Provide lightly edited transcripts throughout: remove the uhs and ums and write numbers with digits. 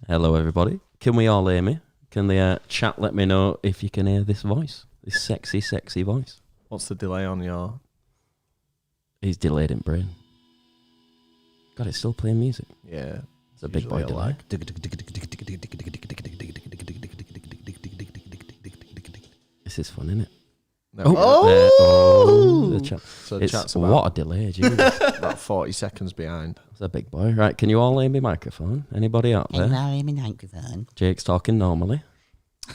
Hello, everybody. Can we all hear me? Can the chat let me know if you can hear this voice? This sexy, sexy voice. What's the delay on your... He's delayed in brain. God, it's still playing music. Yeah. It's a big boy delay. This is fun, isn't it? No, The chat. So It's chat's about, what a delay, Jesus. about 40 seconds behind. It's a big boy. Right, can you all hear me microphone? Anybody out there? microphone. Jake's talking normally.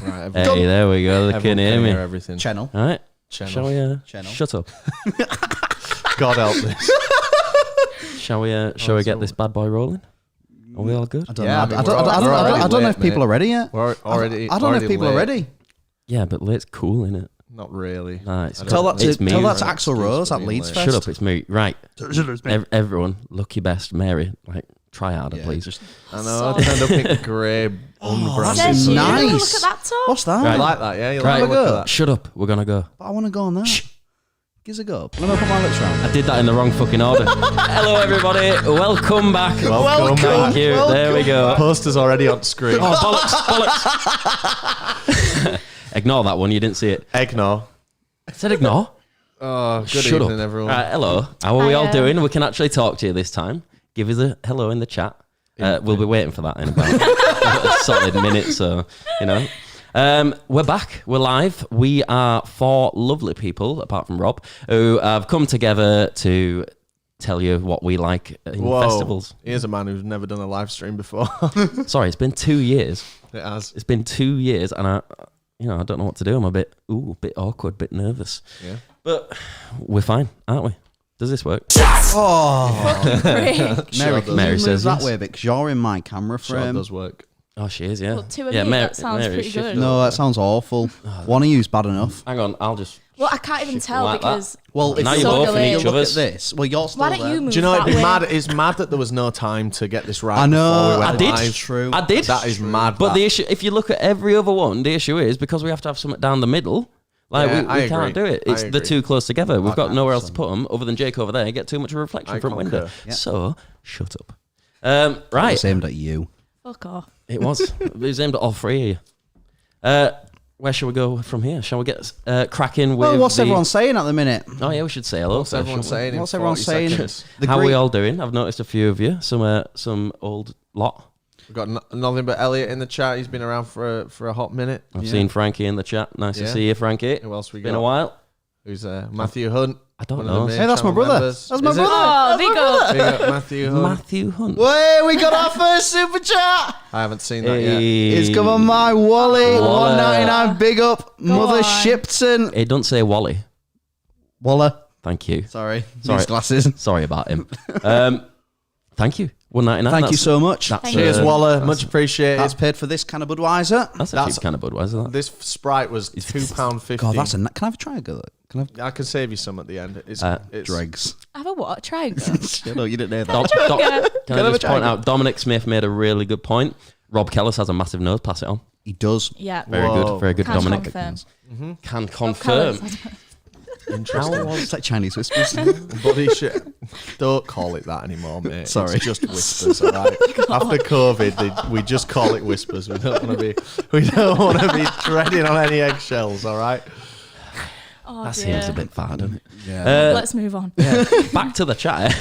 Right, everyone, Hey, there we go. They everyone can hear me. everything. Channel. All right. Channel. Shall we? Channel. Shut up. God help this. Shall we? Shall we get this bad boy rolling? Are we all good? I don't Yeah, know. I mean, we're already I don't know if late, people mate. are ready yet. We're already. I don't know if people late. are ready. Yeah, but late's cool, isn't it? Not really. Nah, it's Tell that it's to me. tell that to Right. Axl Rose at Excuse Leeds me. Fest. Shut up, it's me. Right. Everyone, look your best. Mary, like, try harder, Yeah, please. just- I know. I turned up in grey, unbranded. that's Says you. nice. Look at that top. What's that? Right. You like that, yeah? You Right. like the look of that? Shut up. We're going to go. But I want to go on that. Give us a go. Let me put my lips round. I did that in the wrong fucking order. Hello, everybody. Welcome back. Welcome back. Thank you. There we go. Poster's already on screen. Oh, bollocks. Ignore that one. You didn't see it. Eggnog. I said ignore. Oh, good Shut evening, up. everyone. Right, hello. How are we all Hiya. doing? We can actually talk to you this time. Give us a hello in the chat. We'll be waiting for that in about a solid minute, so, you know. We're back. We're live. We are four lovely people, apart from Rob, who have come together to tell you what we like in Whoa. festivals. Here's a man who's never done a live stream before. Sorry, it's been 2 years. It has. It's been 2 years, and I don't know what to do. I'm a bit awkward, bit nervous. Yeah. But we're fine, aren't we? Does this work? Oh, Great. Mary, does. Mary move says that yes. way because you're in my camera Sure frame. does work. Oh, she is, yeah. Well, two of yeah, me, Mary, that sounds Mary, pretty shift good. it. No, that sounds awful. One of you's bad enough. Hang on, I'll just... Well, I can't even tell like that. because Well, if Now you you're look both at in it, each look other's. at this. Well, you're still why don't there. you move Do you know, that it'd be way? mad. It's mad that there was no time to get this right. I know. before we I went did. live. True. I did. That is mad. But that. the issue, if you look at every other one, the issue is because we have to have something down the middle. Like, Yeah, we I can't agree. do it. I It's the agree. too close together. We've got Okay, nowhere else to so- put them other than Jake over there. You get too much reflection I from window. concur. Yeah. So, shut up. Right. It's aimed at you. Fuck off. It was. It was aimed at all three of you. Where shall we go from here? Shall we get cracking with Well, what's the... everyone saying at the minute? Oh, yeah, we should say hello. What's first, everyone shouldn't we? saying? in What's everyone 40 saying? seconds? The How are we Greek- all doing? I've noticed a few of you. Some old lot. We've got nothing but Elliot in the chat. He's been around for a hot minute. I've Yeah. seen Frankie in the chat. Nice to Yeah. see you, Frankie. Who else we Been got? a while. Who's Matthew Hunt? I don't one of know. the main Hey, that's my channel brother. members. That's my Is it? brother. Oh, big up. Big up Matthew Hunt. Matthew Hunt. Wait, we got our first super chat. I haven't seen that yet. Hey. It's come on my Wally. Wally. 199. Big up, Mother on. Shipton. It don't say Wally. Waller. Thank you. Sorry. Sorry. These glasses. Sorry about him. Thank you. 199. Thank you so much. That's, Thank Cheers, you. Waller. Much appreciated. That's paid for this can of Budweiser. That's a That's- cheap kind of Budweiser. That. This Sprite was £2.50. God, that's a. Can I have a try? Can I have I can save you some at the end. It's dregs? Have a what? Try. No, you didn't hear that. Can I just point out, Dominic Smith made a really good point. Rob Kellis has a massive nose. Pass it on. He does. Yeah. Very Whoa. good. Very good, Can Dominic. confirm. Can confirm. interesting. It's like Chinese whispers. Body shit. Don't call it that anymore, mate. Sorry. It's just whispers, all right? After COVID, we just call it whispers. We don't want to be treading on any eggshells, all right? Oh, That dear. seems a bit far, doesn't it? Yeah. Let's move on. Back to the chat.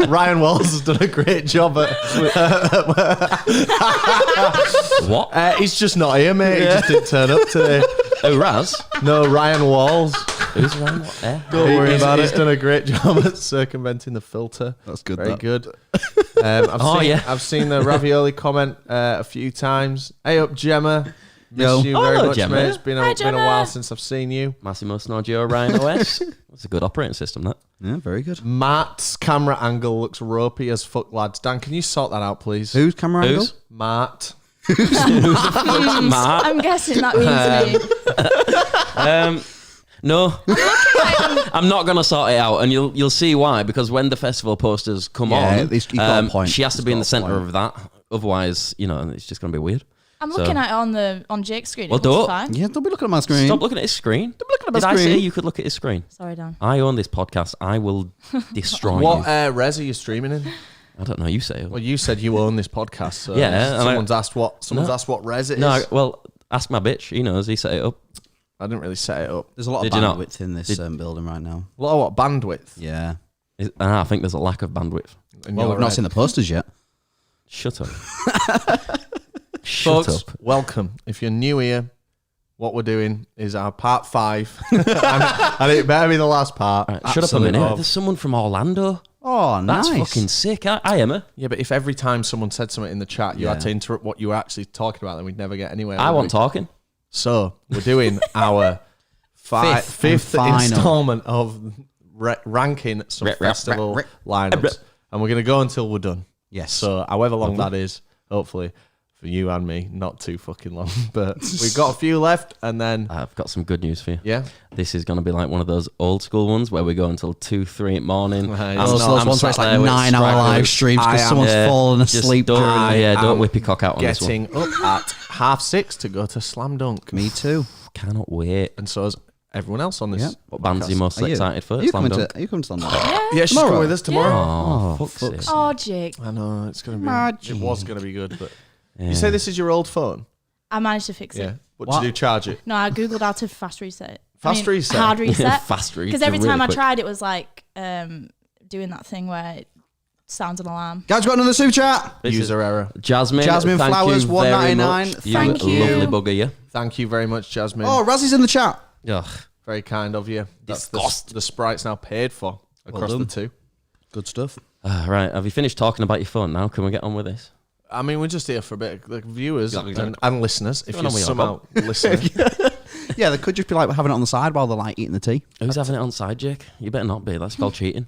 Ryan Walls has done a great job at... What? he's just not here, mate. He just didn't turn up today. Oh, Raz? No, Ryan Walls. Who's Ryan? What? Don't worry about it. He's done a great job at circumventing the filter. That's good. Very that. good. Yeah. I've seen the ravioli comment a few times. Hey up, Gemma. Miss Yo. you Oh, very hello, much, Gemma. mate. It's been Hi, been a Gemma. while since I've seen you. Massimo Snogio, Ryan OS. That's a good operating system, that. Yeah, very good. Matt's camera angle looks ropey as fuck, lads. Dan, can you sort that out, please? Whose camera angle? Who's? Matt. Matt. I'm guessing that means me. No, I'm not going to sort it out, and you'll see why. Because when the festival posters come Yeah, on, he's got a point. she has to He's be in got the a centre point. of that. Otherwise, it's just going to be weird. I'm So- looking at it on Jake's screen. Well, It looks don't. fine. Yeah, don't be looking at my screen. Stop looking at his screen. Stop looking at my Did I screen. say you could look at his screen? Sorry, Dan. I own this podcast. I will destroy What you. res are you streaming in? I don't know. You say it. Well, you said you own this podcast, so Yeah, and someone's asked what res it is. No, well, ask my bitch. He knows. He set it up. I didn't really set it up. There's a lot of Did you not? bandwidth in this building right now. A lot of what bandwidth? Yeah. I think there's a lack of bandwidth. in Well, your we've not end. seen the posters yet. Shut up. Shut Folks, up. welcome. If you're new here, what we're doing is our part 5, and it better be the last part. All right, shut up a Absolutely. minute. There's someone from Orlando. Oh, That's nice. fucking sick. Hi, Emma. Yeah, but if every time someone said something in the chat, you had Yeah. to interrupt what you were actually talking about, then we'd never get anywhere. I would want we? talking. So we're doing our Fifth and fifth final. installment of ranking some festival lineups, and we're going to go until we're done. Yes. So however long that is, hopefully for you and me, not too fucking long. But we've got a few left, and then I've got some good news for you. yeah, This is going to be like one of those old school ones where we go until 2, 3 in the morning. Right, I'm it's those not- I'm ones where it's sat like there with 9-hour Striker live with- streams I because am- someone's fallen just asleep don't, during don't am whip your cock out on this one. getting up at 6:30 to go to Slam Dunk, Me too. Cannot wait. and so is everyone else on this. Yeah. What band's are you podcast. most Are you? excited for? Are you Slam coming Dunk? to Slam Dunk? Yeah, she's Tomorrow? coming with us tomorrow. Oh, Oh, fuck's fuck's sake. Oh, Jake. I know it's gonna be. Magic. It was gonna be good, but Yeah. you say this is your old phone? I managed to fix Yeah. it. What What? did you do? Charge it? No, I googled how to fast reset it. Fast reset? Hard reset. Fast reset. Because every really time I quick. tried, it was like doing that thing where it sounds an alarm. Guys, got another super chat. This is User error. Jasmine. Jasmine thank Flowers, you very $1.99. much. You Thank you. lovely bugger, you. Thank you very much, Jasmine. Oh, Razzy's in the chat. Ugh. Very kind of you. That's Disgust. the Sprite's now paid for across done. the two. Good stuff. Right, have you finished talking about your phone now? Can we get on with this? I mean, we're just here for a bit of like, viewers Exactly. and listeners. If going you're on with your somehow listening, Yeah, they could just be like having it on the side while they're like eating the tea. Who's having it on side, Jake? You better not be. That's called cheating.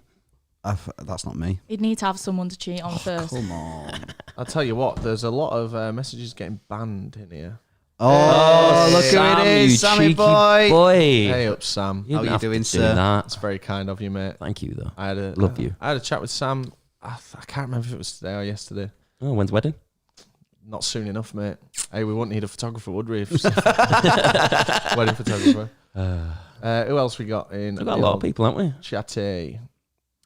That's not me. You'd need to have someone to cheat on first. Come on. I'll tell you what. There's a lot of messages getting banned in here. Oh, look who Sam, it is, you Sammy cheeky boy. Hey up, Sam. You How didn't you have to doing, do sir? that. That's very kind of you, mate. Thank you, though. I had a Love you. I had a chat with Sam. I can't remember if it was today or yesterday. Oh, when's wedding? Not soon enough, mate. Hey, we wouldn't need a photographer, would we? Wedding photographer. Who else we got in? We've got a lot of people, haven't we? Chatty.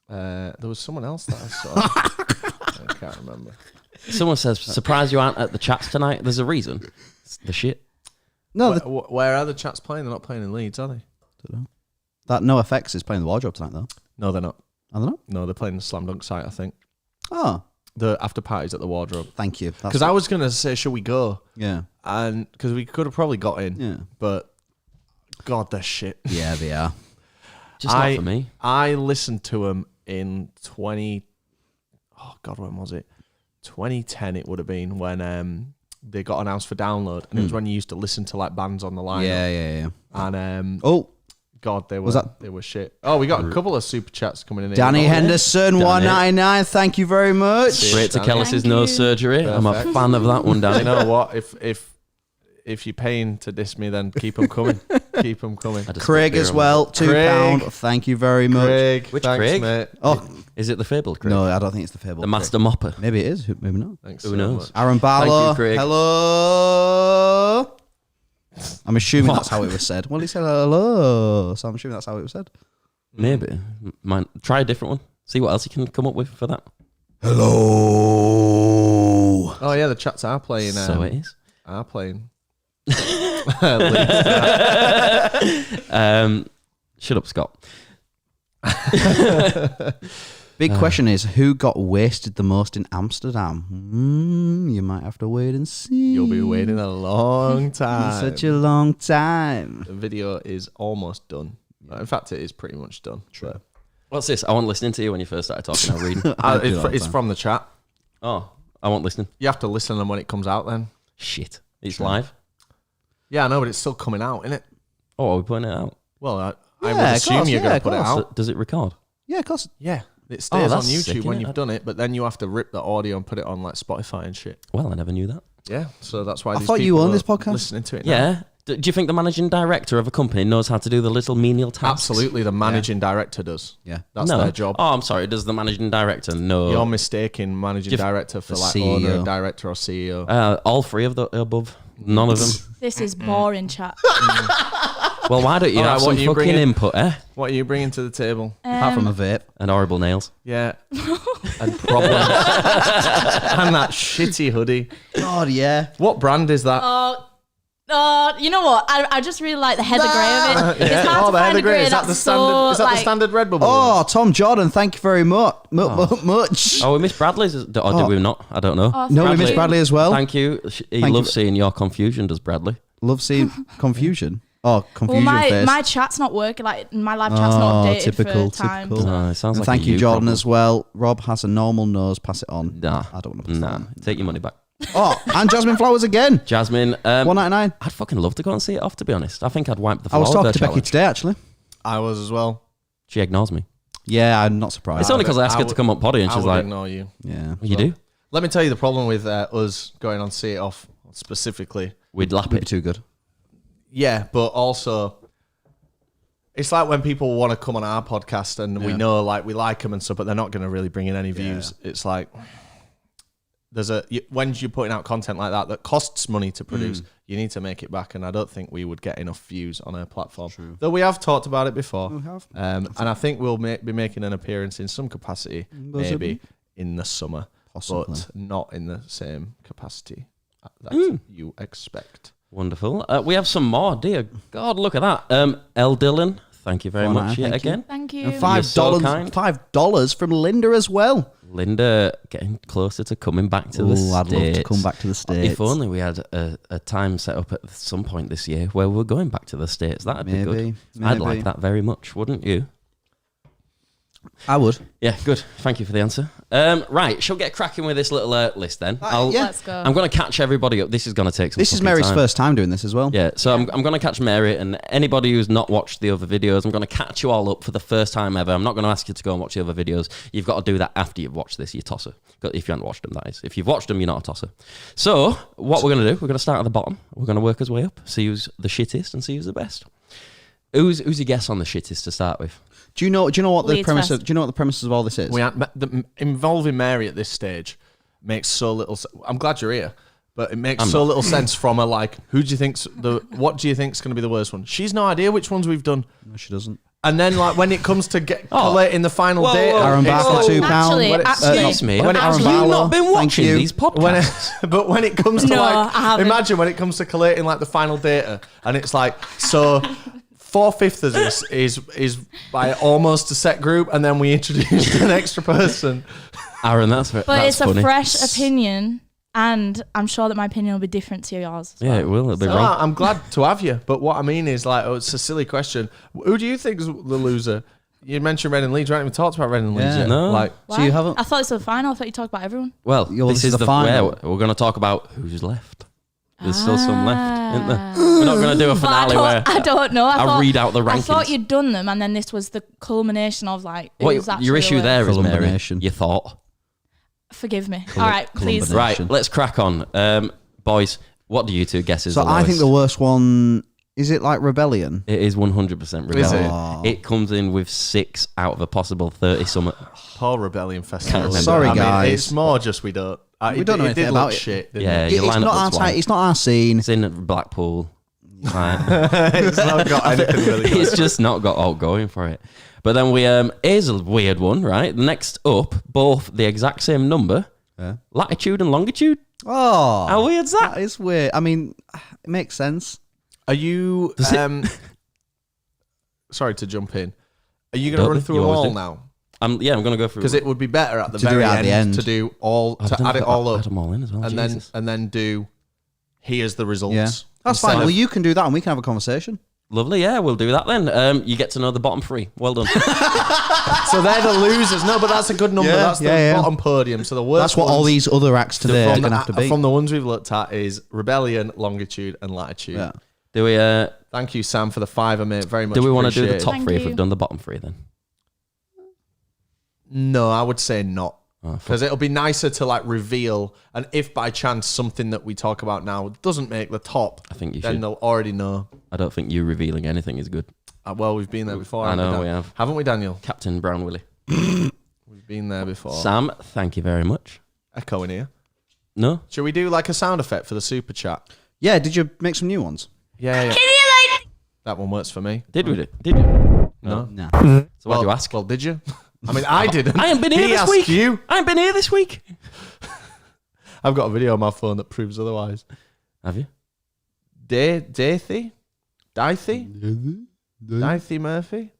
There was someone else that I saw. I can't remember. Someone says, surprised you aren't at the chats tonight. There's a reason. It's the shit. No, Where are the chats playing? They're not playing in Leeds, are they? that No Effects is playing the wardrobe tonight, though. No, they're not. I don't know. No, they're playing the Slam Dunk site, I think. Oh, The after party's at the Wardrobe. thank you. Because I was going to say, should we go? Yeah. And because we could have probably got in, Yeah. but God, they're shit. Yeah, they are. Just not for me. I listened to them in when was it? 2010 it would have been when they got announced for download, and it was when you used to listen to like bands on the line. Yeah. And Oh, God, they were Was that- they were shit. Oh, we got a couple of super chats coming in. Danny here. Henderson, Danny. $1.99. Thank you very much. Straight to Danny. Kellis's Thank nose you. surgery. I'm a Perfect. fan of that one, You Danny. know what? If you're paying to diss me, then keep them coming. Keep them coming. I just Craig put as beer on well, £2. Craig. Thank you very much. Craig, Which thanks, Craig? mate. Oh, it. Is it the fabled Craig? no, I don't think it's the Fable. The master mopper. Maybe it is. Maybe not. Thanks. Who so knows? much. Aaron Barlow. you, Craig. Hello. I'm assuming that's how it was said. Well, he said hello, so I'm assuming that's how it was said. Maybe. Try a different one. See what else you can come up with for that. Hello. Oh yeah, the chats are playing. So it is. Are playing. Shut up, Scott. Big question is, who got wasted the most in Amsterdam? You might have to wait and see. You'll be waiting a long time. Such a long time. The video is almost done. In fact, it is pretty much done. True. What's this? I wasn't listening to you when you first started talking. I'm reading. I do that all the It's time. from the chat. Oh, I wasn't listening. You have to listen to them when it comes out. Then. Shit. It's live. Yeah, I know, but it's still coming out, isn't it? Oh, are we putting it out? Well, I Yeah, would of assume course, you're yeah, going of to put it course. out. Does it record? Yeah, of course. Yeah, it stays on that's YouTube sick, when innit? you've done it, but then you have to rip the audio and put it on like Spotify and shit. Well, I never knew that. Yeah, so that's why I these thought you people owned are this podcast. listening to it now. Yeah. Do you think the managing director of a company knows how to do the little menial tasks? Absolutely, the managing director does. Yeah. That's No. their job. Oh, I'm sorry. Does the managing director know? You're mistaking managing Give- director for the like CEO. owner, director, or CEO. All three of the above. None of them. This is boring chat. Well, why don't you All right, have what some are you fucking bringing? input, eh? What are you bringing to the table? Apart from a vape. And horrible nails. Yeah. And problems. And that shitty hoodie. God, yeah. What brand is that? You know what? I just really like the heather grey of it. Yeah. It's hard to the find heather a grey grey. Is that the that's standard? so, Is that the like- standard Redbubble? Oh, Tom Jordan, thank you very much. Much. Oh, we missed Bradley's. Or did we not? I don't know. Oh, No, we thank missed you. Bradley as well. Thank you. He Thank loves you. seeing your confusion, does Bradley? Love seeing confusion. Oh, Well, confusion my face. chat's not working. Like my live chat's not updated typical, for time. typical. It sounds And like thank a you, Jordan, problem. as well. Rob has a normal nose. Pass it on. Nah. I don't want to pass it Nah. on. Take your money back. Oh, and Jasmine Flowers again. Jasmine, $1.99. I'd fucking love to go and see it off, to be honest. I think I'd wipe the I floor was with talking her to Becky challenge. today, actually. I was as well. She ignores me. Yeah, I'm not surprised. It's only because I asked her to come up potty and I she's would like, ignore you. Yeah. you do? Let me tell you the problem with us going on See It Off specifically. We'd lap It'd be it. too good. Yeah, but also, it's like when people want to come on our podcast and we know like we like them and stuff, but they're not going to really bring in any views. It's like when you're putting out content like that costs money to produce, you need to make it back, and I don't think we would get enough views on our platform. Though we have talked about it before, We have. and I think we'll be making an appearance in some capacity, maybe in the summer, Possibly. but not in the same capacity that you expect. Wonderful. We have some more. Dear God, look at that. L. Dillon, thank you very Go on, much Anna, yet thank you. again. Thank you. And You're $5, so kind. $5 from Linda as well. Linda getting closer to coming back to the States. I'd love to come back to the States. If only we had a time set up at some point this year where we're going back to the States. That'd be good. I'd like that very much, wouldn't you? I would. Yeah, good. Thank you for the answer. Right, shall we get cracking with this little list then? yeah. Let's go. I'm going to catch everybody up. This is going to take some This is fucking Mary's time. first time doing this as well. Yeah, so I'm going to catch Mary and anybody who's not watched the other videos, I'm going to catch you all up for the first time ever. I'm not going to ask you to go and watch the other videos. You've got to do that after you've watched this, you tosser. If you haven't watched them, that is. If you've watched them, you're not a tosser. So, what we're going to do, we're going to start at the bottom. We're going to work our way up, see who's the shittest and see who's the best. Who's your guess on the shittest to start with? Do you know what the Leeds premise? first. Do you know what the premise of all this is? Involving Mary at this stage makes so little. I'm glad you're here, but it makes so little sense from a like. Who do you think's what do you think's going to be the worst one? She's no idea which ones we've done. No, she doesn't. And then like when it comes to collating the final Whoa, data, whoa, Aaron it's Barker, like- £2. Actually, When Excuse me, when have Aaron you Barlow, not been thank watching you. these podcasts? But when it comes to No, like, I haven't. imagine when it comes to collating like the final data, and it's like so. 4/5 of this is by almost a set group, and then we introduced an extra person. Aaron, that's But that's it's funny. a fresh opinion, and I'm sure that my opinion will be different to yours. as Yeah, well. it will. It'll be So- wrong. I'm glad to have you, but what I mean is like, it's a silly question. Who do you think is the loser? You mentioned Red and Leeds. We haven't even talked about Red and Leeds Yeah. yet. No. Like, So you haven't? I thought this was the final. I thought you talked about everyone. Well, Yours this is is the the final. where we're going to talk about who's left. There's still some left, isn't there? Ah. We're not going to do a But finale where I don't know. I I'll thought, read out the I thought rankings. you'd done them, and then this was the culmination of like. What who's actually your issue the there is, worst. Mary? Culmination. You thought. Forgive me. All right, please. culmination. Right, let's crack on. Boys, what do you two guess is So the I think lowest? the worst one is it like Rebellion? It is 100% Rebellion. Oh. It comes in with 6 out of a possible 30 summit. Paul Rebellion Festival. remember. Sorry, I mean, guys. it's more just we don't. We don't know it anything did about look it. shit. Didn't Yeah, it? your It's lineup not our looks ti- white. It's not our scene. It's in Blackpool. Right. It's not got anything really good. It's just not got all going for it. But then here's a weird one, right? Next up, both the exact same number, Yeah. latitude and longitude. Oh, How weird's that? that is weird. I mean, it makes sense. Are you? Does it- Sorry to jump in. Are you going to Don't run be. through You them always all do. now? I'm going to go through. Because it would be better at the To do very it at the end. to do all I've to done add it all Add up, them all in as well. and Jesus. then do. Here's the results. Yeah, that's fine. Instead Well, of- you can do that, and we can have a conversation. Lovely, yeah, we'll do that then. You get to know the bottom 3. Well done. So they're the losers. No, but that's a good number. Yeah, That's the yeah. bottom podium. So the worst. That's what all ones these other acts today are from going to have to be. From the ones we've looked at is Rebellion, Longitude, and Latitude. Yeah. Do we? Thank you, Sam, for the fiver, mate. Very much. Do we want to do the appreciated. top Thank 3 if you. we've done the bottom 3 then? No, I would say not. Oh, fuck. Because it'll be nicer to like reveal, and if by chance something that we talk about now doesn't make the top, I think you then should. they'll already know. I don't think you revealing anything is good. Well, we've been there before. I haven't know Dan? we have. Haven't we, Daniel? Captain Brown Willie. We've been there before. Sam, thank you very much. Echo in here. No? Shall we do like a sound effect for the super chat? Yeah, did you make some new ones? Yeah. That one works for me. Did we? Did you? No. Nah. So why'd you ask? Well, did you? I mean, I didn't. I ain't been here He this asked week. You. I ain't been here this week. I've got a video on my phone that proves otherwise. Have you? Dathy Murphy.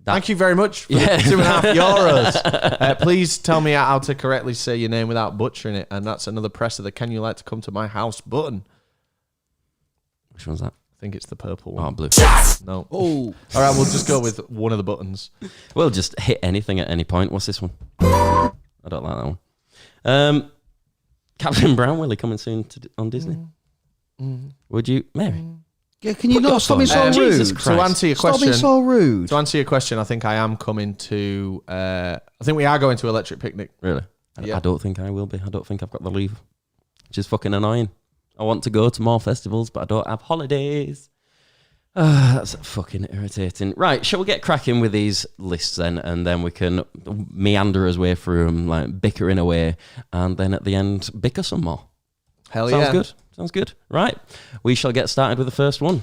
Thank you very much for Yeah. €2.50. Please tell me how to correctly say your name without butchering it. And that's another press of the "Can you like to come to my house" button. Which one's that? I think it's the purple Oh, one. blue. No. Oh, All right, we'll just go with one of the buttons. We'll just hit anything at any point. What's this one? I don't like that one. Captain Brownwillie coming soon on Disney. Would you, Mary? yeah. Can you not stop being so phone down. rude? Jesus To Christ. answer your Stop being question, so rude. I think I am coming to. I think we are going to Electric Picnic. Really? Yeah. I don't think I will be. I don't think I've got the leave. Which is fucking annoying. I want to go to more festivals, but I don't have holidays. That's fucking irritating. Right, shall we get cracking with these lists then, and then we can meander our way through them, like bickering away, and then at the end bicker some more. Hell Sounds yeah. good. Sounds good. Right, we shall get started with the first one.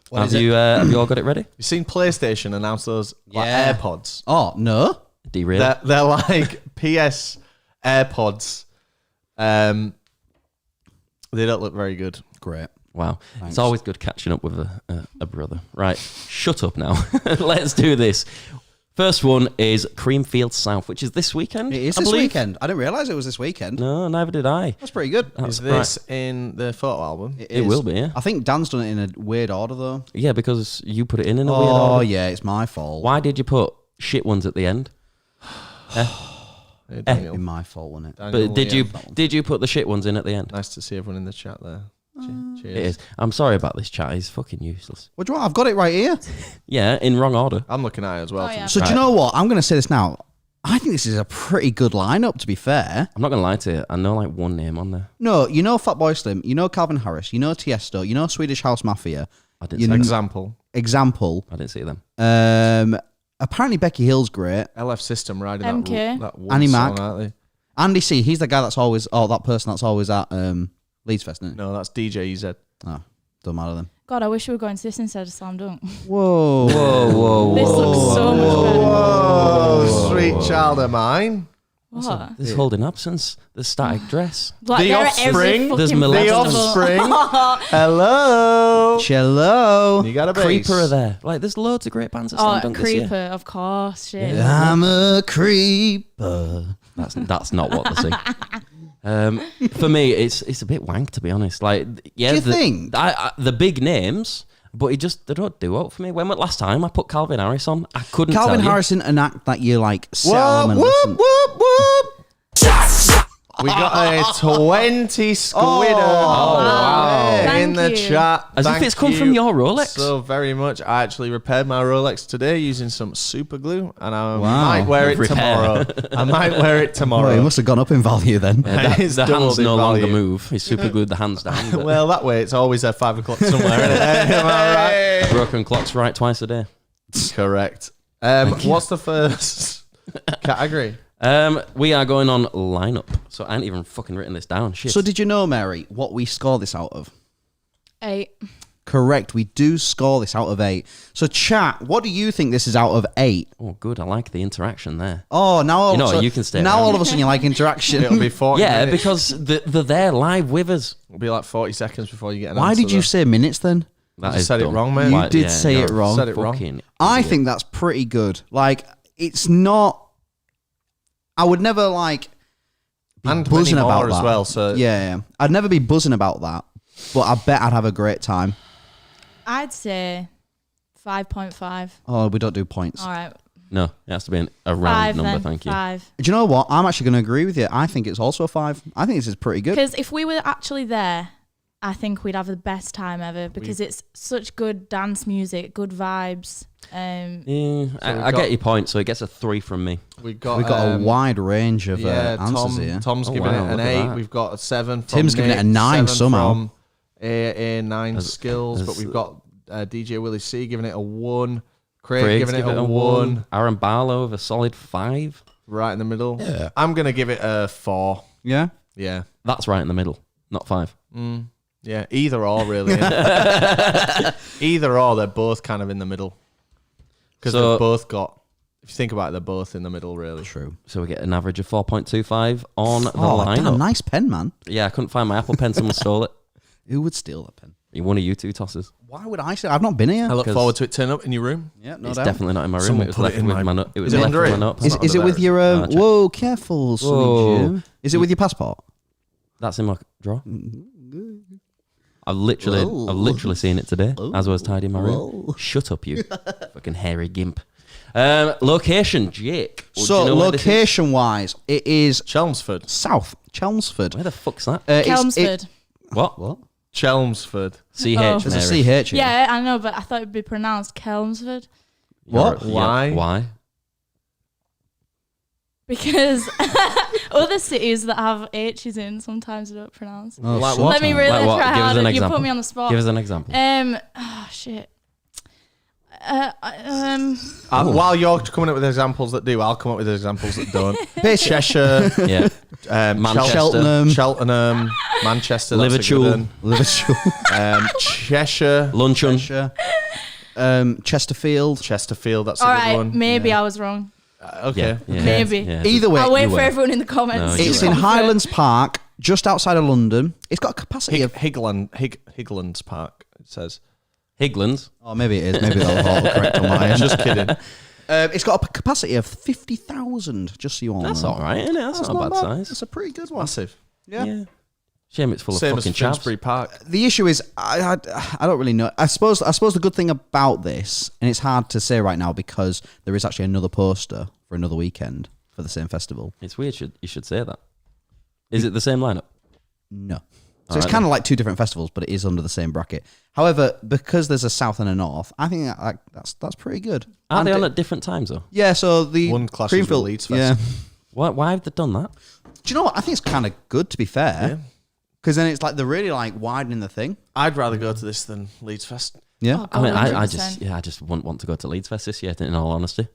What Have is it? you all got it ready? You've seen PlayStation announce those like Yeah. AirPods. Oh no. Derail. They're like PS AirPods. They don't look very good. Great. Wow. Thanks. It's always good catching up with a brother. Right, shut up now. Let's do this. First one is Creamfield South, which is this weekend. It is I this believe. weekend. I didn't realise it was this weekend. No, neither did I. That's pretty good. That's Is this in the photo album? It will be, yeah. I think Dan's done it in a weird order though. Yeah, because you put it in a weird Oh order. yeah, it's my fault. Why did you put shit ones at the end? Hey, Daniel. It's my fault, wasn't it? Daniel But did you Liam. did you put the shit ones in at the end? Nice to see everyone in the chat there. Cheers. It is. I'm sorry about this chat. It's fucking useless. What do you want? I've got it right here. Yeah, in wrong order. I'm looking at it as well. Oh, yeah. So do you know what? I'm going to say this now. I think this is a pretty good lineup, to be fair. I'm not gonna lie to you. I know like one name on there. No, you know Fatboy Slim, you know Calvin Harris, you know Tiesto, you know Swedish House Mafia. I didn't. You See know- Example. Example. I didn't see them. Apparently Becky Hill's great. LF System riding MK. that one Annie song, Mac. aren't they? Andy C, he's the guy that's always, that person that's always at Leeds Fest, isn't it? No, that's DJ EZ. Oh, don't matter then. God, I wish we were going to this instead of Slam Dunk. Whoa. Whoa. This looks so much better. Oh, sweet child of mine. What? There's holding absence. There's static dress. Like, The they're at every Offspring. There's fucking Molested. The festival. Offspring. Hello. Cello. You got a bass. Creeper are there. Like, there's loads of great bands at Slam Oh, Dunk this year. Creeper, of course. Shit. I'm a creeper. That's not what they sing. For me, it's a bit wank, to be honest. Like, yeah, Do you think? the big names, but they don't do it for me. When was last time I put Calvin Harris on? I couldn't. Calvin tell you. Harrison, an act that you like sell Whoop, and whoop, listen. whoop, whoop. We got a 20 squidder wow. in Thank the you. chat. As if Thank it's come you from your Rolex. so very much. I actually repaired my Rolex today using some super glue, and I Wow. might wear it Repair. tomorrow. I might wear it Oh, tomorrow. it must have gone up in value then. It's the doubled hands in no longer value. move. He's super glued the hands down. But Well, that way it's always at 5 o'clock somewhere. Isn't it? Am I right? broken clock's right twice a day. Correct. What's the first category? We are going on lineup. So I ain't even fucking written this down. Shit. So did you know, Mary, what we score this out of? 8. Correct. We do score this out of 8. So chat, what do you think this is out of 8? Oh, good. I like the interaction there. Oh, now all You know of a what, sudden, you can stay now around. all of a sudden you like interaction. It'll be 40 Yeah, minutes. because they're there live with us. It'll be like 40 seconds before you get an Why answer, did you though. say minutes then? That just is said it dumb. wrong, mate. You did say you're it wrong. Said it wrong. fucking I idiot. think that's pretty good. Like, it's not. I would never like be And buzzing many about more that as well, so- yeah, I'd never be buzzing about that. But I bet I'd have a great time. I'd say 5.5. Oh, we don't do points. All right. No, it has to be a round 5 number, then. thank you. 5. Do you know what? I'm actually going to agree with you. I think it's also a 5. I think this is pretty good. Because if we were actually there, I think we'd have the best time ever because it's such good dance music, good vibes. Yeah, we've I got- get your point, so it gets a 3 from me. We've got, We've got a wide range of yeah, answers here. Tom's Oh, giving wow, it an look at 8. that. We've got a 7 from Tim's giving it Nick, a 9 7 somehow. From A9 Skills, but as- we've got DJ Willie C giving it a 1. Craig Craig's giving it give a 1. Aaron Barlow with a solid 5. Right in the middle. I'm going to give it a 4. Yeah? Yeah. That's right in the middle, not 5. Yeah. Yeah, either or really. Either or, they're both kind of in the middle. Because they've both got, if you think about it, they're both in the middle really. True. So we get an average of 4.25 on the Oh, lineup. damn, nice pen, man. Yeah, I couldn't find my Apple Pen. Someone stole it. Who would steal that pen? One of you two tosses. Why would I say? I've not been here. I look 'Cause- forward to it turning up in your room. Yeah, no It's doubt. definitely not in my room. Someone It was put it left in with my- my note. It was Is it left under with my it? notepad. Is not it under with there. your No, check. whoa, careful, Sonny Whoa. Jim. Is it with your passport? That's in my drawer. I've literally seen it today as I was tidying my room. Shut up, you fucking hairy gimp. Location, Jake. Do So, you know where this is? location-wise, it is Chelmsford. south, Chelmsford. Where the fuck's that? Chelmsford. What? What? Chelmsford. CH, Oh. There's a Mary. CH. Yeah, I know, but I thought it'd be pronounced Chelmsford What? Yeah, Why? Why? because other cities that have H's in sometimes don't pronounce. Oh, Like so- what? Let me really Like what? try Give us hard. an You example. put me on the spot. Give us an example. Oh shit. While you're coming up with examples that do, I'll come up with examples that don't. Basically, Cheshire, Yeah. Cheltenham, Manchester. Cheltenham, Manchester, that's a Liverpool. good one. Liverpool, Cheshire, Luncheon. Cheshire, Chesterfield. Chesterfield, that's a All good right, one. maybe I was wrong. Okay. Yeah. Maybe. Yeah. Either way, I'll wait you for were. everyone in the comments. No, to you it's were. in confirm. Highlands Park, just outside of London. It's got a capacity of. Higlands Park, it says. Higlands. Oh, maybe it is. Maybe they'll autocorrect on my end. Just kidding. It's got a capacity of 50,000. Just so you all That's know. all right, isn't it? That's not a bad size. That's a pretty good one. Massive. Yeah. Shame it's full of Same as fucking chavs. Finsbury Park. The issue is, I don't really know. I suppose the good thing about this, and it's hard to say right now because there is actually another poster for another weekend for the same festival. It's weird. You should say that. Is it the same lineup? No. So All it's right kind of like two different festivals, but it is under the same bracket. However, because there's a south and a north, I think that's pretty good. Are And they on it- at different times though? Yeah, so the One clashes with Creamfield- Leeds Yeah. Fest. Why have they done that? Do you know what? I think it's kind of good, to be fair. Because then it's like they're really like widening the thing. I'd rather go to this than Leeds Fest. Yeah. Oh, I mean, I 100%. just wouldn't want to go to Leeds Fest this year. In all honesty,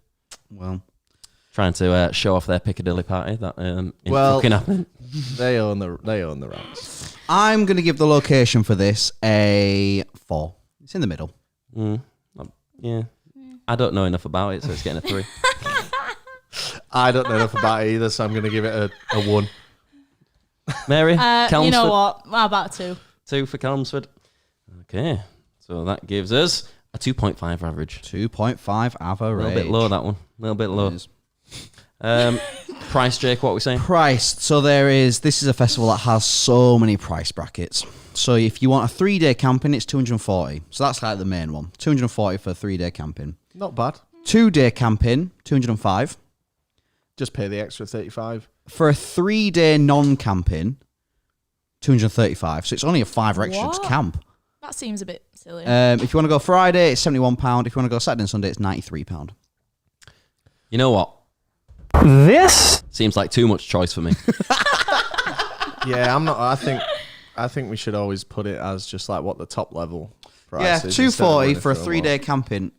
Well, trying to show off their Piccadilly party that Well- fucking happened. They own the rights. I'm going to give the location for this a 4. It's in the middle. Yeah, I don't know enough about it, so it's getting a 3. I don't know enough about it either, so I'm going to give it a 1. Mary, You Chelmsford, know what? How about 2? 2 for Chelmsford. Okay, so that gives us a 2.5 average. 2.5 A average. little bit low, that one. A little bit low. It is. Price, Jake, what are we saying? Priced. So this is a festival that has so many price brackets. So if you want a 3-day camping, it's 240. So that's like the main one. 240 for 3-day camping. Not bad. 2-day camping, 205. Just pay the extra 35. For a 3-day non-camping, 235. So it's only a £5 extra What? to camp. That seems a bit silly. If you want to go Friday, it's £71. If you want to go Saturday and Sunday, it's £93. You know what? This seems like too much choice for me. Yeah, I'm not. I think we should always put it as just like what the top level price Yeah, is. 240 for a lot. 3-day camping.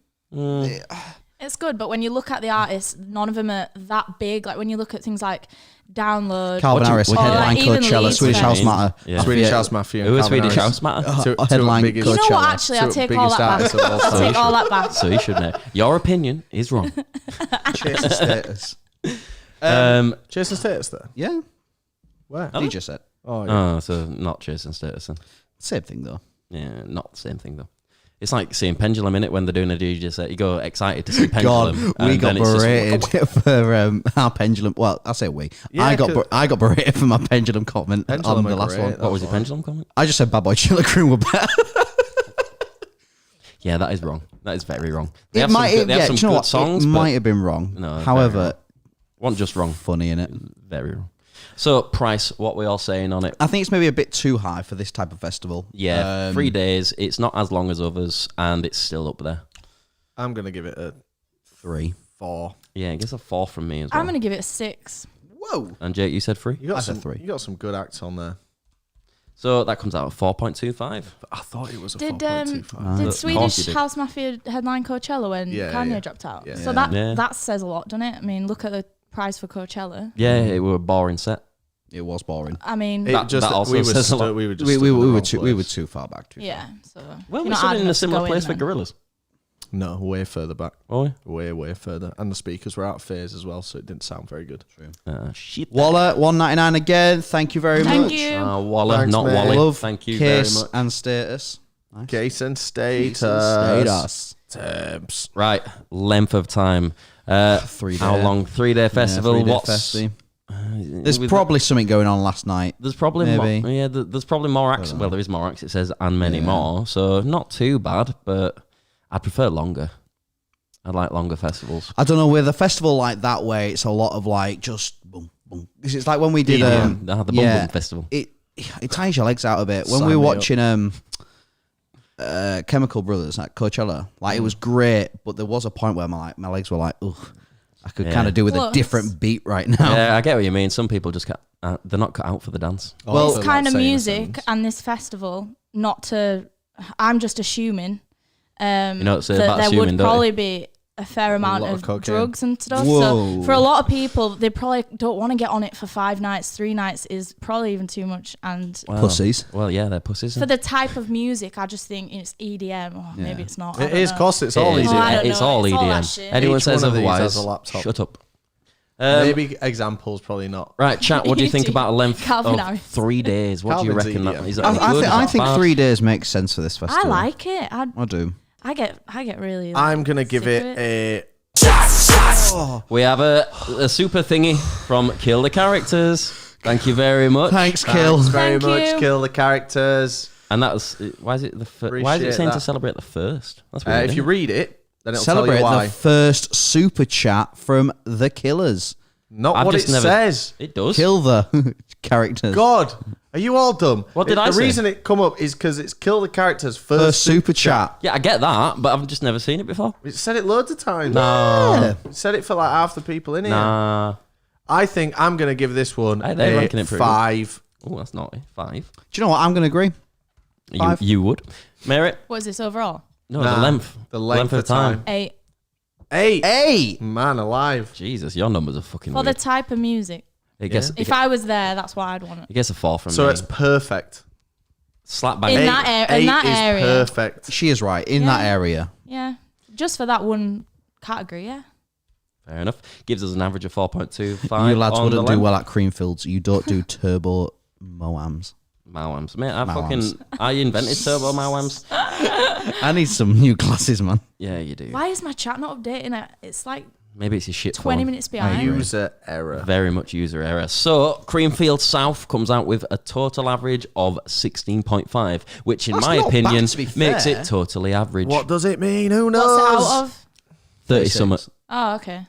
It's good, but when you look at the artists, none of them are that big. Like when you look at things like Download, Calvin Harris, what do you- headline even Coachella, Leeds Swedish Fest. House Matter. Yeah. Swedish Yeah. House Mafia. Who and is Calvin Swedish Harris. House Matter? Two Headline biggest- You know what? Coachella. Actually, I'll Two take biggest all that back. artists of all I'll time. take all that back. So you should know. Your opinion is wrong. Chasing status. Jason Status there. Yeah, Where? DJ set. Oh, yeah. Oh, so not Jason Status. Then. Same thing though. Yeah, not the same thing though. It's like seeing Pendulum in it when they're doing a DJ set. You go excited to see Pendulum. God, we and got then it's just- berated for our pendulum. Well, I say we. Yeah, I got berated for my pendulum comment Pendulum on the are last great. one. What was your Pendulum comment? I just said Bad Boy Chiller Crew were better. Yeah, that is wrong. That is very wrong. They It have some might. good, they have some Do you know good what? songs, It but might have been wrong. No, very However, wrong. Wasn't just wrong. funny in it. Very wrong. So price, what we all saying on it? I think it's maybe a bit too high for this type of festival. Yeah, 3 days. It's not as long as others, and it's still up there. I'm gonna give it a 3. 4. Yeah, it gets a 4 from me as well. I'm gonna give it a 6. Whoa. And Jake, you said 3. You got I said some 3. You got some good acts on there. So that comes out at 4.25. I thought it was a Did 4.25. did Of course Swedish you did. House Mafia headline Coachella when Yeah, Kanye yeah. dropped out? Yeah. So Yeah. Yeah. that says a lot, doesn't it? I mean, look at the price for Coachella. Yeah, it were a boring set. It was boring. I mean, It just that also we were says a lot. we were just We stood in the wrong were place. too far back. yeah. So Well, you're we're not sitting hard in a enough to similar go place in for then. Gorillas. No, way further back. Oh, Way further. And the speakers were out of phase as well, so it didn't sound very good. shit. Waller, $1.99 again. Thank you very Thank much. you. Waller, Thanks, not mate. Wally. Love, Thank you Case, very much. and Status. Nice. Case and status. Status. Tabs. Right, length of time. 3 How day. long? 3-day festival. 3-day What's festy. There's with probably something going on last night. There's probably Maybe. more. Yeah, there's probably more acts. Well, there is more acts. It says and many Yeah. more. So not too bad, but I'd prefer longer. I like longer festivals. I don't know, with a festival like that way, it's a lot of like just boom, boom. It's like when we did EDM, the Bum Bum Festival. It ties your legs out a bit. When Sign we were me up. watching Chemical Brothers at Coachella, like it was great, but there was a point where my legs were like, ugh, I could Yeah. kind of do with a Plus- different beat right now. Yeah, I get what you mean. Some people just they're not cut out for the dance. Well, This kind of music and this festival, not to, I'm just assuming, You know what to say that about there assuming, would don't you? probably be a fair amount lot of of cocaine. drugs and stuff. Whoa. So for a lot of people, they probably don't want to get on it for 5 nights. 3 nights is probably even too much. And Wow. Pussies. Well, yeah, they're pussies. for the type of music, I just think it's EDM. Or maybe it's not. I It don't is, know. cause it's all It is. easy. Oh, I don't It's know. all It's all that EDM. shit. Anyone Each says one of these otherwise, has a laptop. shut up. Maybe examples, probably not. Right, chat. What do you think about a length Calvin of Harris. 3 days? What do you Calvin's reckon? EDM. Is that I, good? Is I that think bad? 3 days makes sense for this I festival. like it. I do. I get really. I'm gonna give sick it of a. We have a super thingy from Kill the Characters. Thank you very much. Thanks, Kill. Thanks very Thank much. you. Kill the characters. And that was why is it the why is it Appreciate saying to that. celebrate the first? That's weird. If isn't you it? read it, then it'll Celebrate tell you why. the first super chat from the Killers. Not I've what it just never- says. it does. Kill the characters. God, are you all dumb? What did I The say? reason it come up is because it's kill the characters First super chat. Yeah, I get that, but I've just never seen it before. It said it loads of times. Yeah. It said it for like half the people in here. Nah. I think I'm gonna give this one Hey, they're a ranking it pretty good. 5. Oh, that's naughty. 5. Do you know what? I'm going to agree. You, 5. you would. Merit? What is this overall? No, Nah, the length. the length of time. 8. 8. Hey! Man alive. Jesus, your numbers are fucking For the weird. type of music. It gets, If I was there, that's what I'd want it. it gets a 4 from So me. it's perfect. Slap bang. In that Eight in that is area. perfect. She is right. In that Yeah. area. Yeah. Just for that one category, yeah. Fair enough. Gives us an average of 4.25. You lads on the wouldn't do length. well at Creamfields. You don't do turbo Moams. Mawams. Mate, I Mawams. I invented turbo Mawams. I need some new glasses, man. Yeah, you do. Why is my chat not updating it? It's like Maybe it's your shit 20 phone. minutes behind. User error. Very much user error. So, Creamfield South comes out with a total average of 16.5, which in That's my not opinion bad, to be makes fair. it totally average. What does it mean? Who knows? What's it out of? 30 summit. Oh, okay.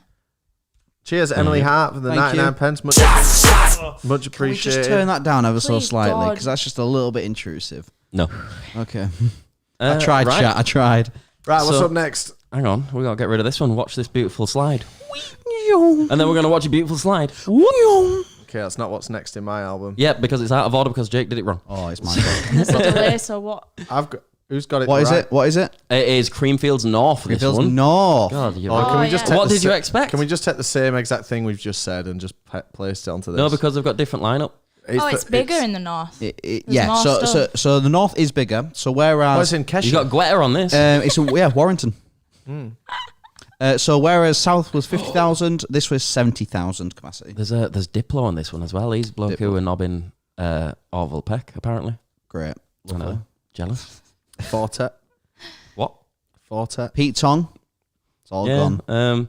Cheers, Emily Hart, for the Thank 99 you. pence. Much Can we appreciated. just turn that down ever so Please, slightly? God. Because that's just a little bit intrusive. No. Okay. I tried, right. chat. I tried. Right, what's So- up next? Hang on, we gotta get rid of this one. Watch this beautiful slide, and then we're gonna watch a beautiful slide. Okay, that's not what's next in my album. Yeah, because it's out of order because Jake did it wrong. Oh, it's my fault. There's a delay, so what? I've got. Who's got it? What is right? it? What is it? It is Creamfields North. This Creamfields one. North. God, you're Oh, right. can we Oh, just yeah. take What the did you sa- expect? Can we just take the same exact thing we've just said and just place it onto this? No, because they've got different lineup. It's bigger in the north. Yeah. more So stuff. so the North is bigger. So whereas What's in Kesha? You got Guetta on this. it's Warrington. So whereas South was 50,000, this was 70,000 capacity. There's Diplo on this one as well. He's bloke who were nobbing Orville Peck apparently. Great. I know. Jealous. Fortet. What? Fortet. Pete Tong. It's all gone.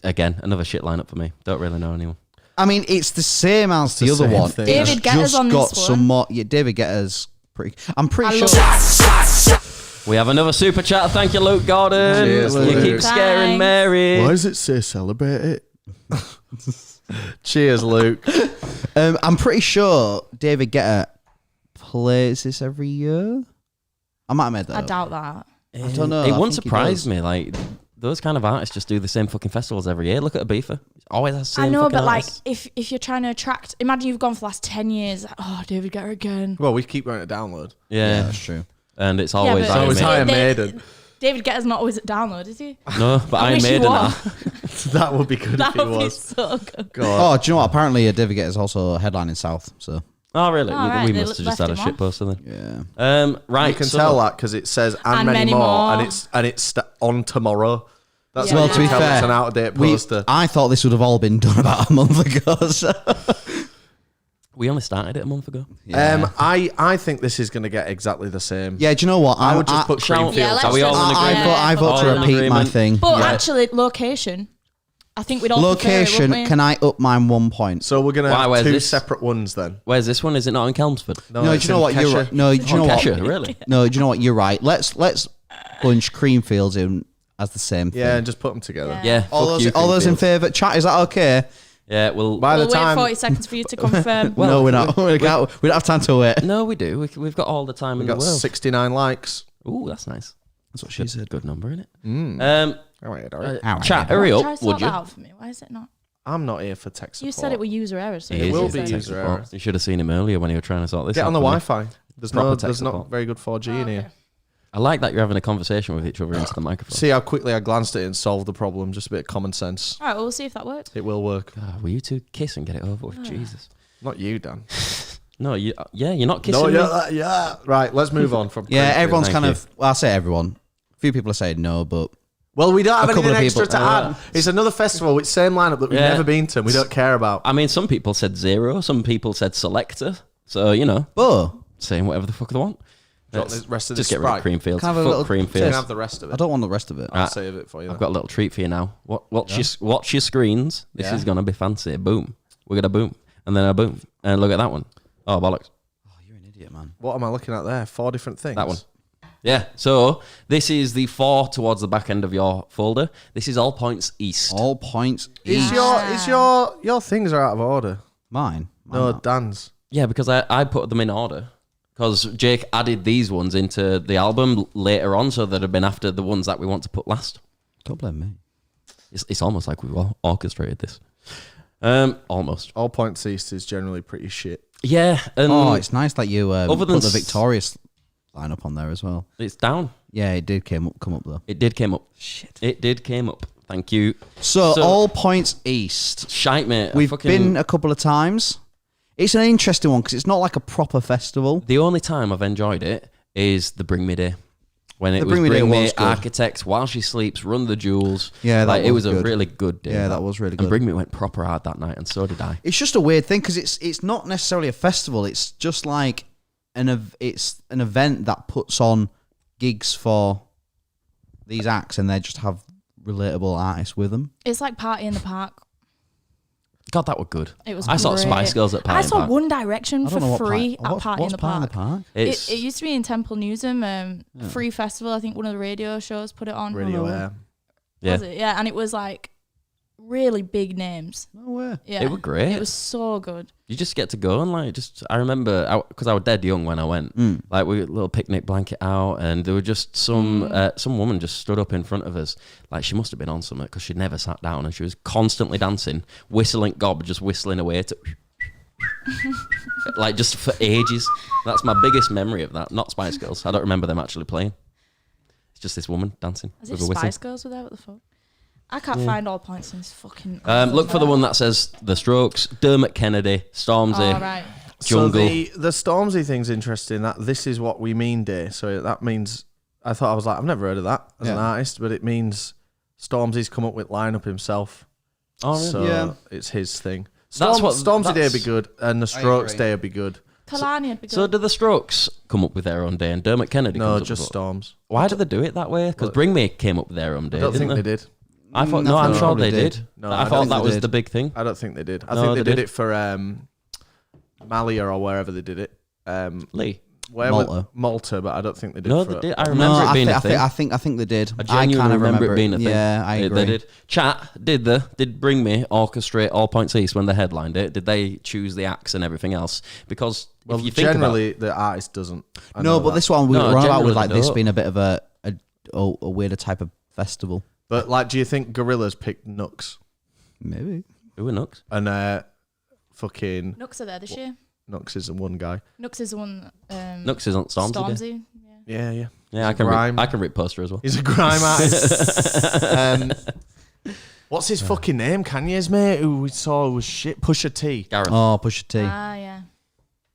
Again, another shit lineup for me. Don't really know anyone. I mean, it's the same as the the other same one. thing. It's David Guetta's just on this got one. some more. Yeah, David Guetta's pretty. I'm pretty I sure. We have another super chat. Thank you, Luke Gordon. Cheers, you Luke. keep scaring Thanks. Mary. Why does it say celebrate it? Cheers, Luke. I'm pretty sure David Guetta plays this every year. I might have made that I up. doubt that. I don't know. It I won't think he surprise does. me. Like those kind of artists just do the same fucking festivals every year. Look at Ibiza. It's always the same. I know, fucking but like, artists. if you're trying to attract, imagine you've gone for the last 10 years. Oh, David Guetta again. Well, we keep going to download. Yeah, yeah, that's true. and it's always but Iron always Maiden. Iron They- Maiden. David Guetta's not always at download, is he? No, but I Iron wish he Maiden was. are. That would be good That if it would be was. so good. God. Oh, do you know what? Apparently, Divigate is also headlining South. So Oh, really? Oh, right, We they must have just left had a him shit off. poster then. yeah. Right. You can so- tell that because it says and many more, and it's on tomorrow. That's Yeah. how Well, you to be can tell fair, it's an out of date poster. I thought this would have all been done about a month ago. So. We only started it a month ago. Yeah. I think this is going to get exactly the same. Yeah, do you know what? I would just put shall- Creamfields. Yeah, let's Are we all just- in I agreement? vote, I vote All to in repeat my agreement? thing. But Yeah. actually, location. I think we'd all Location, prefer it, can I up mine 1 point? So we're going to Why, have where's two this? separate ones then. Where's this one? Is it not in Chelmsford? No, it's do you know in what? You're Kesher. right. No, do you know Oh, what? Kesher, really? No, do you know what? You're right. Let's bunch Creamfields in as the same thing. Yeah, and just put them together. Yeah. Yeah. All fuck those, you, all those in Creamfields. favour. Chat, is that okay? Yeah. Well. By We'll the wait time, 40 seconds for you to confirm. Well, no, we're not. We don't have time to wait. No, we do. We've got all the time we in the got world. 69 likes. Ooh, that's nice. That's what she said. Good number, isn't it? All right. Alright. Chat, hurry Try to up, sort would that you? out for me. Why is it not? I'm not here for tech support. You said it were user error. So He It is will using be tech user support. error. You should have seen him earlier when he was trying to sort this Get out. on the wouldn't Wi-Fi. There's Proper no, tech there's not support. very good 4G in here. I like that you're having a conversation with each other into the microphone. See how quickly I glanced at it and solved the problem. Just a bit of common sense. All right, well, we'll see if that works. It will work. God, will you two kiss and get it over with? Jesus. Not you, Dan. No, you're not kissing No, me. yeah. Right, let's move on from. Yeah, Creamfields. everyone's Thank kind you. of. Well, I say everyone. A few people are saying no, but Well, we don't have A couple anything of extra people- to add. It's another festival with same lineup that we've Yeah. never been to. And we don't care about. I mean, some people said zero. Some people said selector. So saying whatever the fuck they want. Do you want Let's the rest of just this get rid of Sprite? Creamfields. Can I have a Fuck little You can Creamfields. have the rest of I it. don't want the rest of it. I'll save it for you. I've Then. got a little treat for you now. Watch your screens. This Yeah. is gonna be fancy. Boom. We're gonna boom, and then a boom, and look at that one. Oh bollocks. Oh, you're an idiot, man. What am I looking at there? 4 different things. That one. Yeah. So this is the 4 towards the back end of your folder. This is All Points East. All points. Is east. your things are out of order? Mine? No, not. Dan's. Yeah, because I put them in order. Because Jake added these ones into the album later on, so they'd have been after the ones that we want to put last. Don't blame me. It's almost like we've orchestrated this. Almost. All Points East is generally pretty shit. Yeah. And Oh, it's nice that you Other than put the s- Victorious lineup on there as well. it's down. Yeah, it did come up though. It did came up. Shit. It did came up. Thank you. So, So- All Points East. Shite, mate. We've been a couple of times. It's an interesting one because it's not like a proper festival. The only time I've enjoyed it is the Bring Me Day. When it The was Bring Me Day was good. Architects, While She Sleeps, Run the Jewels. Yeah, that like, it was was a good. really good day. Yeah, that was really And good. Bring Me went proper hard that night, and so did I. It's just a weird thing because it's not necessarily a festival. It's just like it's an event that puts on gigs for these acts, and they just have relatable artists with them. It's like Party in the Park. God, that was good. It was I saw great. Spice Girls at Party I in saw Park. One Direction I don't know for what free part, at Party in what's the Party Park. in the Park? It's, It used to be in Temple Newsam, free festival. I think one of the radio shows put it on. Radio Air. yeah, Was it? Yeah, and it was like really big names. No way. Yeah, it was great. It was so good. You just get to go and like I remember because I was dead young when I went. Like we got a little picnic blanket out, and there were just some woman just stood up in front of us. Like she must have been on something because she'd never sat down, and she was constantly dancing, whistling gob, just whistling away to. Like just for ages. That's my biggest memory of that. Not Spice Girls. I don't remember them actually playing. It's just this woman dancing As with if a whistle. Spice Girls were there. What the fuck? I can't find All Points in this fucking. Look for the one that says The Strokes, Dermot Kennedy, Stormzy, Oh, right. Jungle. So the Stormzy thing's interesting. That this is what we mean day. So that means I thought I was like I've never heard of that as an Yeah. artist, but it means Stormzy's come up with lineup himself. Oh, really? So Yeah. it's his thing. That's what- Stormzy Day would be that's- good, and the Strokes agree. Day would be good. Kalani would be good. So do the Strokes come up with their own day, and Dermot Kennedy No, comes up just with Storms. Why do they do it that way? Because Bring Me came up with their own day. I don't didn't think they did. I thought I no, I'm think sure they they did. did. No, I I thought don't that think was they the did. big thing. I don't think they did. I No, think they they did did. it for Malia or wherever they did it. Lee. Where Malta. Malta, but I don't think they did. No, for they did. I No, remember it being a thing. I think they did. I genuinely kind of remember it being a thing. Yeah, I agree. They did. Chat did Bring Me orchestrate All Points East when they headlined it? Did they choose the acts and everything else? Because Well, if you think about generally the artist doesn't. I No, know but that. this one we No, were on about generally with like they this don't. being a bit of a weirder type of festival. But like, do you think Gorillaz picked Nux Maybe. who were Nux? and fucking Nux are there this year. Nux is the one guy? Nux is the one. Nux is on Stormzy. Day. Stormzy. Yeah. Yeah. Yeah, He's a grime. I can rip poster as well. He's a grime artist. What's his fucking name? Kanye's mate, who we saw was shit. Pusha T. Gareth. Oh, Pusha T. Ah, yeah.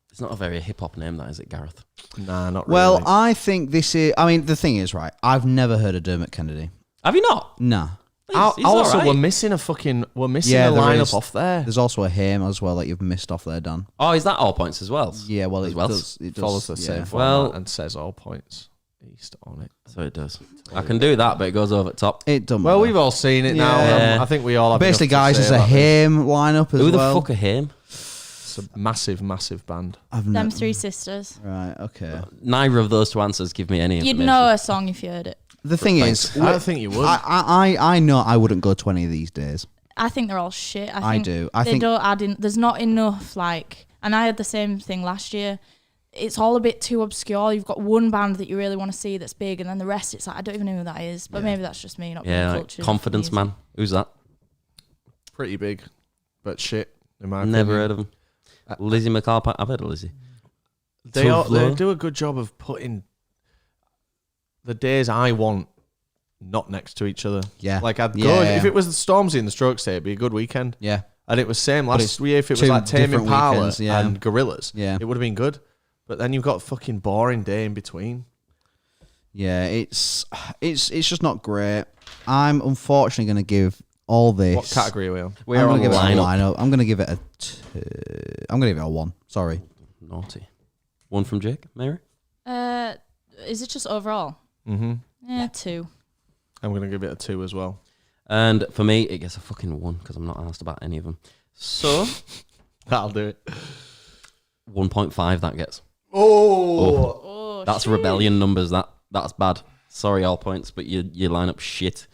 It's not a very hip hop name, that is it, Gareth? Nah, not really. Well, I think this is. I mean, the thing is, right? I've never heard of Dermot Kennedy. Have you not? Nah. He's also, alright. we're missing a Yeah, there lineup is. off there. There's also a hymn as well that you've missed off there, Dan. Oh, is that all points as well? Yeah, well, As it well? does. It does Follows the same yeah. format Well- and says all points east on it. So it does. I can do that, but it goes over the top. It don't Well, matter. we've all seen it now. Yeah. I think we all have. Basically, enough to guys, say there's a about this. hymn lineup as Who the well. fuck are him? It's a massive, massive band. I've Them never. three sisters. Right. Okay. Neither of those two answers give me any You'd information. know a song if you heard it. The thing Thanks. is, I don't think you would. I know I wouldn't go to any of these days. I think they're all shit. I think do. I they think- don't add in. There's not enough like. And I had the same thing last year. It's all a bit too obscure. You've got one band that you really want to see that's big, and then the rest, it's like I don't even know who that is. But maybe that's just me not being Yeah, like cultured. Confidence music. Man. Who's that? Pretty big, but shit. In my Never opinion. heard of him. Lizzie McAlpine. I've heard of Lizzie. They Tove do a good job of putting the days I want not next to each other. Yeah. Like I'd Yeah, go yeah. if it was the Stormzy and the Strokes Day, it'd be a good weekend. Yeah. And it was same But last it's year if it was two like Tame different Impala weekends, yeah. and Gorillaz. Yeah. It would have been good. But then you've got a fucking boring day in between. Yeah. It's just not great. I'm unfortunately going to give all this. What category are we on? We're I'm on going to the give it a lineup. lineup. I'm going to give it a 2. I'm going to give it a 1. Sorry. Naughty. One from Jake. Mary? Is it just overall? Mm-hmm. Yeah, 2. I'm going to give it a 2 as well. And for me, it gets a fucking 1 because I'm not asked about any of them. So, That'll do it. 1.5 that gets. Oh. Oh, That's shit. rebellion numbers. That's bad. Sorry, all points, but you line up shit.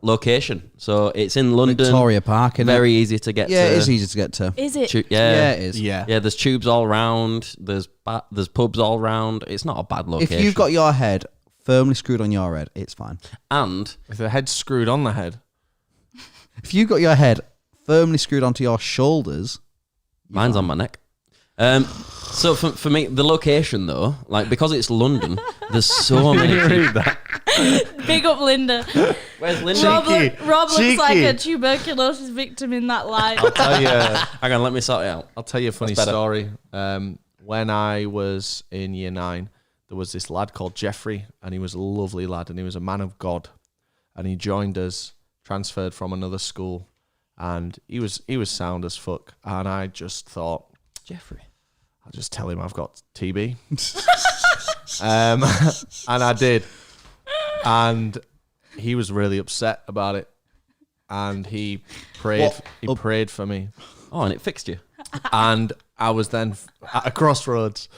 Location. So it's in London. Victoria Park, innit? Very easy to get Yeah, to. it is easy to get to. Is it? Yeah, it is. Yeah. Yeah, there's tubes all round. There's pubs all round. It's not a bad location. If you've got your head firmly screwed on your head, it's fine. and If the head's screwed on the head. If you've got your head firmly screwed onto your shoulders, mine's on my neck. So for me, the location though, like because it's London, there's so many. Big up Linda. Where's Linda? Rob looks like Cheeky. a tuberculosis victim in that light. I'll tell you. Hang on, let me sort it out. I'll tell you a funny That's better. story. When I was in year 9, there was this lad called Jeffrey, and he was a lovely lad, and he was a man of God, and he joined us, transferred from another school, and he was sound as fuck, and I just thought, Jeffrey. I'll just tell him I've got TB, and I did, and he was really upset about it, and he prayed. He prayed for me. Oh, and it fixed you. And I was then at a crossroads,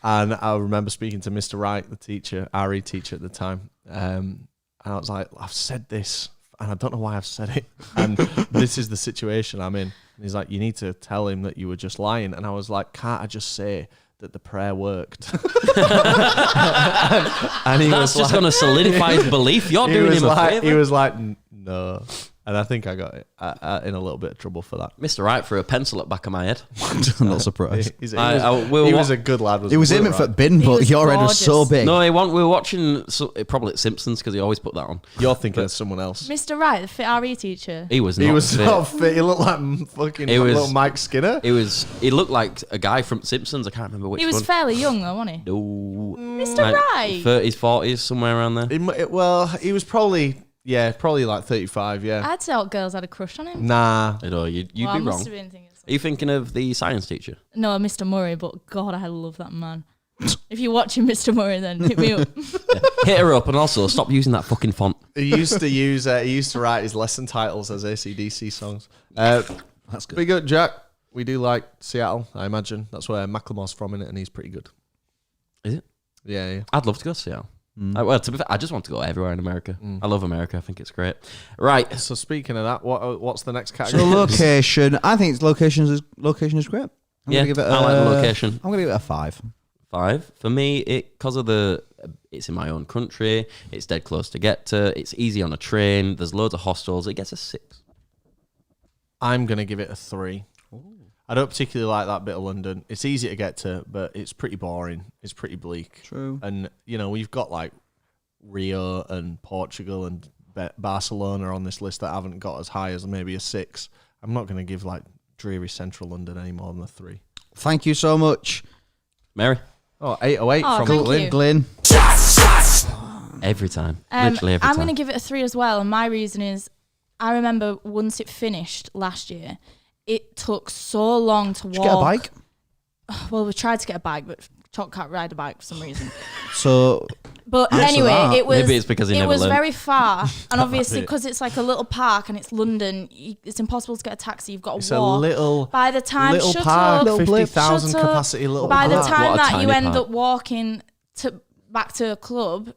and I remember speaking to Mr. Wright, the teacher, RE teacher at the time, and I was like, I've said this, and I don't know why I've said it, and this is the situation I'm in. And he's like, you need to tell him that you were just lying. And I was like, can't I just say that the prayer worked? and he That's was just like, going to solidify his belief. You're he doing was him a like, favor. he was like, no. And I think I got in a little bit of trouble for that. Mr. Wright threw a pencil at the back of my head. I'm not surprised. He we was were a good lad. It was Will aiming for Wright. bin, He but was your head was so gorgeous. big. No, we were watching probably Simpsons because he always put that on. You're thinking of someone else. Mr. Wright, the fit RE teacher. He was not He was fit. not fit. He looked like fucking He was- little Mike Skinner. He looked like a guy from Simpsons. I can't remember which He was one. fairly young though, wasn't he? No. Mr. Wright. 30s, 40s, somewhere around there. Well, he was probably like 35. Yeah. I'd say all girls had a crush on him. Nah. You know, you'd Well, I be must wrong. have been thinking Are you thinking of the science teacher? No, Mr. Murray, but God, I love that man. If you're watching Mr. Murray, then hit me up. Hit her up and also stop using that fucking font. He used to use. He used to write his lesson titles as AC/DC songs. That's good. Big up, Jack. We do like Seattle. I imagine that's where Macklemore's from in it, and he's pretty good. Is it? Yeah. I'd love to go to Seattle. Well, to be fair, I just want to go everywhere in America. I love America. I think it's great. Right. So speaking of that, what's the next So category? location, I think its location is great. I'm Yeah, gonna give it I like the location. I'm gonna give it a 5. 5 for me. Because of it's in my own country. It's dead close to get to. It's easy on a train. There's loads of hostels. It gets a 6. I'm gonna give it a 3. I don't particularly like that bit of London. It's easy to get to, but it's pretty boring. It's pretty bleak. True. And we've got like Rio and Portugal and Barcelona on this list that haven't got as high as maybe a 6. I'm not going to give like dreary central London any more than a 3. Thank you so much, Mary, Oh, 808 Oh, from thank Glyn. you. Glyn. every time, literally every I'm time. going to give it a 3 as well. And my reason is I remember once it finished last year, it took so long to Did walk. you get a bike? Well, we tried to get a bike, but Chalk can't ride a bike for some reason. So But Answer anyway, that. it was Maybe it's because he it never was learned. very far, and obviously it. because it's like a little park and it's London, it's impossible to get a taxi. You've got to It's a walk. little By the time little shut park, up, 50,000 shut up. capacity little By the park. time What a that you tiny end park. up walking back to a club,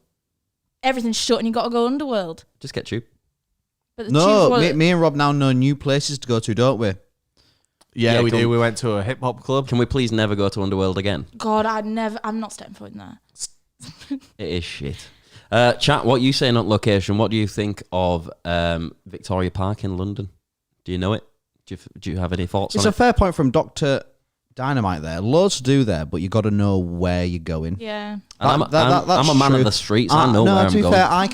everything's shut and you got to go Underworld. Just get tube. But the no, tubes were- me and Rob now know new places to go to, don't we? Yeah, Yeah, we go- do. We went to a hip hop club. Can we please never go to Underworld again? God, I'm not stepping foot in there. It is shit. Chat, what you saying on location? What do you think of Victoria Park in London? Do you know it? Do you have any thoughts It's on a it? fair point from Dr. Dynamite there. Loads to do there, but you got to know where you're going. Yeah. And That's I'm a man true. of the streets. I know no, where to I'm be going. fair, I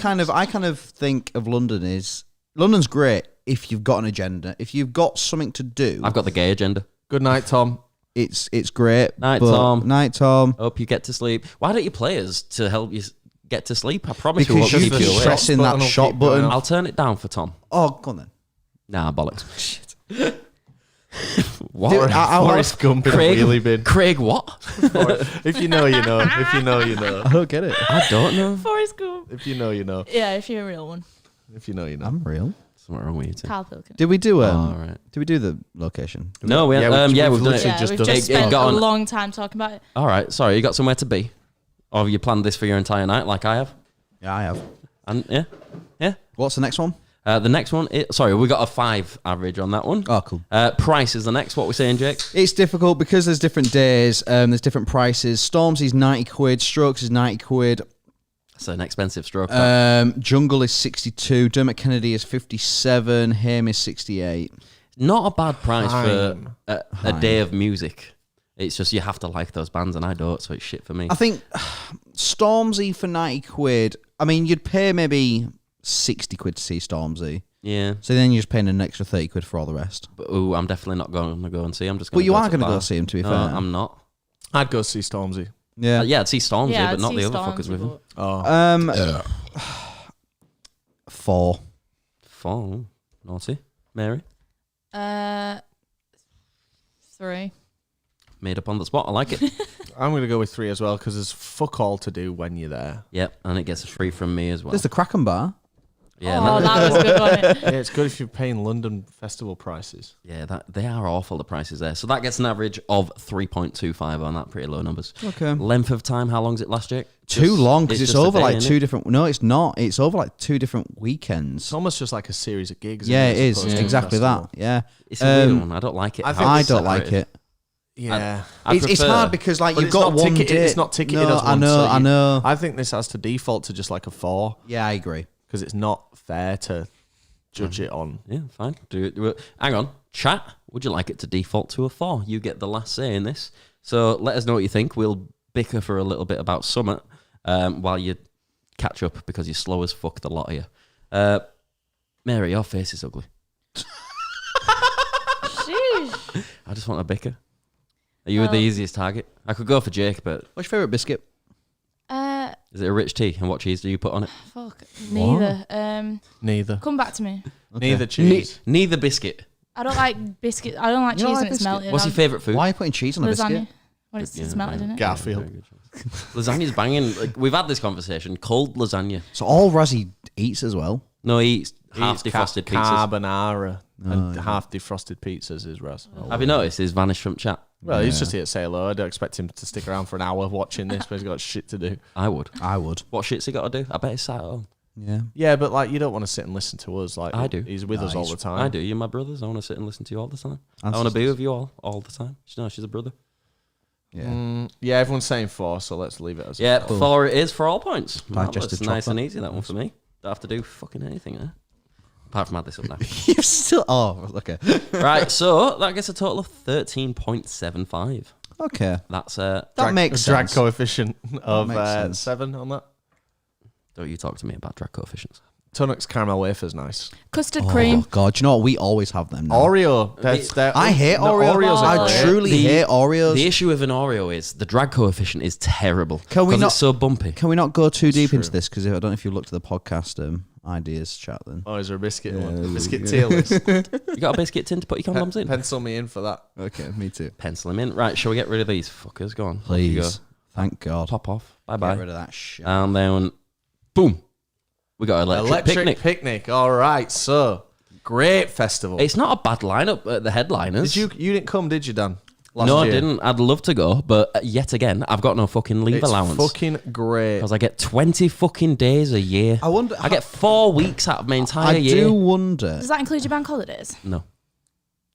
kind of think of London's great if you've got an agenda. If you've got something to do, I've got the gay agenda. Good night, Tom. it's great. Night, but- Tom. Night, Tom. Hope you get to sleep. Why don't you play us to help you get to sleep? I promise we Because won't you keep the you keep awake. shot pressing button that will shot keep going button. off. I'll turn it down for Tom. Oh, go on then. Nah, bollocks. What? Dude, I- Forrest Gump in a Craig, wheelie bin. Craig, what? If you know, you know. If you know, you know. I don't get it. I don't know. Forrest Gump. If you know, you know. Yeah, if you're a real one. If you know, you know. I'm real. Something wrong with you, too. Carl Pilkington. Did we do All right. Did we do the location? No, we Yeah, we've done literally it. Yeah, just we've done just it. spent Got a on- long time talking about it. All right, sorry, you got somewhere to be? Or have you planned this for your entire night like I have? Yeah, I have. And yeah. What's the next one? The next one, sorry, we got a 5 average on that one. Oh, cool. Price is the next. What we're saying, Jake? It's difficult because there's different days. There's different prices. Stormzy's 90 quid. Strokes is 90 quid. It's an expensive stroke. Jungle is 62. Dermot Kennedy is 57. Haim is 68. Not a bad price Time. for a day of music. It's just you have to like those bands, and I don't, so it's shit for me. I think Stormzy for 90 quid. I mean, you'd pay maybe 60 quid to see Stormzy. Yeah, So then you're just paying an extra 30 quid for all the rest. but I'm definitely not going to go and see. I'm just. But you are going going to go see him, to be No, fair. I'm not. I'd go see Stormzy. Yeah. Yeah, I'd see Stormzy, Yeah, but I'd not see the other Stormzy, fuckers with him. Oh. 4. 4, naughty. Mary, 3. made up on the spot. I like it. I'm going to go with 3 as well because there's fuck all to do when you're there. Yep, and it gets a free from me as well. There's the Kraken Bar. Yeah, Oh, and that was good, wasn't it? Yeah, it's good if you're paying London festival prices. yeah, they are awful, the prices there. So that gets an average of 3.25 on that, pretty low numbers. Okay. Length of time, how long does it last, Jake? Too long because it's just a over day, like innit? 2 different. No, it's not. It's over like 2 different It's weekends. almost just like a series of gigs. Yeah, isn't it is. As opposed to a Exactly festival. that. Yeah. It's a weird Um, one. I don't like it. I how think I it's don't like separated. it. Yeah. It's hard because like But you've it's got not one ticketed- day. it's not ticketed No, as one, I know. so I you- know. I think this has to default to just like a 4 Yeah, I agree. because it's not fair to judge it on. Yeah, fine. Hang on. Chat, would you like it to default to a 4? You get the last say in this. So let us know what you think. We'll bicker for a little bit about Summit while you catch up because you're slow as fuck, the lot of you. Mary, your face is ugly. Sheesh. I just want a bicker. Are you the easiest target? I could go for Jake, but What's your favourite biscuit? is it a rich tea? And what cheese do you put on it? Fuck. Neither. Neither. Come back to me. Neither cheese. Neither biscuit. I don't like biscuit. I don't like You cheese don't when like it's biscuit? melted. What's your favourite food? Why are you putting cheese on a Lasagna. biscuit? When it's Yeah, melted, isn't it? Garfield. Very good choice. Lasagna's banging. Like, we've had this conversation. Cold lasagna. So all Razzie eats as well. No, he eats half Eats defrosted pizzas. Carbonara and half defrosted pizzas is Raz. Have you noticed he's vanished from chat? Well, he's just here to say hello. I don't expect him to stick around for an hour watching this, but he's got shit to do. I would. I would. What shit's he got to do? I bet he's sat at home. Yeah. Yeah, but like you don't want to sit and listen to us. Like I do. He's with No, us all he's- the time. I do. You're my brothers. I want to sit and listen to you all the time. I And want to be sisters. with you all the time. No, she's a brother. Yeah. Yeah, everyone's saying 4, so let's leave it as Yeah, a 4. 4 it is for all points. Digestive That's nice chocolate. and easy, that one for me. Don't have to do fucking anything there. Apart from add this up now. You've still. Oh, okay. Right, so that gets a total of 13.75. Okay. That's That makes drag sense. coefficient of makes sense. 7 on that. don't you talk to me about drag coefficients. Tunnock's caramel wafer's nice. Custard cream. Oh God, do you know what? We always have them now. Oreo. I hate no, Oreos. Oreos are I great. truly hate Oreos. The issue with an Oreo is the drag coefficient is terrible. Can we 'cause not- It's so bumpy. Can we not go too deep true. into this? Because I don't know if you looked at the podcast ideas chat then. Oh, is there a biscuit one? Yeah, Biscuit yeah. tier list. You got a biscuit tin to put your condoms in? Pencil me in for that. Okay, me too. Pencil them in. Right, shall we get rid of these fuckers? Go on. Off you go. Please. Thank God. Pop off. Bye Get bye. rid of that shit. And then, boom. We got electric picnic. All right, so great festival. It's not a bad lineup at the headliners. You didn't come, did you, Dan? No, year? I didn't. I'd love to go, but yet again, I've got no fucking leave It's allowance. fucking great. Because I get 20 fucking days a year. I wonder. I get 4 weeks out of my entire I year. do wonder. Does that include your bank holidays? No.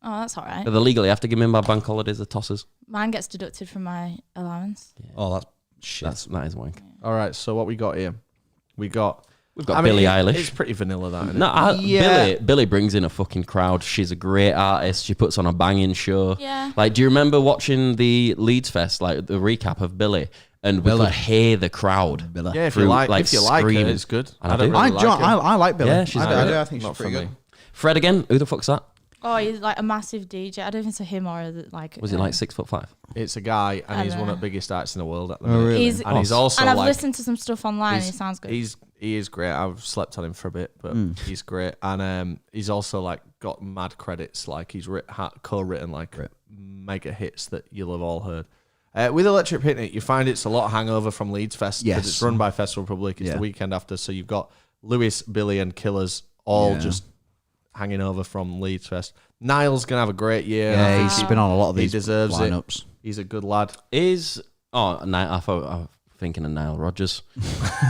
Oh, that's all right. But legally, I have to give me my bank holidays, the tossers. Mine gets deducted from my allowance. Oh, that's shit. That is wank. All right, so what we got here? We've got Billie Eilish. It's pretty vanilla, that, isn't No, it? Yeah. Billie brings in a fucking crowd. She's a great artist. She puts on a banging show. Yeah. Like, do you remember watching the Leeds Fest, like the recap of Billie? And we Billie. could hear the crowd. Billie. Yeah, if you through, like it, screaming. it's good. And I don't do. really I, like John, it. I like Billy. Yeah, she's I great. do. I think Not she's for pretty me. good. Fred again. Who the fuck's that? Oh, he's like a massive DJ. I don't think it's a him or like. Was he like 6'5"? It's a guy, and I he's one of know. the biggest artists in the world at the Oh, minute. really? He's, And he's also and I've like, listened to some stuff online. And he sounds good. he is great. I've slept on him for a bit, but he's great. And he's also like got mad credits. Like he's co-written like mega hits that you'll have all heard. With Electric Picnic, you find it's a lot of hangover from Leeds Fest. 'Cause Yes. it's run by Festival Republic. It's Yeah. the weekend after, so you've got Lewis, Billy, and Killers all Yeah. just hanging over from Leeds Fest. Niall's gonna have a great year. I Yeah, think he's been on a lot of he these deserves it. lineups. He's a good lad. I thought I was thinking of Nile Rodgers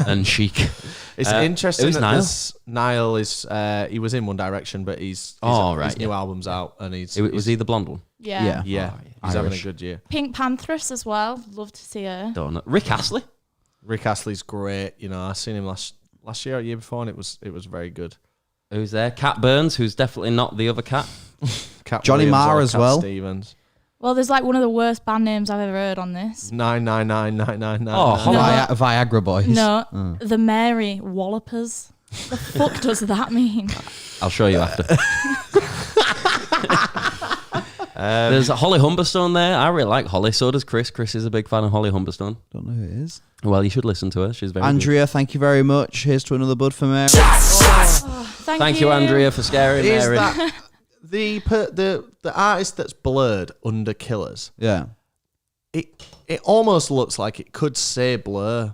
and Chic. It's Uh, interesting who's that Niall? Niall is he was in One Direction, but his new album's out, and Was he the blonde one? yeah. yeah, Oh, yeah. he's having a Irish. good year. Pink Pantheress as well. Love to see her. Don't know. Rick Astley. Rick Astley's great. You know, I seen him last year or year before, and it was very good. Who's there? Cat Burns, who's definitely not the other cat. Cat Johnny Williams Marr or as Cat well. Stevens. Well, there's like one of the worst band names I've ever heard on this. 9999999. Oh, hold on. Viagra Boys. No, the Mary Wallopers. The fuck does that mean? I'll show you after. There's Holly Humberstone there. I really like Holly. So does Chris. Chris is a big fan of Holly Humberstone. Don't know who it is. Well, you should listen to her. She's very good. Andrea, thank you very much. Here's to another bud for Mary. Thank you, Andrea, for scaring Is Mary. that the artist that's blurred under Killers? Yeah. It almost looks like it could say Blur,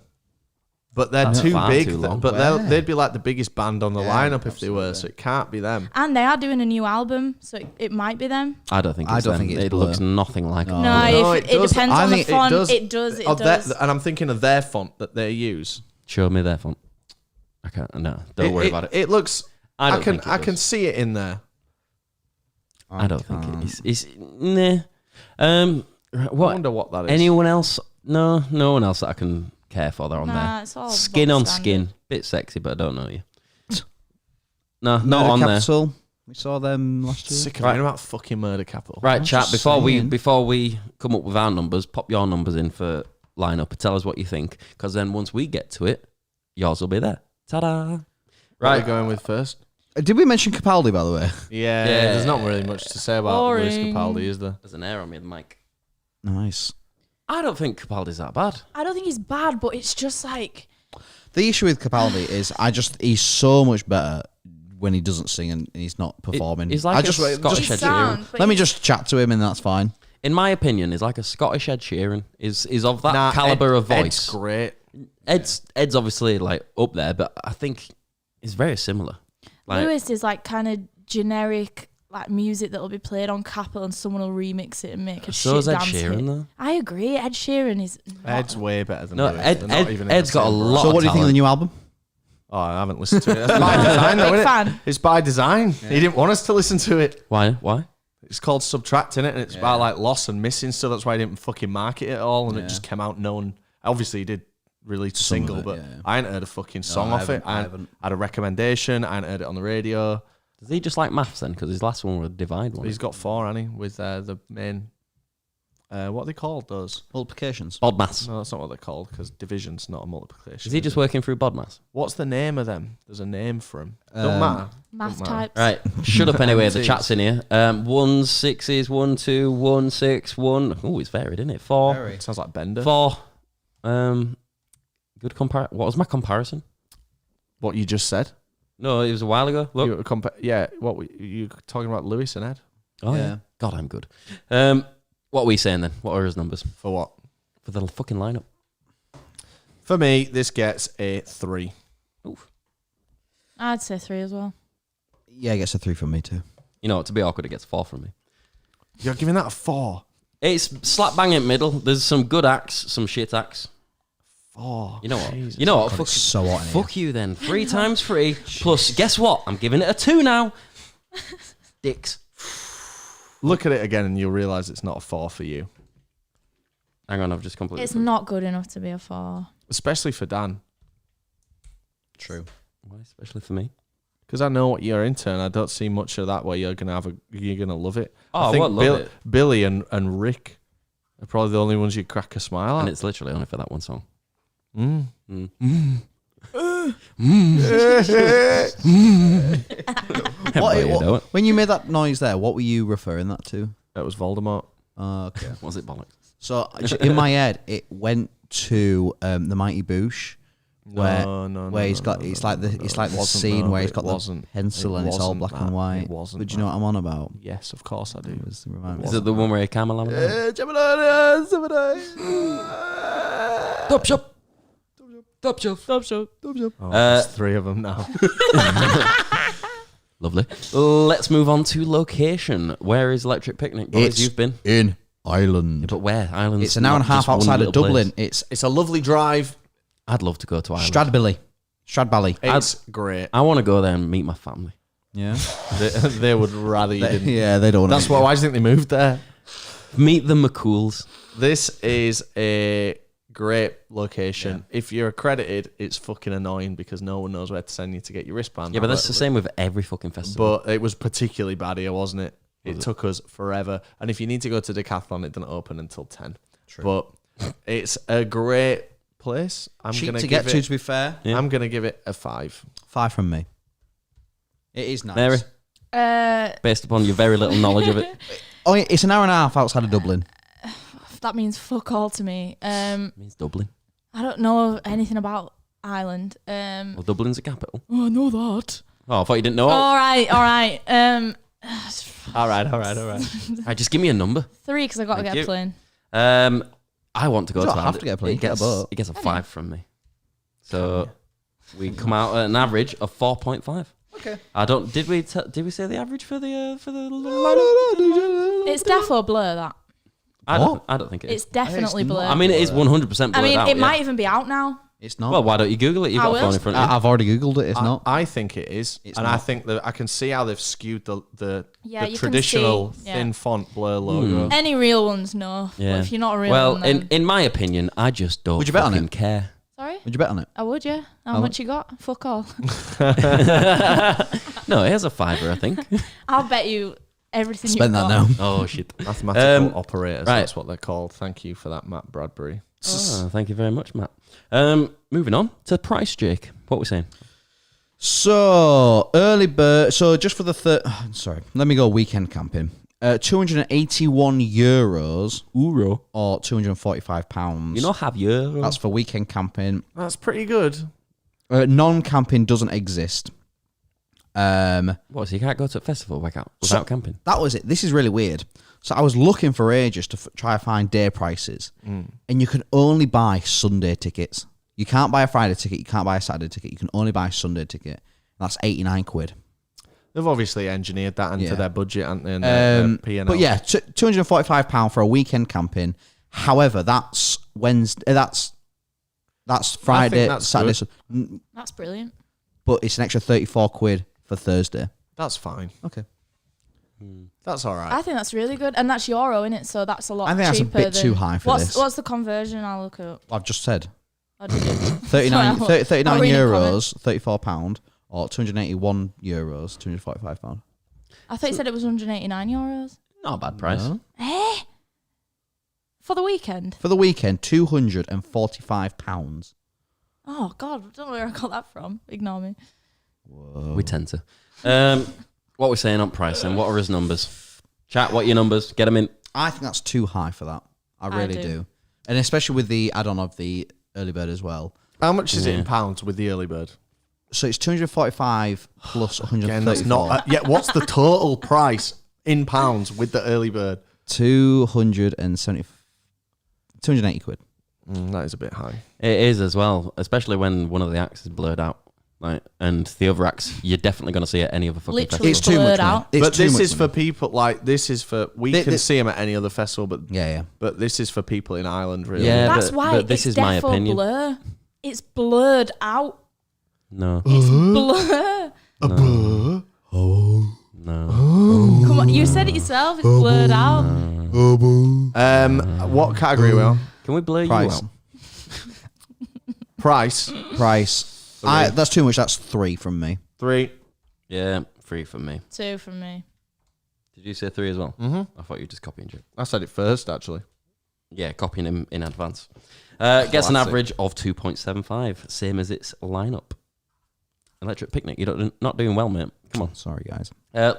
but they're That's too far big. too long. But Where? they'd be like the biggest band on the Yeah, lineup if they were. So it can't be them. And they are doing a new album, so it might be them. I don't think it's I don't them. think it's it Blur. looks nothing like No. them. No, No, it does. depends I on the think it font. does. It does. It Of does. and I'm thinking of their font that they use. Show me their font. I can't. No, don't worry about it. It looks. I don't can think it can does. see it in there. I don't think can't. it is. Nah. I What? wonder what that is. Anyone else? No one else that I can care for. They're on Nah, there. it's all Skin bog on standard. skin. Bit sexy, but I don't know you. No, not Murder on there. Capital. We saw them last year. Sick of hearing about fucking Murder Capital. Right, I'm chat. just Before saying. we come up with our numbers, pop your numbers in for lineup and tell us what you think. Because then once we get to it, yours will be there. Ta-da! What are Right. we going with first? Did we mention Capaldi, by the way? Yeah, Yeah. there's not really much to say about Lewis Boring. Capaldi, is there? There's an air on me, the mic. Nice. I don't think Capaldi's that bad. I don't think he's bad, but it's just like The issue with Capaldi is he's so much better when he doesn't sing and he's not performing. He's like I a just, Scottish just- Ed Sheeran. but let me he's- just chat to him and that's fine. In my opinion, is like a Scottish Ed Sheeran. Is of that Nah, caliber Ed- of voice. Ed's great. Ed's obviously like up there, but I think it's very similar. Like, Lewis is like kind of generic like music that'll be played on Capitol and someone will remix it and make a so shit is Ed dance Sheeran hit. though. I agree. Ed Sheeran is not- Ed's way better than No, Lewis. Ed- They're not even in the Ed's got same a breath. lot So of what do you think of the talent. new album? Oh, I haven't listened to it. That's by design, though, Big isn't fan. it? It's by design. He didn't want us to listen to it. Why? Why? It's called Subtracting It, and it's about like loss and missing stuff. That's why he didn't fucking market it at all, and it just came out known. Obviously, he did release a Some of single, it, but yeah. I ain't heard a fucking song I off it. haven't- I I haven't. had a recommendation. I ain't heard it on the radio. Does he just like maths then? Because his last one was a divide one. He's got 4, hasn't he, with the main What are they called? Those? Multiplications. Bodmas. No, that's not what they're called because division's not a multiplication. Is he just working through Bodmas? What's the name of them? There's a name for them. Don't matter. Math Don't matter. types. Right, shut up anyway. The Jeez. chat's in here. 1 6s, 1 2 1 6 1. Oh, it's varied, isn't it? 4 Very. Sounds like Bender. 4. Good compar. What was my comparison? What you just said? No, it was a while ago. Look. You were yeah. You talking about Lewis and Ed? Oh yeah. Yeah. God, I'm good. What are we saying then? What are his numbers For what? for the fucking lineup? For me, this gets a 3. I'd say 3 as well. Yeah, it gets a 3 from me too. You know, to be awkward, it gets 4 from me. You're giving that a 4. It's slap bang in middle. There's some good acts, some shit acts. 4. You know what? Jesus. You know what? God, Fuck, it's so hot in here. fuck you then. 3 times 3. Plus, guess what? I'm giving it a 2 now. Dicks. Look at it again, and you'll realise it's not a 4 for you, Hang on, I've just completely. It's not good enough to be a 4. especially for Dan. True. Why, especially for me? Because I know what you're into, and I don't see much of that where you're gonna love it. Oh, I I think won't love it. Billy and Rick are probably the only ones you crack a smile And at. it's literally only for that one song. Mm. When you made that noise there, what were you referring that to? That was Voldemort. Okay. Was it bollocks? So in my head, it went to the Mighty Boosh, where he's got it's like the scene where he's got the pencil and it's all black and white. It wasn't. But do you know what I'm on about? Yes, of course I do. It was, remind me. Is it the one where he camel? Gemini. Top shop. Top shelf. Oh, Uh, there's 3 of them now. Lovely. Let's move on to location. Where is Electric Picnic, boys? It's You've been. in Ireland. Yeah, but where? Ireland's It's an hour and a not half just one outside of little Dublin. place. It's It's a lovely drive. I'd love to go to Ireland. Stradbally. It's great. I want to go there and meet my family. Yeah. They would rather you didn't. Yeah, they don't. That's why. Why do you think they moved there? Meet the McCools. This is a great location. If you're accredited, it's fucking annoying because no one knows where to send you to get your wristband. Yeah, but that's the same with every fucking festival. But it was particularly bad here, wasn't it? It took us forever. And if you need to go to Decathlon, it doesn't open until 10. True. But it's a great place. I'm cheap gonna to give get it, to be fair. Yeah. I'm gonna give it a 5. 5 from me. It is nice. Mary, based upon your very little knowledge of it, Oh, yeah, it's an hour and a half outside of Dublin. That means fuck all to me. it means Dublin. I don't know anything about Ireland. Well, Dublin's a capital. Oh, I know that. Oh, I thought you didn't know. All right. All right. Alright, just give me a number. 3 because I got to Thank get you. a plane. I want to go You to don't have Ireland. to get a plane, It get a gets, boat. it gets a 5 from me. So we come out at an average of 4.5. Okay. I don't. Did we say the average for the lineup? It's defo blur that. I don't think it is. It's definitely blur. I mean, it is 100% blurred I mean, out, it yeah. might even be out now. It's not. Well, why don't you Google it? You've I got a will. phone in front of you. I've already Googled it. It's not. I think it is. It's and I not. think that I can see how they've skewed the Yeah, you can traditional see, yeah. thin font blur logo. Any real ones, no. Yeah. But if you're not a real Well, one, then... in my opinion, I just don't Would you bet on fucking it? care. Sorry? Would you bet on it? I would, yeah. How How much you got? Fuck all. No, it has a fiver, I think. I'll bet you everything Spend you've that got. now. Oh shit! Mathematical operators. right. That's what they're called. Thank you for that, Matt Bradbury. Oh, thank you very much, Matt. Moving on to price, Jake. What we saying? So early bird. So just for the sorry, let me go weekend camping. €281 Euro. or £245. You know, have you? That's for weekend camping. That's pretty good. Non-camping doesn't exist. What? So you can't go to a festival without camping? That was it. This is really weird. So I was looking for ages to try to find day prices, and you can only buy Sunday tickets. You can't buy a Friday ticket. You can't buy a Saturday ticket. You can only buy a Sunday ticket. That's £89. They've obviously engineered that into Yeah. their budget, haven't they? And their P&L. But yeah, £245 for a weekend camping. However, that's Wednesday. That's Friday, that's Saturday. That's brilliant. But it's an extra £34 for Thursday. That's fine. Okay. That's all right. I think that's really good. And that's Euro, innit? So that's a lot I think that's a cheaper bit than... too high for what's, this. What's the conversion? I'll look it up. I've just said Oh, did you? 39 Sorry, I'll read a euros, £34, or €281, £245. I thought you said it was €189. Not a bad price. No. For the weekend? For the weekend, £245. Oh, God. I don't know where I got that from. Ignore me. We tend to. What we're saying on pricing? What are his numbers? Chat, what are your numbers? Get them in. I think that's too high for that. I really do. do. And especially with the add-on of the early bird as well. How much is it in pounds with the early bird? So it's 245 plus 134. Again, that's not. What's the total price in pounds with the early bird? 280 quid. That is a bit high. It is as well, especially when one of the acts is blurred out. Like, and the other acts, you're definitely going to see at any other fucking Literally festival. It's too blurred much, man. out. It's But too this much is for money. people like this is for we can see them at any other festival, but Yeah. but this is for people in Ireland, really. Yeah, That's but- why but this it's is my defo opinion. blur. It's blurred out. No. It's blur. No. Come on, you said it yourself. It's blurred out. What category are we on? Can we blur Price. you out? Price That's too much. That's 3 from me. 3. Yeah, 3 from me. 2 from me. Did you say 3 as well? Mm-hmm. I thought you were just copying Jim. I said it first, actually. Yeah, copying him in advance. Gets an Classic. average of 2.75, same as its lineup. Electric Picnic, you're not doing well, mate. Come on. Sorry, guys.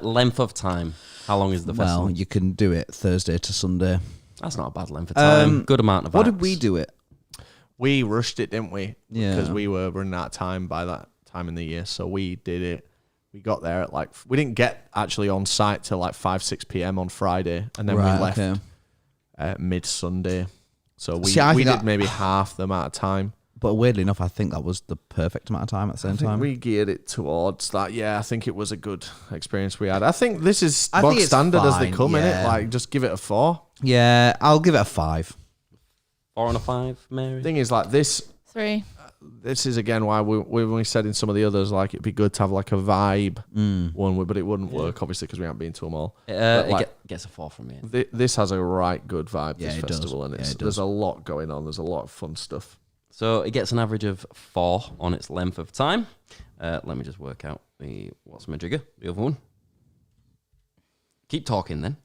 Length of time. How long is the festival? Well, you can do it Thursday to Sunday. That's not a bad length of time. Good amount of What acts. did we do it? We rushed it, didn't we? Yeah. Because we were running out of time by that time in the year. So we did it. We got there at we didn't get actually on site till 5, 6 p.m. on Friday. And then we left mid-Sunday. So we did maybe half the amount of time. But weirdly enough, I think that was the perfect amount of time at the same time. We geared it towards that. Yeah, I think it was a good experience we had. I think this is I box think it's standard as they fine, come, yeah. innit? Just give it a 4. Yeah, I'll give it a 5. 4 and a 5, Mary? Thing is, this 3. this is again why we said in some of the others it'd be good to have a vibe one, but it wouldn't work obviously because we haven't been to them all. But, Gets a 4 from me. This has a right good vibe. Yeah, this it does. festival, and Yeah, it does. there's a lot going on. There's a lot of fun stuff. So it gets an average of 4 on its length of time. Let me just work out what's my jigger, the other one. Keep talking then.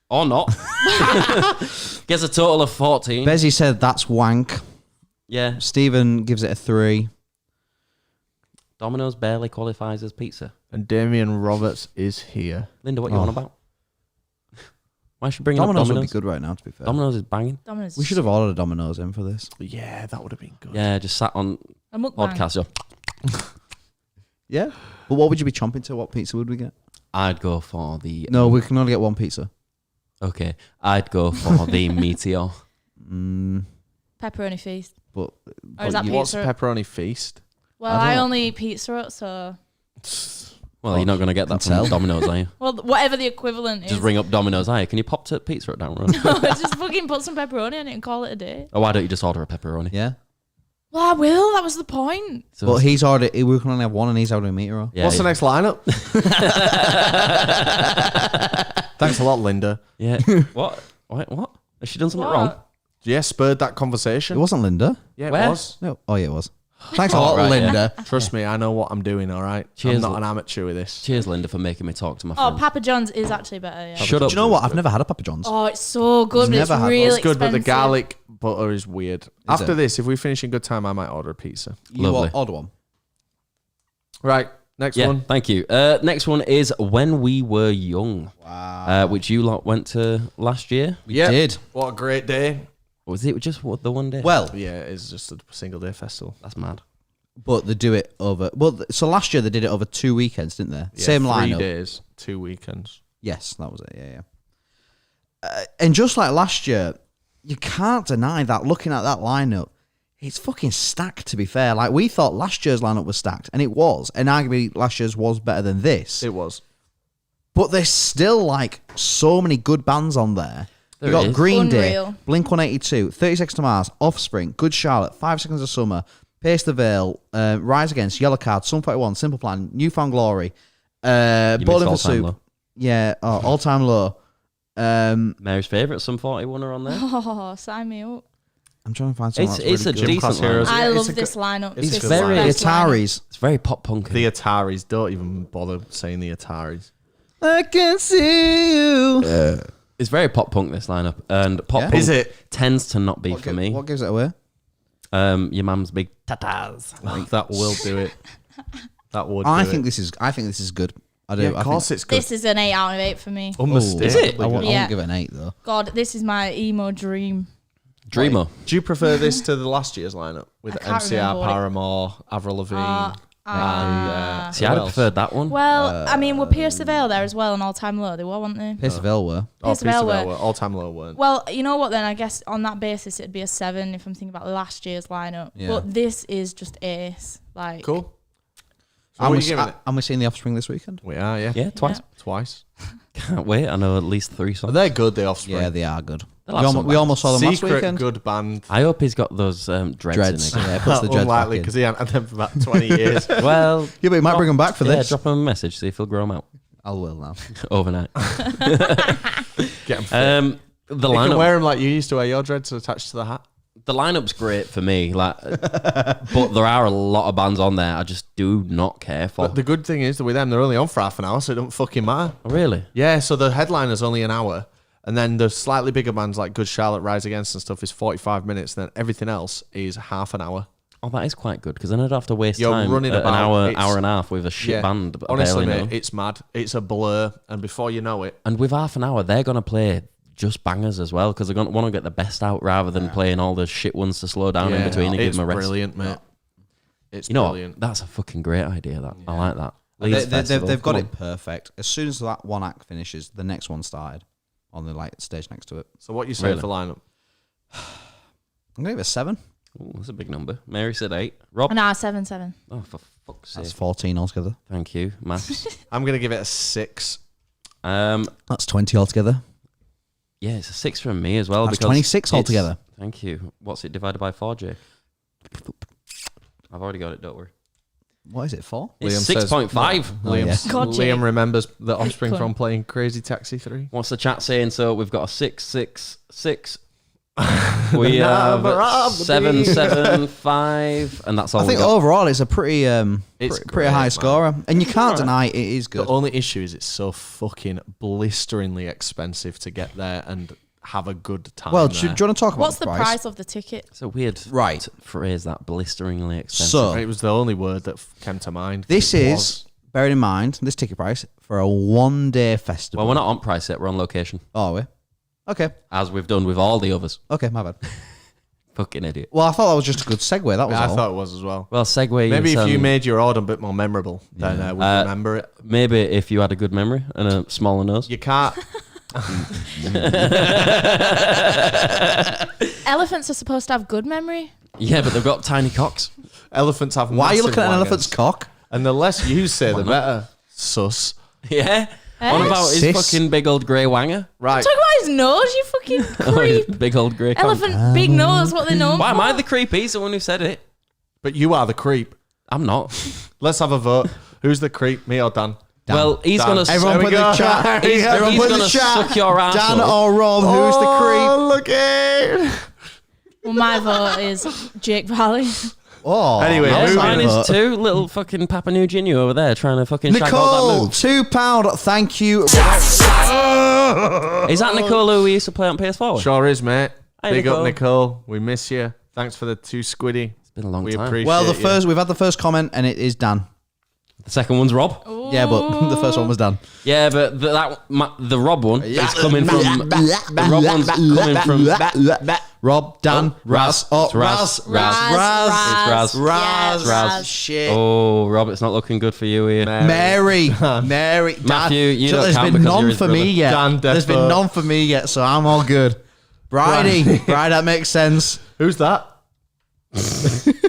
Or not. Gets a total of 14. Bezzy said that's wank. Yeah. Stephen gives it a 3. Domino's barely qualifies as pizza. And Damien Roberts is here. Linda, what you on about? Why should bring up Domino's would be Domino's? good right now, to be fair. Domino's is banging. Domino's. We should have ordered a Domino's in for this. Yeah, that would have been good. Yeah, just sat on a mukbang. podcast. So Yeah. But what would you be chomping to? What pizza would we get? I'd go for the... No, we can only get one pizza. Okay. I'd go for the Meteor. Pepperoni feast. But Or is that What's pizza? pepperoni feast? Well, I I don't- only eat pizza Hut, so Well, you're not going to get that Can tell. from Domino's, are you? well, whatever the equivalent is. Just ring up Domino's. Hi, can you pop to Pizza Hut down the road? Just fucking put some pepperoni on it and call it a day. Or why don't you just order a pepperoni? yeah. Well, I will. That was the point. So But he's ordered. We can only have one, and he's ordering a meteor. yeah, What's the next lineup? Thanks a lot, Linda. Yeah. What? Wait, what? Has she done something What? wrong? Yeah, spurred that It conversation. wasn't Linda. Yeah, it Where? was. No. Oh yeah, it was. Thanks a Oh, lot, right, Linda. Trust me, I know what I'm doing, all right? Cheers, I'm not Li- an amateur with this. Cheers, Linda, for making me talk to my Oh, friend. Papa John's is actually better. Yeah. Shut Do up. you know what? I've never had a Papa John's. Oh, it's so good, but it's Never had one. really It's good, but the expensive. garlic butter is weird. After it? this, if we finish in good time, I might order a pizza. You Lovely. order one. Right, next Yeah, one. thank you. Next one is When We Were Young, which you lot went to last year. Yeah. Did What a great day. Or was it just the one day? well, Yeah, it's just a single day festival. That's mad. but they do it over. Well, so last year they did it over 2 weekends, didn't they? Yeah, Same 3 lineup. days, 2 weekends. Yes, that was it. Yeah. And just like last year, you can't deny that. Looking at that lineup, it's fucking stacked. To be fair, like we thought last year's lineup was stacked, and it was, and arguably last year's was better than this. It was. But there's still like so many good bands on there. There We got is. Green Day, Unreal. Blink 182, 30 Seconds to Mars, Offspring, Good Charlotte, 5 Seconds of Summer, Pierce the Veil, Rise Against, Yellow Card, Sum 41, Simple Plan, Newfound Glory, You Bowling missed for All Time Soup. Low. Yeah, All Time Low. Mary's favourite, Sum 41 are on there. Oh, sign me up. I'm trying to find something It's that's a really good. decent Class Heroes. lineup. Yeah, I it's love a this lineup. it's This a is good the lineup. The best lineup. Ataris. It's very pop punk. The Ataris. Don't even bother saying the Ataris. I can see you. It's very pop punk, this lineup, and pop Yeah? punk Is it? tends to not be for me. What gives it away? Your mum's big tatas. That will do it. That would. I do think it. this is good. I do. Yeah, I of course think, it's good. This is an 8 out of 8 for me. Unmistakably Is it? good. I won't Yeah. give it an 8 though. God, this is my emo dream. Dreamer. Do you prefer this to the last year's lineup with I can't MCR, remember what it- Paramore, Avril Lavigne? See, I'd prefer that one. Well, I mean, were Pierce the Veil there as well on All Time Low? They were, weren't they? Pierce Veil were. Pierce the Veil were. All Time Low weren't. Well, you know what then? I guess on that basis, it'd be a 7 if I'm thinking about last year's lineup. Yeah. But this is just ace. Like, Cool. So And what are we, you giving it? and we're seeing The Offspring this weekend. We are, yeah. Yeah, twice. Twice. Can't wait. I know at least 3 Are songs. they good, the Offspring? Yeah, they are good. They'll have some We almost saw them last Secret weekend. good band. I hope he's got those dreads, Dreads. in again. Yeah, puts the dreads back Unlikely, in. because he hadn't had them for about 20 years. Well, Yeah, but he might bring them back for yeah, this. drop him a message, see if he'll grow them out I will now. overnight. Get 'em fit. The You can lineup, wear them like you used to wear your dreads attached to the hat. the lineup's great for me. Like, but there are a lot of bands on there I just do not care for. But the good thing is that with them, they're only on for half an hour, so it don't fucking matter. Oh, really? Yeah, so the headliner's only an hour. And then the slightly bigger bands like Good Charlotte, Rise Against and stuff is 45 minutes. And then everything else is half an hour. Oh, that is quite good because then I'd have to waste You're time running an about, hour, it's- hour and a half with a shit band. I Honestly, barely mate, know. it's mad. It's a blur. And before you know it, And with half an hour, they're gonna play just bangers as well because they're gonna want to get the best out rather than playing all the shit ones to slow down in between and give it's them a rest. brilliant, mate. It's You know, brilliant. what? That's a fucking great idea. That I like that. Leeds Festival, They've got come it perfect. As soon as that one act finishes, the next one started on the stage next to it. So what you saying Really? for lineup? I'm gonna give it a 7. on. Ooh, that's a big number. Mary said 8. Rob. Nah, 7. Oh, for fuck's sake! That's 14 altogether. Thank you, Max. I'm going to give it a 6. That's 20 altogether. Yeah, it's a 6 from me as well. That's because 26 it's- altogether. Thank you. What's it divided by 4, Jake? I've already got it. Don't worry. What is it for? It's Liam says- 6.5. Liam, yeah. God, Jake. Liam remembers the Offspring Cunt. from playing Crazy Taxi 3. What's the chat saying? So we've got a 6, 6, 6. We have number of the 7, beast. 7, 5, and that's all. I think we got. overall it's a pretty It's pretty great, high man. scorer, and you can't deny it is The good. only issue is it's so fucking blisteringly expensive to get there and have a good time. Well, there. do you want to talk about What's the price of the ticket? It's a weird Right. phrase, that blisteringly expensive. So It was the only word that came to mind. this It is, was. bearing in mind, this ticket price for a 1-day festival. well, we're not on price yet. We're on location, Oh, are we? Okay. as we've done with all the others. Okay, my bad. Fucking idiot. Well, I thought that was just a good segue. That was I all. thought it was as well. Well, segue. Maybe is, if you made your order a bit more memorable, then we'd remember it. maybe if you had a good memory and a smaller nose. You can't. Elephants are supposed to have good memory. Yeah, but they've got tiny cocks. Elephants have. Why are you massive looking at an wangers. elephant's cock? And the less you say, the better. Sus. Yeah. Eh? What about his Sis. fucking big old grey wanger? Right. Talk about his nose, you fucking Oh, his creep. big old grey cock. Elephant, big nose, what they know. Why am I the creepy? He's the one who said it. But you are the creep. I'm not. Let's have a vote. Who's the creep, me or Dan? Dan. Well, he's Dan. gonna. Everyone There put we in the go. chat. He's- Everyone he's put in gonna the chat. suck your ass Dan up. or Rob, who's the creep? Oh, look at Well, my vote is Jake Valley. Oh, Anyway, Yeah, moving mine on. is too. Little fucking Papua New Guinea over there trying to fucking shag all Nicole, that £2. Thank you. move. Is that Nicole who we used to play on PS4 with? Sure is, mate. Hey, Big Nicole. up, Nicole. We miss you. Thanks for the 2 squiddy. It's been a long We time. appreciate Well, you. we've had the first comment, and it is Dan. The second one's Rob. Yeah, but the first one was Dan. Yeah, but the Rob one is coming from. The Rob one's coming from. Rob, Dan, Oh, Raz. Oh, It's Raz. Raz. It's Raz. Raz. Yes, Raz. Shit. Oh, Rob, it's not looking good for you here. Mary. Mary. Dan. Matthew, you don't There's count been because you're none his for me brother. yet. Dan There's been Defo. none for me yet, so I'm all good. Bridie. Bride, that makes sense. Who's that?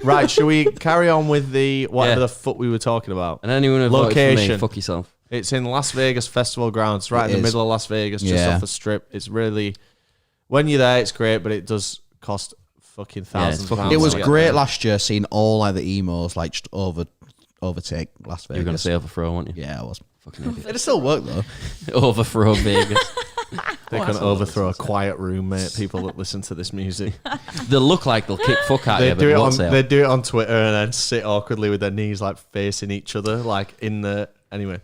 Right, shall we carry on with the whatever Yeah. the fuck we were talking about? And anyone who voted for me, Location. fuck yourself. It's in Las Vegas Festival Grounds, right It in the is. middle of Las Vegas, just Yeah. off the strip. It's really, when you're there, it's great, but it does cost fucking thousands of fucking pounds. It was to get great there. last year seeing all like the emos like just overtake Las Vegas. You were going to say overthrow, weren't you? Yeah, I was. Fucking idiot. It'll still work though. Overthrow Vegas. They can overthrow a quiet room, mate. People that listen to this music, They'll look like they'll kick fuck out of they you, but do they it won't on say they do it on Twitter and then sit awkwardly with their knees like facing each other, like in the anyway.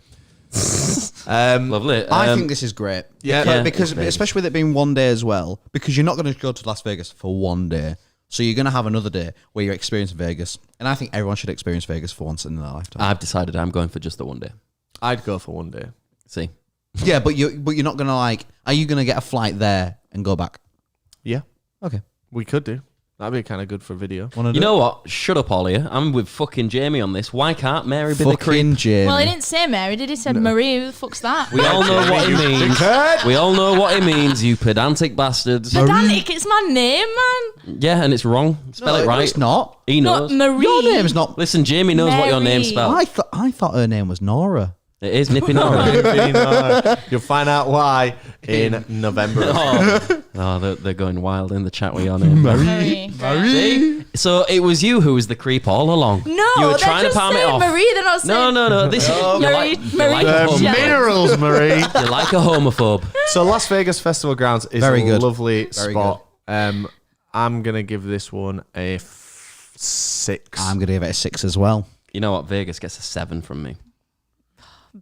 Lovely. I think this is great. Yeah. But Yeah, because it's Vegas. especially with it being one day as well, because you're not going to go to Las Vegas for one day, so you're going to have another day where you're experiencing Vegas, and I think everyone should experience Vegas for once in their lifetime. I've decided I'm going for just the one day. I'd go for one day. See, Yeah, but you're not going to like. Are you going to get a flight there and go back? Yeah, Okay. we could do. That'd be kind of good for video. you know what? Shut up, all of you. I'm with fucking Jamie on this. Why can't Mary be the creep? Fucking Jamie. Well, he didn't say Mary, did he? Said Marie. Who the fuck's that? We all know what he means. We all know what he means, you pedantic bastards. Pedantic, it's my name, man. Yeah, and it's wrong. Spell it right. It's not. He Not knows. Marie. Your name's not. Listen, Jamie knows what your name's Mary. spelled. I thought her name was Nora. It is Nippy Nora. You'll find out why in November. Oh, they're going wild in the chat with your name. Marie. See? So it was you who was the creep all along. No, you were they're trying just to palm it saying off. Marie. They're not saying. No. This is you're Marie- like, Marie- you're like a Yeah. homophobe. Minerals, Marie. You're like a homophobe. So Las Vegas Festival Grounds is Very a good. lovely Very spot. I'm gonna give this one a 6. I'm going to give it a 6 as well. You know what? Vegas gets a 7 from me.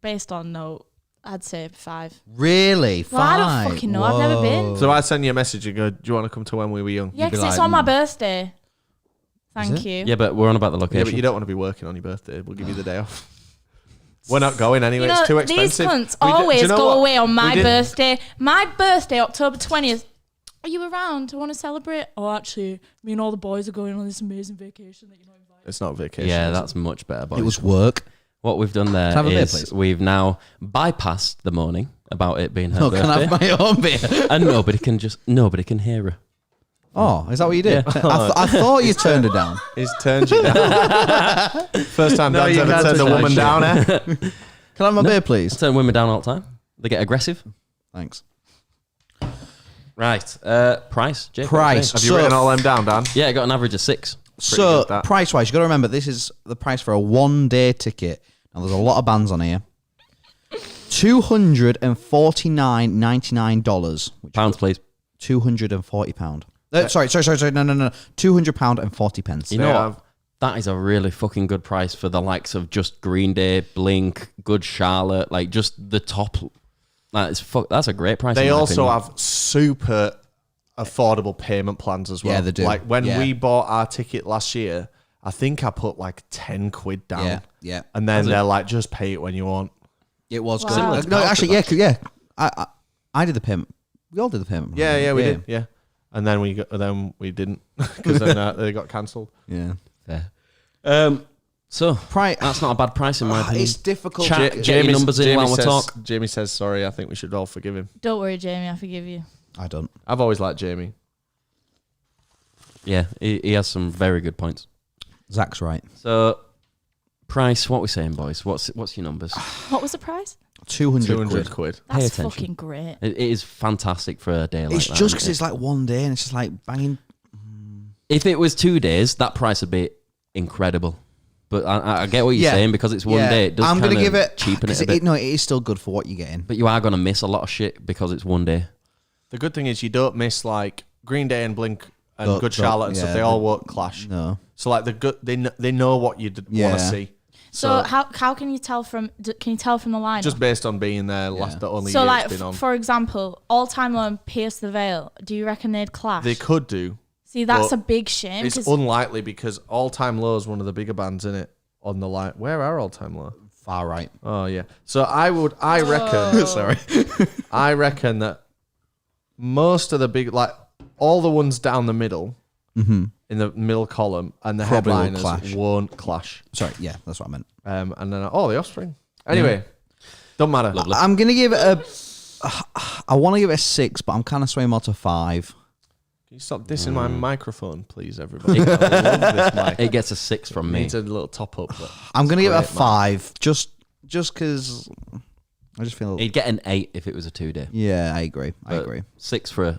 Based on note, I'd say 5. Really? Well, I 5? don't fucking know. I've never been. So I send you a message and go, "Do you want to come to when we were young?" Yeah, be because it's like, on my birthday. Thank it? you. Yeah, but we're on about the Yeah, location. but you don't want to be working on your birthday. We'll give you the day off. We're not going anyway. You know, It's too expensive. these cunts We did- do always you know go what? away on my We did- birthday. My birthday, October 20th. Are you around? I want to celebrate. Oh, actually, me and all the boys are going on this amazing vacation that you're not invited. It's not vacation. Yeah, is it? that's much better. Boys. It was work. What we've done there Can I have a beer, is please? we've now bypassed the morning about it being her No, can I birthday, have my own beer? and nobody can hear her. Oh, is that what you did? Yeah. I thought you turned it down. He's turned you down. First time No, Dan's you ever can't turned a touch woman that down, eh? Can I have my beer, please? Turn women down all the time. They get aggressive. Thanks. Right. Price. Jake, Price. Have you So- written all them down, Dan? Yeah, I got an average of 6. So, good, that. price-wise, you got to remember, this is the price for a one-day ticket. Now, there's a lot of bands on here. $249.99, which Pounds, please. £240. Sorry. No. £200 and 40 pence. You know They what? have- That is a really fucking good price for the likes of just Green Day, Blink, Good Charlotte, like just the top. That's a great price. They in my also opinion. have super affordable payment plans as well. Yeah, they do. Like when Yeah. we bought our ticket last year, I think I put like 10 quid down. Yeah. And then they're like, just pay it when you want. It was good. Similar to No, Power actually, yeah. I did the payment. We all did the payment. Yeah, we did. Yeah. And then we didn't because then they got cancelled. Yeah. fair. So Price. that's not a bad price in my opinion. It's difficult. Chat- Get your numbers in while we talk. Jamie says sorry. I think we should all forgive him. Don't worry, Jamie. I forgive you. I don't. I've always liked Jamie. Yeah, he has some very good points. Zach's right. So price, what we saying, boys? What's your numbers? What was the price? 200 200 quid. quid. Pay That's attention. fucking great. It is fantastic for a day like It's that. just isn't because it? it's like one day and it's just like banging. If it was 2 days, that price would be incredible. But I get what you're Yeah. saying because it's one day. It does I'm going to give it cheapen it 'cause a bit. No, it is still good for what you're getting. But you are going to miss a lot of shit because it's one day. The good thing is you don't miss like Green Day and Blink and Don't- Good Charlotte and yeah, stuff. They all won't clash. No. So like the good, they know what you want Yeah. to see. So how can you tell from the lineup? Just based on being there the only So year like it's been on. for example, All Time Low and Pierce the Veil. Do you reckon they'd clash? They could do. See, that's but a big shame. It's 'Cause unlikely because All Time Low is one of the bigger bands in it on the line. Where are All Time Low? Far right. Oh yeah. So I reckon. Sorry. I reckon that most of the big, like all the ones down the middle, in the middle column, and the Probably will headliners clash. won't clash. Sorry, yeah, that's what I meant. And then the Offspring. Anyway, don't matter. I'm gonna give it a. I want to give it a 6, but I'm kind of swaying more to 5. Can you stop dissing my microphone, please, everybody? I love this mic. It gets a 6 from me. Needs a little top up. But I'm gonna give it a great, man. 5, just because I just feel. He'd get an 8 if it was a 2-day. Yeah, I agree. I But agree. 6 for a...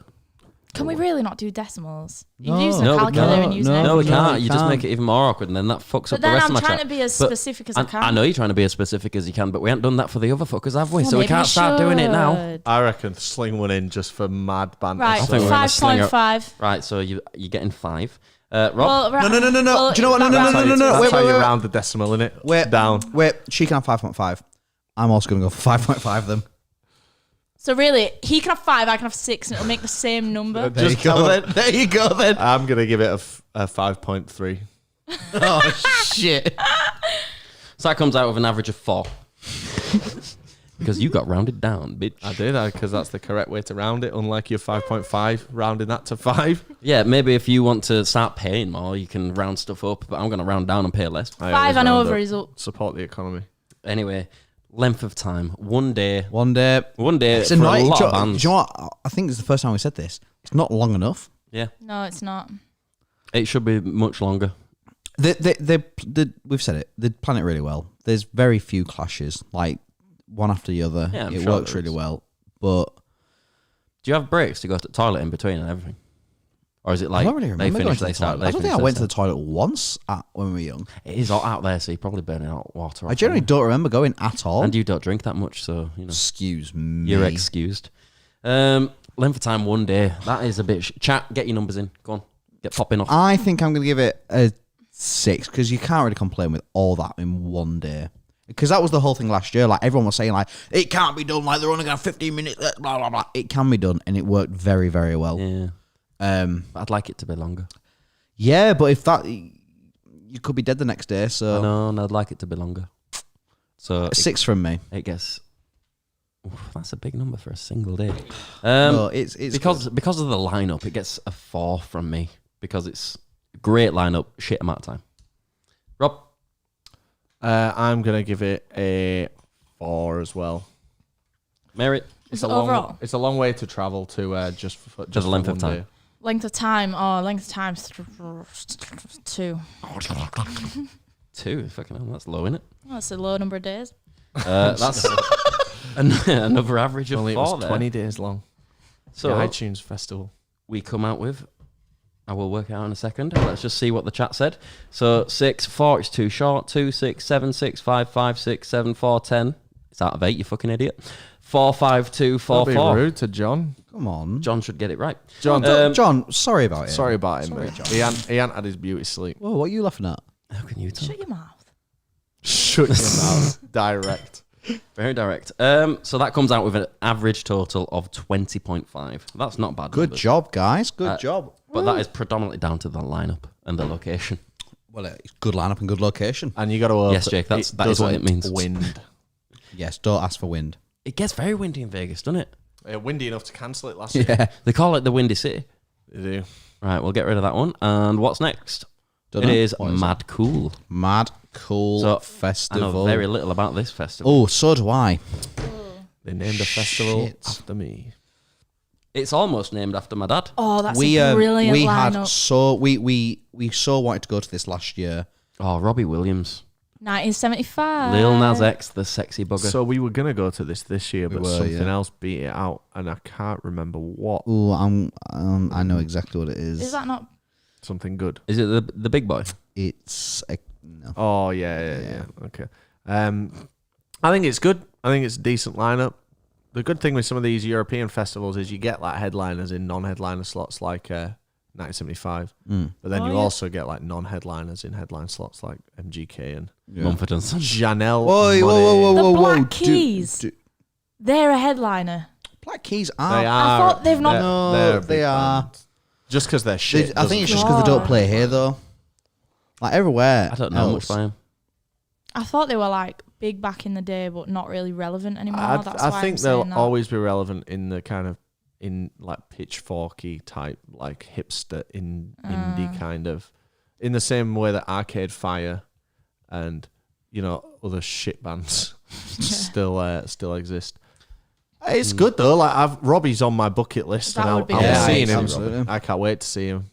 can we really not do decimals? No. You've used a No, we calculator can't. and using No, No, we everything. can't. can't. You just make it even more awkward and then that fucks But up the then rest I'm of my trying chat. to be as But specific as I can. I know you're trying to be as specific as you can, but we haven't done that for the other fuckers, have we? Well, so we maybe can't start doing it now. should. I reckon sling one in just for mad banter. Right, I think we're gonna sling her- 5.5. Right, so you're getting 5. Rob? Well, No. Do you know what? No. That's how you Wait, round the decimal, innit? Wait, Down. Wait, she can have 5.5. I'm also going to go for 5.5 of them. So really, he can have 5, I can have 6, and it'll make the same number. There you go then. There you go then. I'm gonna give it a 5.3. Oh, shit. So that comes out with an average of 4. Because you got rounded down, bitch. I did, because that's the correct way to round it. Unlike your 5.5, rounding that to 5. Yeah, maybe if you want to start paying more, you can round stuff up. But I'm going to round down and pay less. 5 and over is up. Support the economy. Anyway, length of time. 1 day. One day. It's It's for a annoying. lot Do of bands. you know what? I think it's the first time we said this. It's not long enough. Yeah, No, it's not. it should be much longer. We've said it. They plan it really well. There's very few clashes, like one after the other. Yeah, I'm it sure works there really is. well. But Do you have breaks to go to the toilet in between and everything? Or is it like I don't really they remember going finish, to the they start? toilet. I don't think I went to the toilet once when we were young. It is hot out there, so you're probably burning out water. I generally off, don't remember going at all. and you don't drink that much, so you know Excuse me. you're excused. Length of time 1 day. That is a bit. Chat. Get your numbers in. Go on. Get popping off. I think I'm going to give it a 6 because you can't really complain with all that in 1 day. Because that was the whole thing last year. Like everyone was saying, like it can't be done. Like they're only going to have 15 minutes. Blah blah blah. It can be done, and it worked very very well. Yeah, But I'd like it to be longer. yeah, but if that you could be dead the next day. So No, I'd like it to be longer. So a 6 from me. it gets. Oof, that's a big number for a single day. No, it's because of the lineup, it gets a 4 from me because it's a great lineup, shit amount of time. Rob, I'm gonna give it a 4 as well. Mary, It's Is it overall? It's a long way to travel to just for the length of 1 time. day. Length of time. Oh, length of time. 2. 2. Fucking hell, that's low, isn't it? Oh, that's a low number of days. That's another average of Only it 4 was there. 20 days long. So The iTunes festival. we come out with. I will work it out in a second. Let's just see what the chat said. So 6, 4, it's too short. 2, 6, 7, 6, 5, 5, 6, 7, 4, 10. It's out of 8, you fucking idiot. 4, 5, 2, 4, Don't be 4. rude to John. come on, John should get it right. John, John. Sorry about it. sorry about him, mate. He ain't had his beauty sleep. Whoa, what are you laughing at? How can you tell? Shut your mouth. Shut your mouth. Direct. Very direct. So that comes out with an average total of 20.5. That's not bad. Good numbers. job, guys. Good job. But that is predominantly down to the lineup and the location. Well, it's good lineup and good location. And you got to Yes, Jake, that is what it doesn't means. Wind. Yes, don't ask for wind. It gets very windy in Vegas, doesn't it? Windy enough to cancel it last year. Yeah. They call it the Windy City. They do. Right, we'll get rid of that one. And what's next? Don't It know. is What Mad Cool. Mad Cool So, I Festival. know very little about this festival. Oh, so do I. They named a festival Shit. after me. It's almost named after my dad. Oh, that's we a brilliant we lineup. had so we so wanted to go to this last year. Oh, Robbie Williams. 1975. Lil Nas X, the sexy bugger. So we were gonna go to this year, but were, something yeah. else beat it out, and I can't remember what. Oh, I know exactly what it is. Is that not? Something good. Is it the big boy? It's no. Oh yeah. Okay. I think it's good. I think it's a decent lineup. The good thing with some of these European festivals is you get like headliners in non-headliner slots like 1975, but then Oh, you yeah. also get like non-headliners in headline slots like MGK and Mumford and Sons. Janelle. Whoa, The whoa, whoa! Black Keys. They're a headliner. Black Keys They are. are. thought they've not- No, they're a big they are. band. Just because they're shit. I think it's just doesn't- because they don't play here though. Like everywhere. I don't know much else. by him. I thought they were like big back in the day, but not really relevant anymore. That's why I think I'm they'll saying that. always be relevant in the kind of like pitchforky type, like hipster indie kind of, in the same way that Arcade Fire and other shit bands still exist. It's good though. Like Robbie's on my bucket list, That and would be I'll good. seeing Yeah, him. absolutely. I can't wait to see him.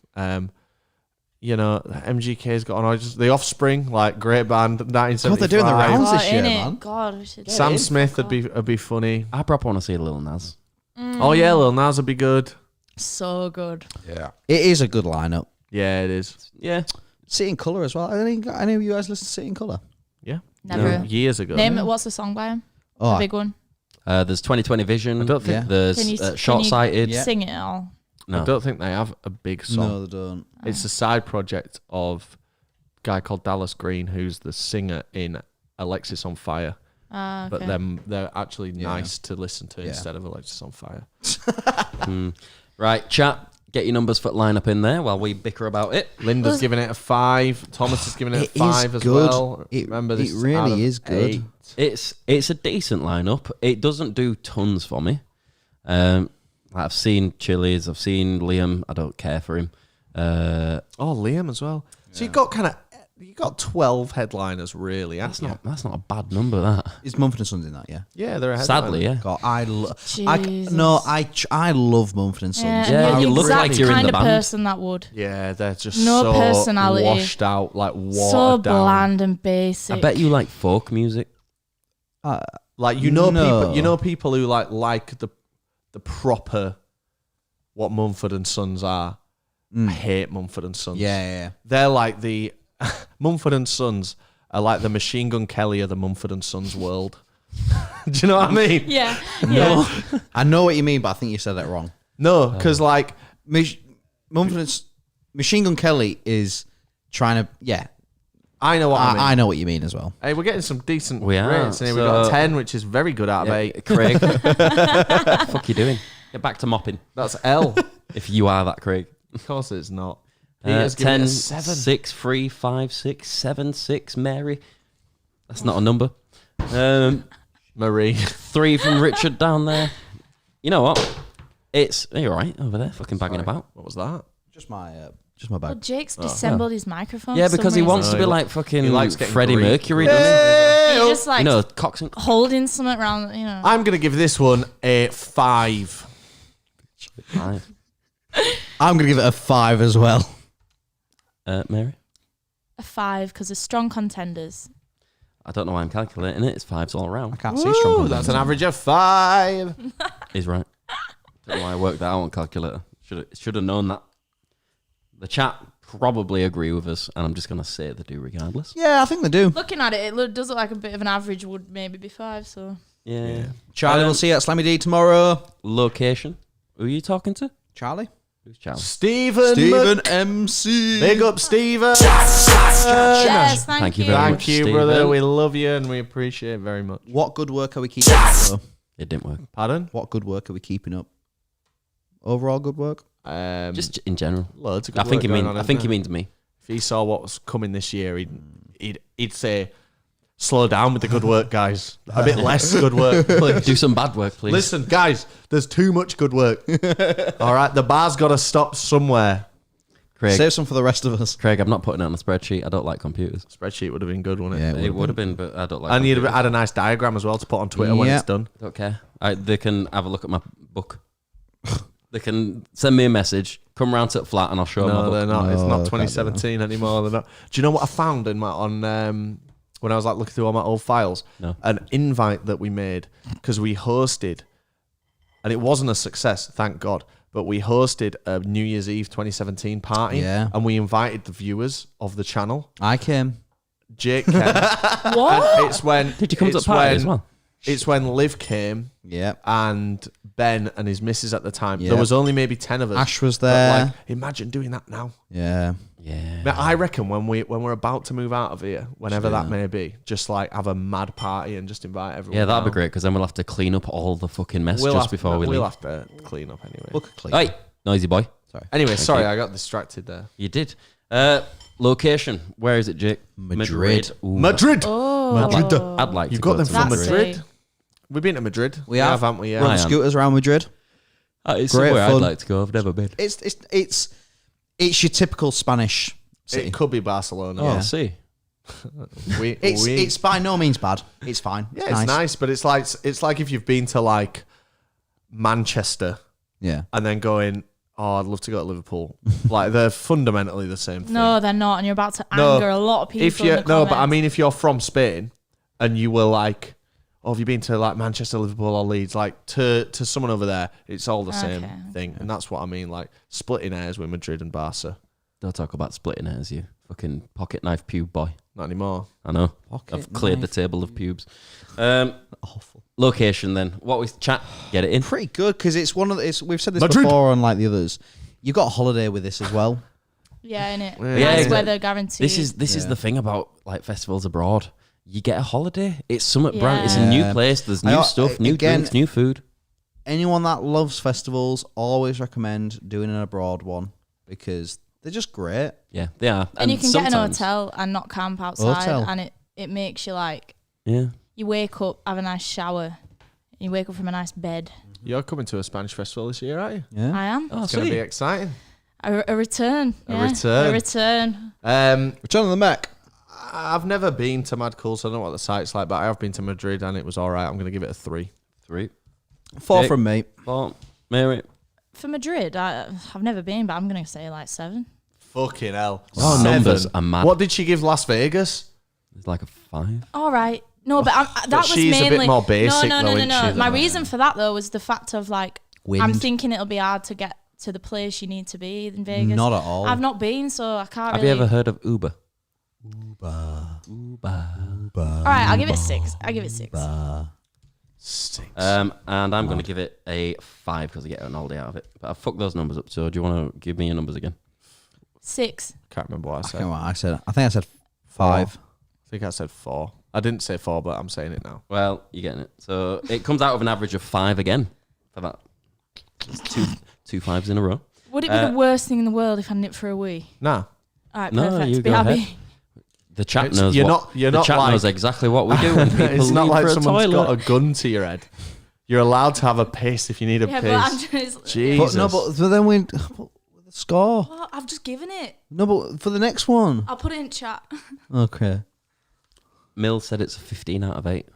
MGK's got on The Offspring, like great band, 1975. God, they're doing the rounds this year, innit? man. God, we should Sam Smith would be funny. I proper want to see Lil Nas. Oh yeah, Lil Nas would be good. So good. Yeah, it is a good lineup. Yeah, it is. Yeah. City in Colour as well. Any of you guys listen to City in Colour? Yeah, Never. No, years ago. Name it. What's the song by him? Oh, The big one. There's 2020 Vision. I don't think. Yeah. There's Can you Short-Sighted. Yeah. Sing it all. No. I don't think they have a big song. no, they don't. It's a side project of a guy called Dallas Green, who's the singer in Alexis on Fire, Okay. but then they're actually Yeah. nice to listen to Yeah. instead of Alexis on Fire. Right, chat. Get your numbers for lineup in there while we bicker about it. Linda's Was- giving it a 5. Thomas is giving it It a 5 is as good. well. It- Remember, this it is really out of is good. 8. It's a decent lineup. It doesn't do tons for me. I've seen Chili's. I've seen Liam. I don't care for him. Oh, Liam as well. So you got 12 headliners, really. That's not a bad number. That Is Mumford and Sons in that? Yeah. Yeah, they're a sadly, headliner. yeah. God, I love Mumford and Sons. Yeah, Yeah, and you you're the look like exact you're in kind the of band. person that would. Yeah, they're just No so personality. washed out, like watered So down. bland and basic. I bet you like folk music. Like No. people who like the proper what Mumford and Sons are. I hate Mumford and Sons. Yeah. They're like the Mumford and Sons are like the Machine Gun Kelly of the Mumford and Sons world. Do you know what I mean? Yeah. Yeah. I know what you mean, but I think you said that wrong. No, because like Mumford and Machine Gun Kelly is trying to. Yeah, I know what I mean. I know what you mean as well. Hey, we're getting some decent We are, rates. And here we've got so- 10, which is very good out of 8. Craig. What the fuck you doing? Get back to mopping. That's L. If you are that Craig. Of course it's not. Peter's giving 10, it a 7. 6, 3, 5, 6, 7, 6, Mary. That's not a number. Marie. 3 from Richard down there. You know what? You're right over there, fucking banging about. What was that? Just my Well, bag. Jake's dissembled his microphone. Yeah, for because some he wants reason. to be No, like fucking he likes getting Freddie grief. Mercury, doesn't He just he? like You know, Cox and... holding something around, you know. I'm going to give this one a 5. I'm gonna give it a 5 as well. Mary? A 5 because they're strong contenders. I don't know why I'm calculating it. It's 5s all I around. can't see strong. Ooh, that's an average of 5. He's right. Don't know why I worked that out on calculator. Should have known that. The chat probably agree with us, and I'm just going to say they do regardless. Yeah, I think they do. Looking at it, it does look like a bit of an average would maybe be 5. So Yeah. Charlie, we'll see you at Slammy D tomorrow. Location. Who are you talking to? Charlie. Who's Charlie? Stephen. MC. Big up, Stephen. yes, Thank you you. very Thank much, you, Stephen. brother. We love you and we appreciate it very much. What good work are we keeping up? Though? It didn't work. Pardon? What good work are we keeping up? Overall good work? Just in general. loads of good I think work you going mean. on, I think isn't you there? mean to me. If he saw what was coming this year, he'd say, slow down with the good work, guys. A bit less good work, please. Do some bad work, please. Listen, guys, there's too much good work. All right, the bar's got to stop somewhere. Craig. Save some for the rest of us. Craig, I'm not putting it on a spreadsheet. I don't like computers. Spreadsheet would have been good, wouldn't it? Yeah, It would have been, but I don't like. And you'd computers. have had a nice diagram as well to put on Twitter when Yeah. it's done. Don't care. They can have a look at my book. They can send me a message. Come round to the flat, and I'll show them my No, book. they're not. It's No, not they can't do 2017 anymore. They're not. Do you know what I found in my when I was like looking through all my old files? No. An invite that we made because we hosted, and it wasn't a success, thank God. But we hosted a New Year's Eve 2017 party, Yeah. and we invited the viewers of the channel. I came. Jake came. What? It's when Did you come to the it's party when- as well? It's when Liv came Yeah. and Ben and his missus at the time. Yeah. There was only maybe 10 of us. Ash was But, there. like, imagine doing that now. Yeah. Yeah. Now, I reckon when we're about to move out of here, whenever that may be, just like have a mad party and just invite everyone. Yeah, that'd be down. great because then we'll have to clean up all the fucking mess We'll just have, before we we'll leave. have to clean up anyway. Book a clip. Hey, noisy boy. Anyway, sorry, you. I got distracted there. You did. Location. Where is it, Jake? Madrid. Ooh, Madrid. Oh, I'd like You to got go them to from That's Madrid. sick. We've been to Madrid. We have. haven't we? Yeah. Run I am. scooters around Madrid. It's Great somewhere I'd fun. like to go. I've never been. It's your typical Spanish city. It could be Barcelona. Oh, Yeah. I see. It's by no means bad. It's fine. Yeah, it's nice, but it's like if you've been to like Manchester Yeah. and then going, oh, I'd love to go to Liverpool. Like they're fundamentally the same thing. No, they're not, and you're about to No, anger a lot of people. if in you the no, but I comments. mean, if you're from Spain and you were like, oh, have you been to like Manchester, Liverpool, or Leeds? Like to someone over there, it's all the same Okay. thing, and that's what I mean. Like splitting hairs with Madrid and Barca. Don't talk about splitting hairs, you fucking pocket knife pube boy. Not anymore. I know. Pocket I've cleared the knife. table of pubes. Awful. Location then. What was chat? Get it in. Pretty good because it's one of the, it's, we've said this Madrid. before on like the others. You got a holiday with this as well. yeah, innit? Yeah, Nice exactly. weather guaranteed. This is the thing about like festivals abroad. you get a holiday. It's something brand. It's a Yeah. new place. There's new stuff, new again- drinks, new food. Anyone that loves festivals, always recommend doing an abroad one because they're just great. Yeah, they are. And you can get in a sometimes- hotel and not camp outside, Hotel. and it makes you like Yeah. you wake up, have a nice shower, you wake up from a nice bed. You're coming to a Spanish festival this year, aren't you? Yeah. I am Oh, It's going to be sweet. exciting. a return. A Yeah, return. A return. Return of the Mac. I've never been to Mad Cool, so I don't know what the site's like, but I have been to Madrid and it was all right. I'm going to give it a 3. 3, 4 Jake. from me. 4. Mary. For Madrid, I've never been, but I'm gonna say like 7. Fucking hell. Oh, 7. numbers are mad. What did she give Las Vegas? It's like a 5. All right. No, but that was she's a bit mainly more basic No, though, no, isn't no, she, no. My than reason for that though was the fact of like Wind. I'm thinking it'll be hard to get to the place you need to be in Vegas. Not at all. I've not been, so I can't. Have really... you ever heard of Uber? All right, I'll give it 6. I'll give it 6. 6. And I'm going to give it a 5 because I get an holiday out of it. But I fucked those numbers up. So do you want to give me your numbers again? 6. Can't remember what I I said. can't remember what I said. I think I said 5. I think I said 4. I didn't say 4, but I'm saying it now. Well, you're getting it. So it comes out of an average of 5 again for that. It's two 5s in a row. Would it be the worst thing in the world if I nipped for a wee? Nah. All right, No, perfect. you Be go happy. ahead. The chat It's- knows you're what. not- you're the not chat like- knows exactly what we do when people It's not leave like for a someone's toilet. got a gun to your head. You're allowed to have a piss if you need a Yeah, but piss. I'm just. Jesus. But then we the score. Well, I've just given it. No, but for the next one. I'll put it in chat. Okay. Mill said it's a 15 out of 8.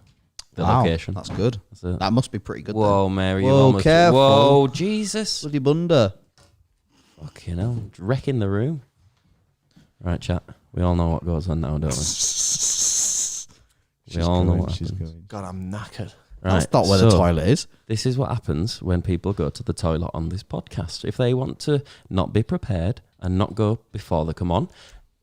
The Wow, location. That's good. That's it. That must be pretty good. Whoa, Mary. you Whoa, almost. careful. Whoa, Jesus. Bloody bunda. Fucking hell. Wrecking the room. Right, chat. We all know what goes on now, don't we? We all know what happens. God, I'm knackered. Right, That's not where the so toilet is. This is what happens when people go to the toilet on this podcast. If they want to not be prepared and not go before they come on,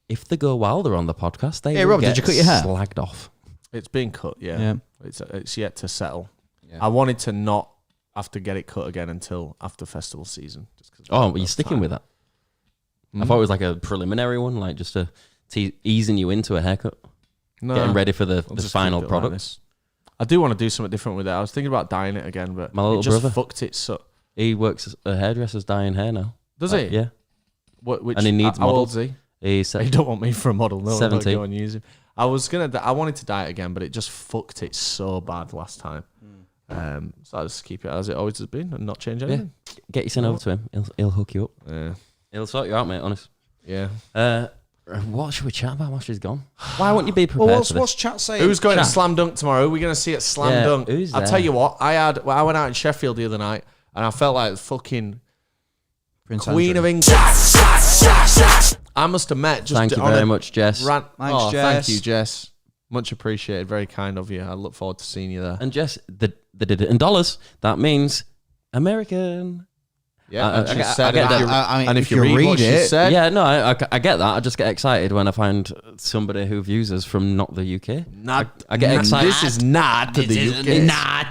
if they go while they're on the podcast, they Hey, will Rob, did get you cut your hair? slagged off. It's been cut, yeah. Yeah. It's yet to settle. Yeah. I wanted to not have to get it cut again until after festival season. Just 'cause Oh, we've are you got sticking time. with that? Hmm? I thought it was like a preliminary one, like just to easing you into a haircut, No, getting ready for the I'll just final keep it like product. this. I do want to do something different with it. I was thinking about dyeing it again, but My little it just brother. fucked it. So He works as a hairdresser's dyeing hair now. does Like, he? Yeah. Which, And he needs how models. old is he? He He said, don't want me for a model. No, 17. Go and use him. I wanted to dye it again, but it just fucked it so bad last time. So I'll just keep it as it always has been and not change anything. get you sent over to him. He'll hook you up. Yeah. He'll sort you out, mate, honest. Yeah. What should we chat about while she's gone? Why won't you be prepared for this? chat saying? Who's going Chat. to Slam Dunk tomorrow? Who are we going to see at Slam Yeah, Dunk? who's I'll there? tell you what. I went out in Sheffield the other night and I felt like fucking Prince Queen Andrew. of England. I must have met just Thank you on very a much, Jess. Thanks, Thanks, Thank Jess. you, Jess. Much appreciated. Very kind of you. I look forward to seeing you there. And Jess, they did it in dollars. That means American. Yeah, and she I get- said I get if that. you- I mean, and if you read what she it, said, Yeah, no, I get that. I just get excited when I find somebody who views us from not the UK. I get excited. This is not to the UK.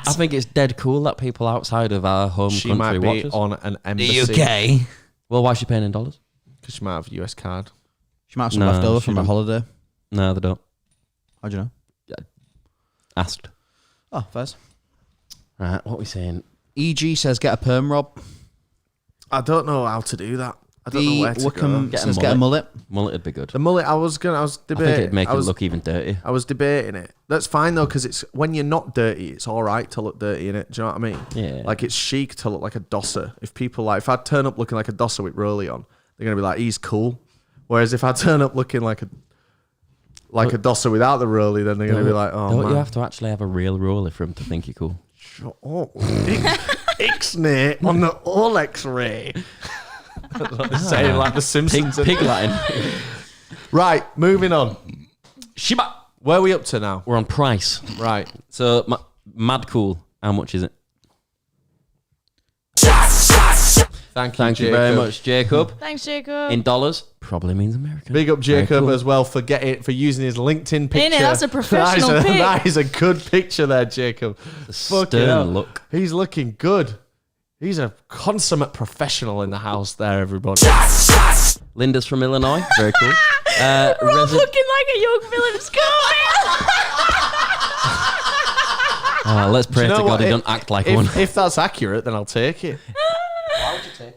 I think it's dead cool that people outside of our home She country might be watch us. on an embassy. Well, why is she paying in dollars? Because she might have a US card. she might have some No, left over she from her don't. holiday. No, they don't. How do you know? Asked. Oh, first. Right, what are we saying? EG says get a perm, Rob. I don't know how to do that. I don't know where to Wickham go. Get a says get a mullet. Mullet would be good. The mullet, I was debating. I think it'd make I it was, look even dirtier. I was debating it. That's fine though, because it's when you're not dirty, it's all right to look dirty in it. Do you know what I mean? Yeah. Like it's chic to look like a dosser. If people like, if I turn up looking like a dosser with Rolly on, they're gonna be like, he's cool. Whereas if I turn up looking like a dosser without the Rolly, then they're gonna be like, oh don't man. you have to actually have a real roller for him to think you're cool? Shut up. Ixnay on the all X-ray. Saying like the Simpsons. Pig Latin. Right, moving on. Shiba. Where are we up to now? We're on price. Right. So, mad cool. How much is it? Thank You very much, Jacob. Thanks, Jacob. In dollars, probably means American. Big up Very Jacob cool. as well for using his LinkedIn picture. That's a professional pic. That is a good picture there, Jacob. Fucking hell. Stern look. He's looking good. He's a consummate professional in the house there, everybody. Linda's from Illinois. Very cool. Rob looking like a young villain of school. Let's pray Do you to know God what? he don't act like one. If that's accurate, then I'll take it.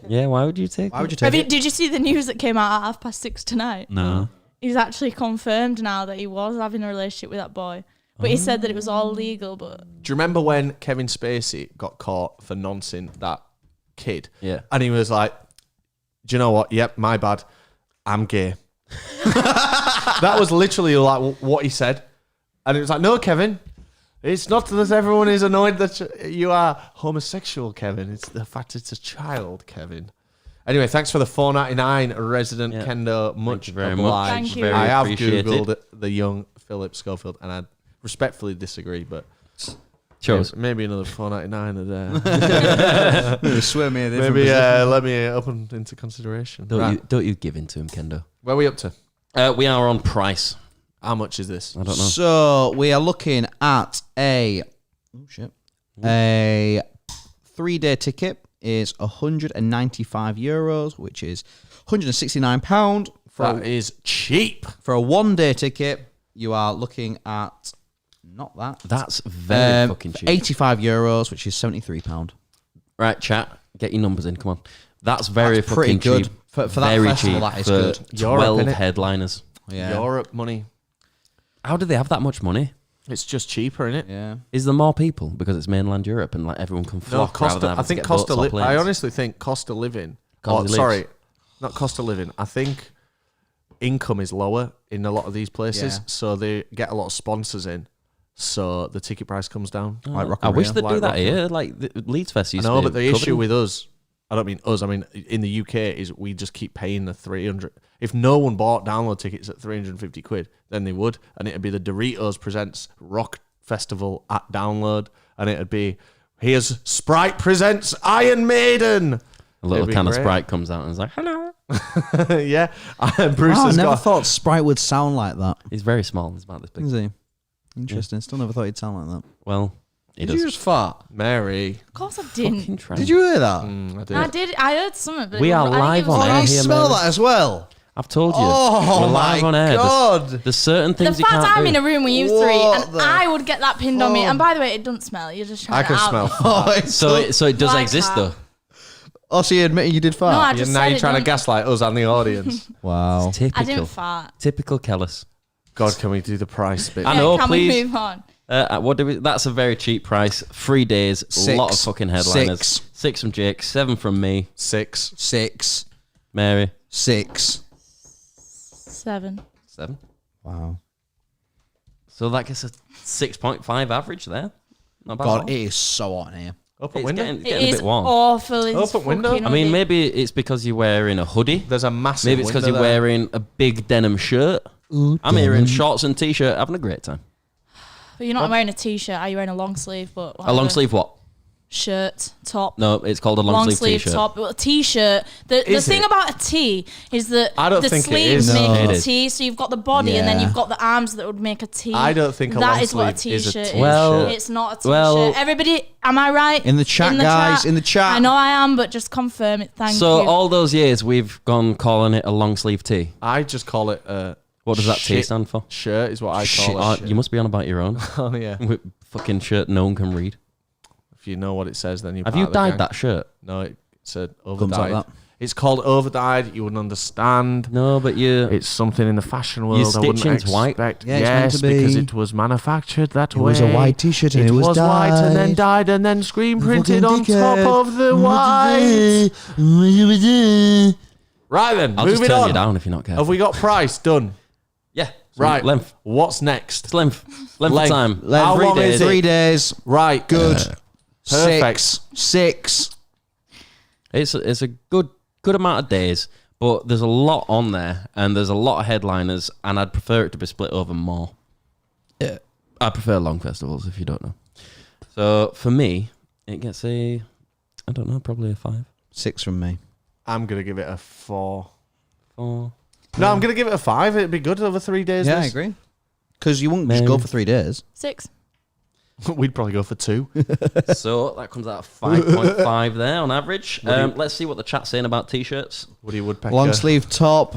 Yeah, why would you take Why would you it? take it? Did you see the news that came out at 6:30 tonight? No. He's actually confirmed now that he was having a relationship with that boy. But he said that it was all legal, but Do you remember when Kevin Spacey got caught for noncing that kid? Yeah. And he was like, do you know what? Yep, my bad. I'm gay. That was literally like what he said. And it was like, no, Kevin, it's not that everyone is annoyed that you are homosexual, Kevin. It's the fact it's a child, Kevin. Anyway, thanks for the $4.99 resident Yeah. Kendo. Much Thank you very obliged. much. Thank you. Very I have appreciated. Googled the young Philip Schofield and I respectfully disagree, but Chose. maybe another $4.99 a day. Swim me. Maybe let me open into consideration. Don't you give in to him, Kendo. Where are we up to? We are on price. How much is this? I don't know. So we are looking at a 3-day ticket is €195, which is £169. That is cheap. For a 1-day ticket, you are looking at not that. That's very fucking cheap. €85, which is £73. Right, chat. Get your numbers in. Come on. That's very That's pretty fucking good. cheap. For that very festival, cheap that is for good. Europe, 12 innit? headliners. Yeah. Europe money. How do they have that much money? It's just cheaper, isn't it? Yeah. Is there more people because it's mainland Europe and like everyone can No, flock rather than I having to think get cost boats of or living. I planes? honestly think cost of living. Cost of Sorry, not cost of living. I think income is lower in a lot of these places, Yeah. so they get a lot of sponsors in, so the ticket price comes down. Like Rock I in wish Rio. they'd Like do that Rock in here. Like the Leeds Fest I used know, to but the cover issue them. with us, I don't mean us. I mean in the UK is we just keep paying the 300. If no one bought download tickets at 350 quid, then they would, and it'd be the Doritos presents Rock Festival at download, and it'd be here's Sprite presents Iron Maiden. a little It'd be can of great. Sprite comes out and is like, hello. Yeah, Bruce Oh, I has never got. thought Sprite would sound like that. He's very small. He's about this big. Is he? Interesting. Still never thought he'd sound like that. Well, he Did does. you just fart? Mary. of course I didn't. Fucking try. Did you hear that? I did. I did. I heard something. But We it are was- I think live it was on Oh, air you here, smell Mary. that as well? I've told you. Oh, We're live my on air. God. There's certain The things you fact can't I'm do. in a room with you three What and the I would get that pinned on me. fuck? And by the way, it doesn't smell. You're just trying I to can out smell. me. Oh, it's So it does Like exist that. though. Oh, so you admit you did fart? No, I Yeah, just now said you're it trying to don't- gaslight us and the audience. Wow. I Typical. didn't fart. Typical Kellis. God, can we do the price bit? I know, Can please. we move on? What do we? That's a very cheap price. 3 days. A lot of fucking headliners. 6. 6 from Jake. 7 from me. 6. 6. Mary. 6. 7. 7. Wow. So that gets a 6.5 average there. Not bad. God, at all. it is so hot in here. Open It's window. getting, it's It getting a is bit warm. awful. It's Open window. fucking I mean, ugly. maybe it's because you're wearing a hoodie. There's a massive. Maybe it's because window you're there. wearing a big denim shirt. I'm here in shorts and t-shirt, having a great time. But you're not wearing a t-shirt. Are you wearing a long sleeve? But A long sleeve what? shirt, top. No, it's called a long, sleeve t-shirt. top, a t-shirt. The Is thing it? about a tee is that I don't the think it sleeves is. make No. It a is. tee, so you've got the body and then Yeah. you've got the arms that would make a tee. I don't think a that long is what a sleeve is a t-shirt is. t-shirt. Well- It's not a t-shirt. well- Everybody, am I right? In the chat, guys, in the chat. I know I am, but just confirm it. Thank So you. all those years we've gone calling it a long sleeve tee. I just call it a. What does that T shit stand for? Shirt is what I Shit. call Oh, it. you must be on about your own. Oh yeah. With fucking shirt no one can read. If you know what it says, then you. Have you dyed that shirt? No, it's a Comes like overdyed. that. It's called overdyed. You wouldn't understand. No, but you. It's something in the fashion world. Your I wouldn't stitching's white. expect. Yeah, it's meant yes, to be. because it was manufactured that It way. was a white t-shirt and It it was white and then dyed. dyed and then screen printed on Fucking top dickhead. of the white. Right then, I'll just moving turn on. you down if you're not careful. Have we got price done? Yeah. Right. Length. What's next? It's length. Length Length. of time. How 3 long is days. it? 3 days. Right. Good. Perfect. 6. It's a good amount of days, but there's a lot on there, and there's a lot of headliners, and I'd prefer it to be split over more. Yeah. I prefer long festivals, if you don't know. So for me, it gets I don't know, probably a 5. 6 from me. I'm gonna give it a 4. 4. No, I'm gonna give it a 5. It'd be good over 3 days. Yeah, I this. agree. Because you won't just go for 3 days. 6. We'd probably go for 2. So that comes out of 5.5 there on average. Let's see what the chat's saying about t-shirts. Woody Woodpecker. Long sleeve top.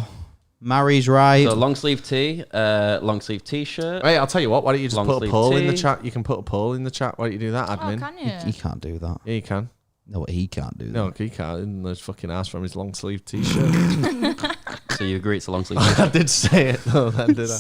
Mary's right. So long sleeve tee, long sleeve t-shirt. Hey, I'll tell you what. Why don't you just Long put a sleeve poll in the tee. chat? You can put a poll in the chat. Why don't you do that, Oh, admin? can He you? can't do that. Yeah, you can. No, he can't do that. No, he can't. There's fucking ass from his long sleeve t-shirt. So you agree it's a long sleeve I t-shirt? did say it though, then did I?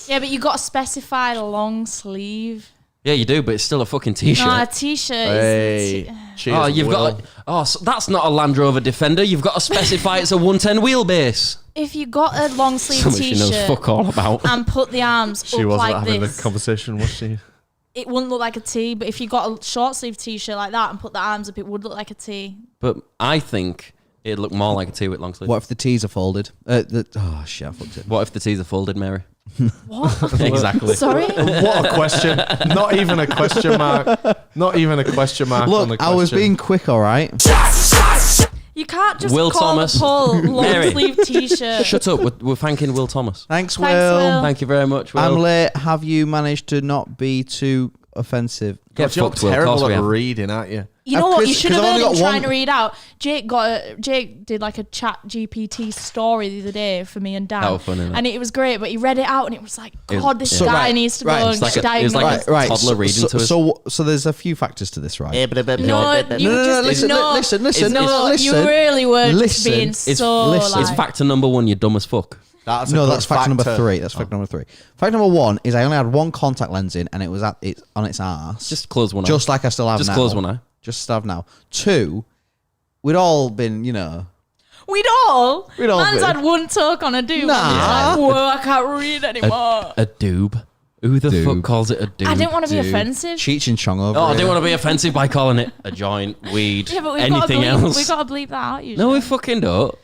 Yeah, but you got to specify the long sleeve. Yeah, you do, but it's still a fucking t-shirt. No, a t-shirt Hey, is. cheers, Oh, you've Will. got. So that's not a Land Rover Defender. You've got to specify it's a 110 wheelbase. If you got a long sleeve Something she knows t-shirt fuck all about. and put the arms She up wasn't like having this, the conversation, was she? it wouldn't look like a T. But if you got a short sleeve t-shirt like that and put the arms up, it would look like a T. But I think it'd look more like a T with long sleeve. What if the T's are folded? Oh shit, I fucked it. What if the T's are folded, Mary? What? Exactly. Sorry. What a question! Not even a question mark. Not even a question mark on the Look, question. I was being quick, all right. You can't just Will call Thomas. the poll long Mary. sleeve t-shirt. Shut up. We're thanking Will Thomas. Thanks, Thanks, Will. Will. Thank you very much, Will. I'm late. Have you managed to not be too offensive? Get God, you're fucked, Will. Of course terrible we at have. reading, aren't you? You know what? You 'cause- should have 'cause I've heard only him got trying one- to read out. Jake did like a chat GPT story the other day for me and Dan. That was funny, innit? And it was great, but he read it out and it was like, It was- God, this yeah. guy Right, needs to right. go It's and like a- diagnose. it's like a- Right. toddler reading to us. So there's a few factors to this, right? no, you No, just listen, no, listen, no, listen. you really were just Listen. being It's, so listen. it's like. factor number one, you're dumb as fuck. That's a No, good that's fact number factor. 3. That's fact number 3. Fact number 1 is I only had one contact lens in, and it was on its arse. Just close one eye. Just like I still have Just now. close one eye. Just have now. 2, we'd all been, We'd We'd all Man's been. had one talk on a dude. Nah. And he's like, whoa, I can't read anymore. A doob. Who the Doob. fuck calls it a doob? I didn't want to be dude. offensive. Cheech and Chong over Oh, I here. didn't want to be offensive by calling it a joint, weed, Yeah, but we've anything got else. We've got to bleep that out usually. No, we fucking don't.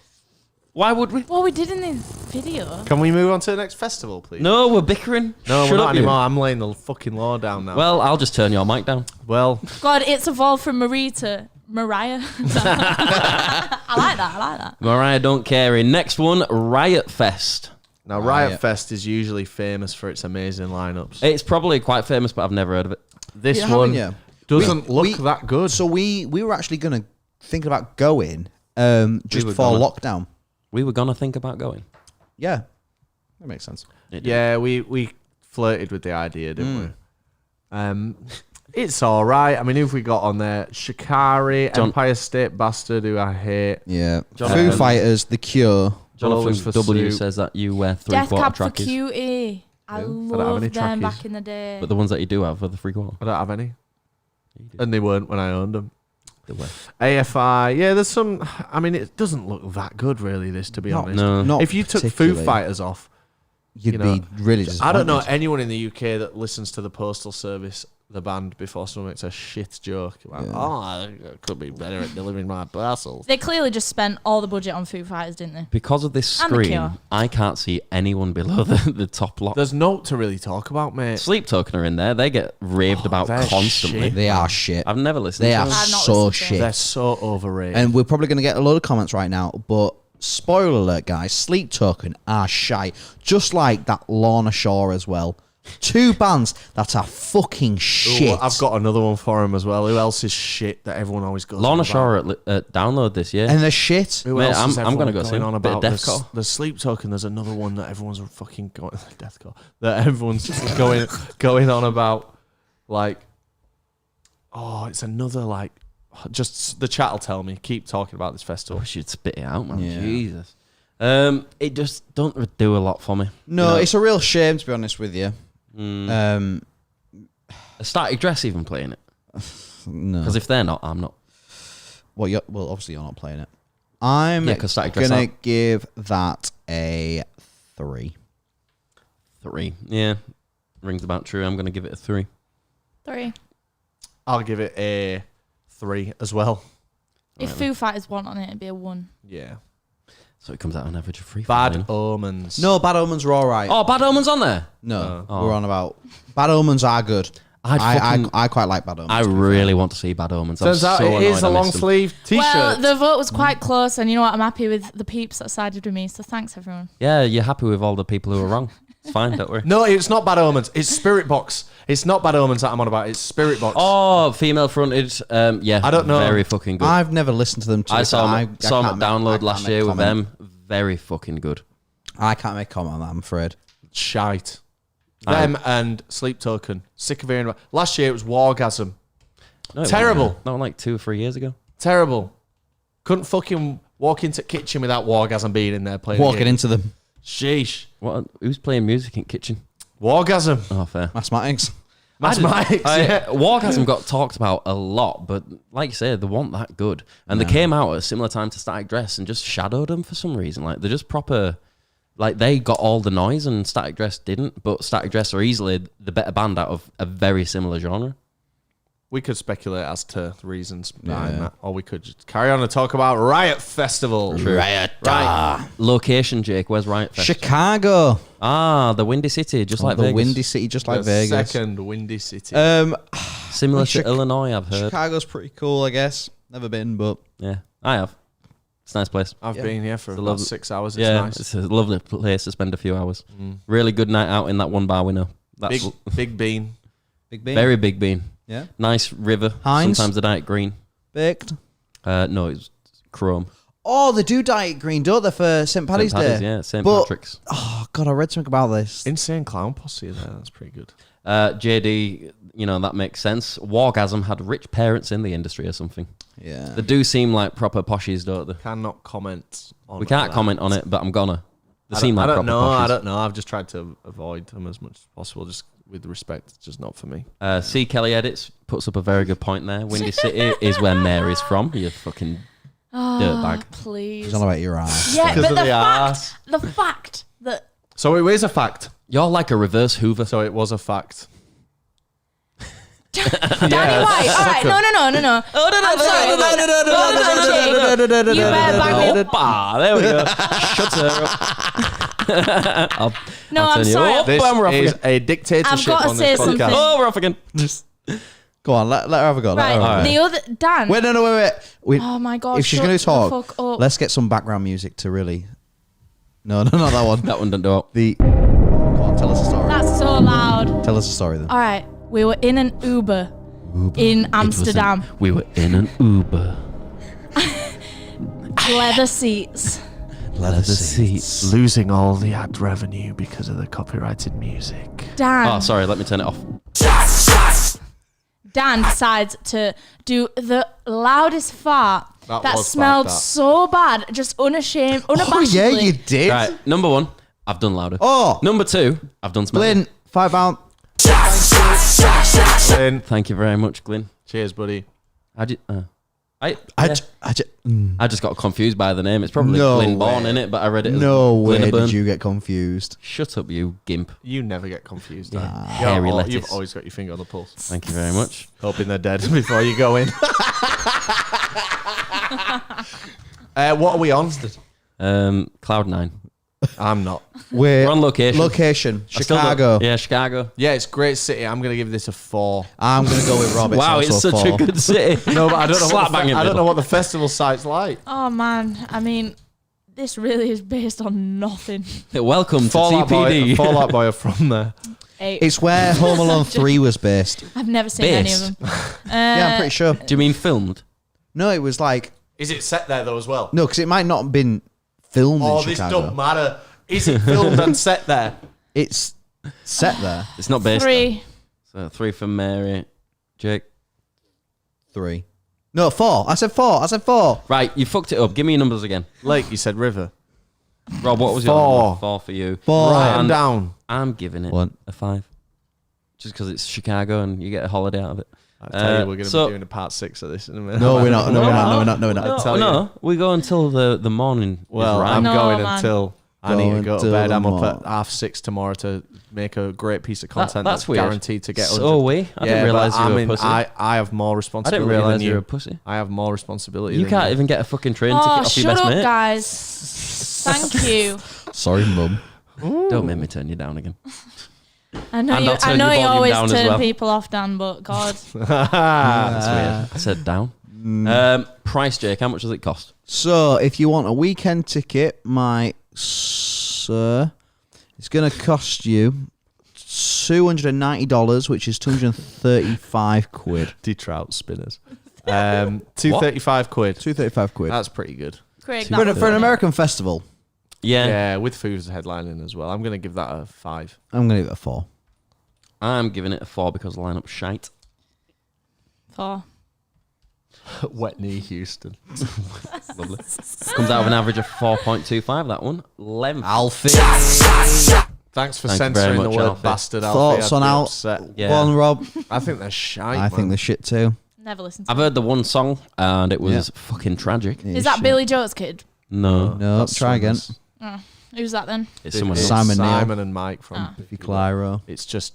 Why would we? Well, we did in the video. Can we move on to the next festival, please? No, we're bickering. No, Shut we're not up, you. anymore. I'm laying the fucking law down now. Well, I'll just turn your mic down. Well, God, it's evolved from Marie to Mariah. I like that. Mariah don't care. In next one, Riot Fest. now Riot. Riot Fest is usually famous for its amazing lineups. It's probably quite famous, but I've never heard of it. This Yeah, one haven't doesn't We- look we- that good. So we were actually going to think about going just were before gonna. lockdown. We were gonna think about going. Yeah. That makes sense. It did. Yeah, we flirted with the idea, didn't we? It's all right. I mean, who have we got on there? Shikari, John- Empire State Bastard, who I hate. Yeah. Jonathan- Foo Fighters, The Cure. Jonathan Clothes for W suit. says that you wear Death Cab for three-quarter trackies, Cutie. I don't have any loved them trackies. back in the day. but the ones that you do have are the three-quarter. I don't have any. You do. And they weren't when I owned them. They were. AFI, yeah, there's some. I mean, it doesn't look that good, really, this, to be honest. No. Not If you took Foo particularly. Fighters off, You'd you know, be really I don't know disappointed. anyone in the UK that listens to the Postal Service, the band, before someone makes a shit joke about, Yeah. oh, I could be better at delivering my parcels. They clearly just spent all the budget on Foo Fighters, didn't they? Because of this And The screen, Cure. I can't see anyone below the top lot. There's no to really talk about, mate. Sleep Token are in there. They get raved about they're constantly. shit. They are shit. I've never listened They to are them. I've not so listened to shit. They're so overrated. And we're probably going to get a load of comments right now, but spoiler alert, guys, Sleep Token are shite. Just like that Lorna Shore as well. 2 bands that are fucking shit. Ooh, I've got another one for him as well. Who else is shit that everyone always goes on Lorna about? Shore at Download this year. And they're shit. Who Mate, else is I'm everyone gonna go see going him. on Bit of about? There's, deathcore. there's Sleep Token. There's another one that everyone's fucking going deathcore. That everyone's going on about. Like, oh, it's another like. Just the chat will tell me. Keep talking about this I festival. wish you'd spit it out, man. Yeah. Jesus. It just don't do a lot for me. No, You know, it's a real shame, to be honest with you. a Static Dress even playing it. No. Because if they're not, I'm not. Well, obviously you're not playing it. I'm Yeah, 'cause Static Dress gonna out. give that a 3. 3. Yeah. Rings about true. I'm going to give it a 3. 3. I'll give it a 3 as well. If Right, Foo Fighters want on it, it'd be a 1. Yeah. So it comes out on average of 3. Bad Omens. No, Bad Omens are all right. Oh, Bad Omens on there. No, Oh. we're on about Bad Omens are good. I quite like Bad Omens. I to be really want to see Bad Omens. I'm Turns out so it is annoyed a I long missed them. sleeve t-shirt. Well, the vote was quite close, and you know what? I'm happy with the peeps that sided with me. So thanks, everyone. Yeah, you're happy with all the people who are wrong. It's fine, don't worry. No, it's not Bad Omens. It's Spirit Box. It's not Bad Omens that I'm on about. It's Spirit Box. Oh, female fronted. Yeah, I don't know. Very fucking good. I've never listened to them. I saw them at can't Download make- I last can't year make with comment. them. Very fucking good. I can't make a comment on that, I'm afraid. Shite. Them and Sleep Token. Sick of hearing about. Last year it was Wargasm. No, it Terrible. wasn't. That was like 2 or 3 years ago. Terrible. Couldn't fucking walk into the kitchen without Wargasm being in there playing. Walking into them. Sheesh. Who's playing music in kitchen? Wargasm. Oh, fair. Mathematics. Mathematics. Yeah. Wargasm got talked about a lot, but like you said, they weren't that good. And they came out at a similar time to Static Dress and just shadowed them for some reason. Like, they're just proper... Like, they got all the noise and Static Dress didn't, but Static Dress are easily the better band out of a very similar genre. We could speculate as to the reasons behind that, or we could just carry on and talk about Riot Festival. Riot. Right. Location, Jake. Where's Riot Fest? Chicago. Ah, the Windy City, just like the Vegas. Windy City, just like The Vegas. second Windy City. Similar Chic- to Illinois, I've heard. Chicago's pretty cool, I guess. Never been, but Yeah, I have. It's a nice place. I've been here for It's a about lovely- 6 hours. It's Yeah, nice. it's a lovely place to spend a few hours. Really good night out in that one bar we know. That's Big Bean. Big Bean. very big bean. Yeah. Nice river. Heinz? Sometimes the diet green. Baked. No, it's Chrome. Oh, they do diet green, don't they, for St. Paddy's St. Paddy's, Day? yeah, St. But- Patrick's. Oh, God, I read something about this. Insane Clown Posse there. That's pretty good. JD, that makes sense. Wargasm had rich parents in the industry or something. Yeah. They do seem like proper poshies, don't they? Cannot comment on We can't that. comment on it, but I'm gonna. They I seem don't- like I don't proper know. poshies. I don't know. I've just tried to avoid them as much as possible, just with respect. It's just not for me. C. Kelly Edits puts up a very good point there. Windy City is where Mary's from. You fucking dirtbag. Please. It's all about your eyes. Yeah, Because but of the the arse. fact that So it is a fact. You're like a reverse Hoover. So it was a fact. Danny White. All right, no. Oh, I'm sorry. You better back me up. Opa, there we go. Shut her up. No, I'll I'm turn you sorry. up. This Bam, we're off is again. a dictatorship I've gotta on say this podcast. something. Oh, we're off again. Go on, let her have a go. Let her have a go. The other Dan. Wait, no, wait. Oh my God. If she's shut going the to talk, fuck up. let's get some background music to really... No, not that one. That one didn't do it. The... Go on, tell us a story. That's so loud. Tell us a story then. All right, we were in an Uber in Amsterdam. We were in an Uber. Leather seats. Leather seats. Losing all the ad revenue because of the copyrighted music. Dan. Oh, sorry. Let me turn it off. Dan decides to do the loudest fart That that was smelled bad, that. so bad, just unashamed, unabashedly. Oh, yeah, you did. Right. Number 1, I've done louder. Oh, Number 2, I've done smelly. Glyn, £5. Lynn, Thank you very much, Glyn. cheers, buddy. I just got confused by the name. It's probably No Glyn Bourne way. in it, but I read it as No way Glynaburn. did you get confused. Shut up, you gimp. You never get confused. Yeah. Dan. Hairy You've lettuce. always got your finger on the pulse. Thank you very much. Hoping they're dead before you go in. What are we on? Cloud9. I'm not. We're on location. Location, I still don't- Chicago. Yeah, Chicago. Yeah, it's a great city. I'm going to give this a 4. I'm going to go with Rob. Wow, also it's such four. a good city. No, but I don't know. Slap bang in I don't middle. know what the festival site's like. Oh man, I mean, this really is based on nothing. Welcome to Fallout TPD. Boy, Fallout Boy are from there. It's where Home Alone 3 was based. I've never seen any of them. Yeah, I'm pretty sure. Do you mean filmed? No, it was like... Is it set there though as well? No, because it might not have been filmed Oh, in this Chicago. don't matter. Is it filmed and set there? It's set there. It's not based there. 3. So 3 for Mary. Jake. 3. No, 4. I said 4. Right, you fucked it up. Give me your numbers again. Lake, you said river. Rob, what was your 4. number? 4 for you. 4. Write 'em And down. I'm giving it One. a 5. Just because it's Chicago and you get a holiday out of it. I tell you, we're going to so- be doing a part 6 of this in a minute. No, we're not. No, we're not. No, we're not. No, we're not. I tell you. No, we go until the morning. Well, is right. I'm No, going man. until I need to Going go to till bed. the I'm up morning. at 6:30 tomorrow to make a great piece of That- content that's weird. guaranteed to get. So 100. we? I Yeah, didn't realise but you were a pussy. I have more I responsibility didn't realise than you were a you. pussy. I have more responsibility. You than can't even get a fucking train ticket Oh, off your shut best up, mate. guys. Thank you. Sorry, Mum. Don't make me turn you down again. I know And you. I'll turn I know your you volume always down as turn well. people off, Dan. But God, That's weird. I said down. Price, Jake, how much does it cost? So, if you want a weekend ticket, my sir, it's going to cost you $290, which is 235 quid. Trout spinners. 235 quid. 235 quid. That's pretty good. Craig, For an American festival. Yeah. with Foos headlining as well. I'm going to give that a 5. I'm going to give it a 4. I'm giving it a 4 because the lineup's shite. 4. Wet knee, Houston. Lovely. Comes out of an average of 4.25, that one. Length. Alfie. Thanks for Thank you very censoring the much, word Alfie. bastard, Alfie. Thoughts I'd on be out? upset. Yeah. Go on, Rob. I think they're shite, I think they're shit too. Never listened to I've it. heard the one song and it was fucking tragic. Is that shit. Billy Joe's kid? No, No, That's try again. Swimmers. Who's that then? it's someone It's else. Simon Neil. Simon and Mike from Biffy Clyro. It's just